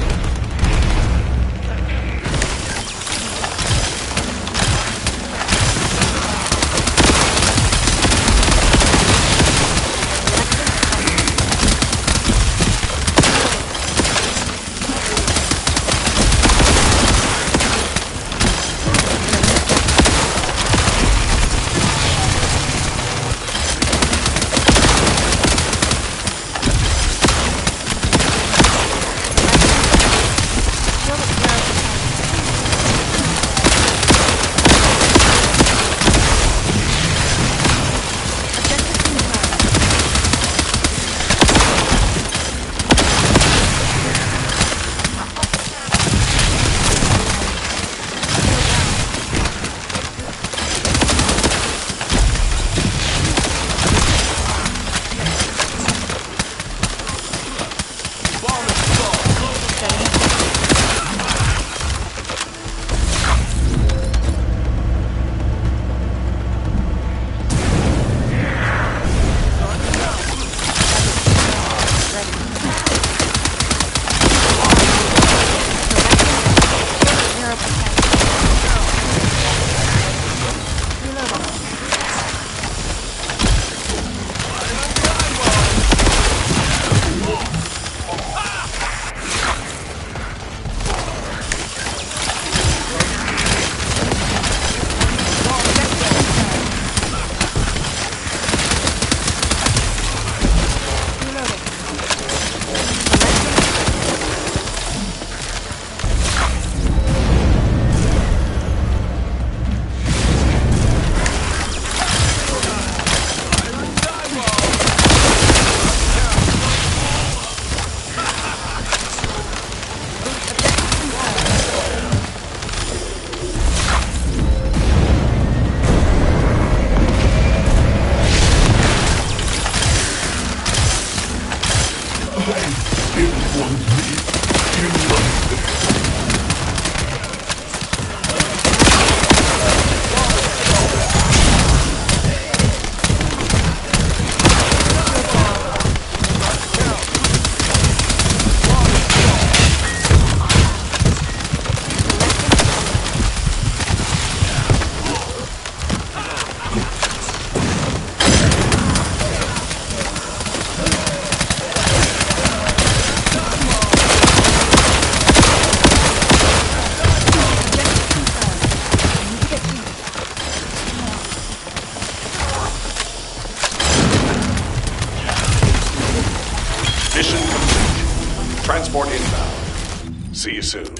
Transport inbound. See you soon.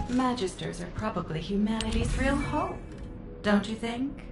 Magisters are probably humanity's real hope, don't you think?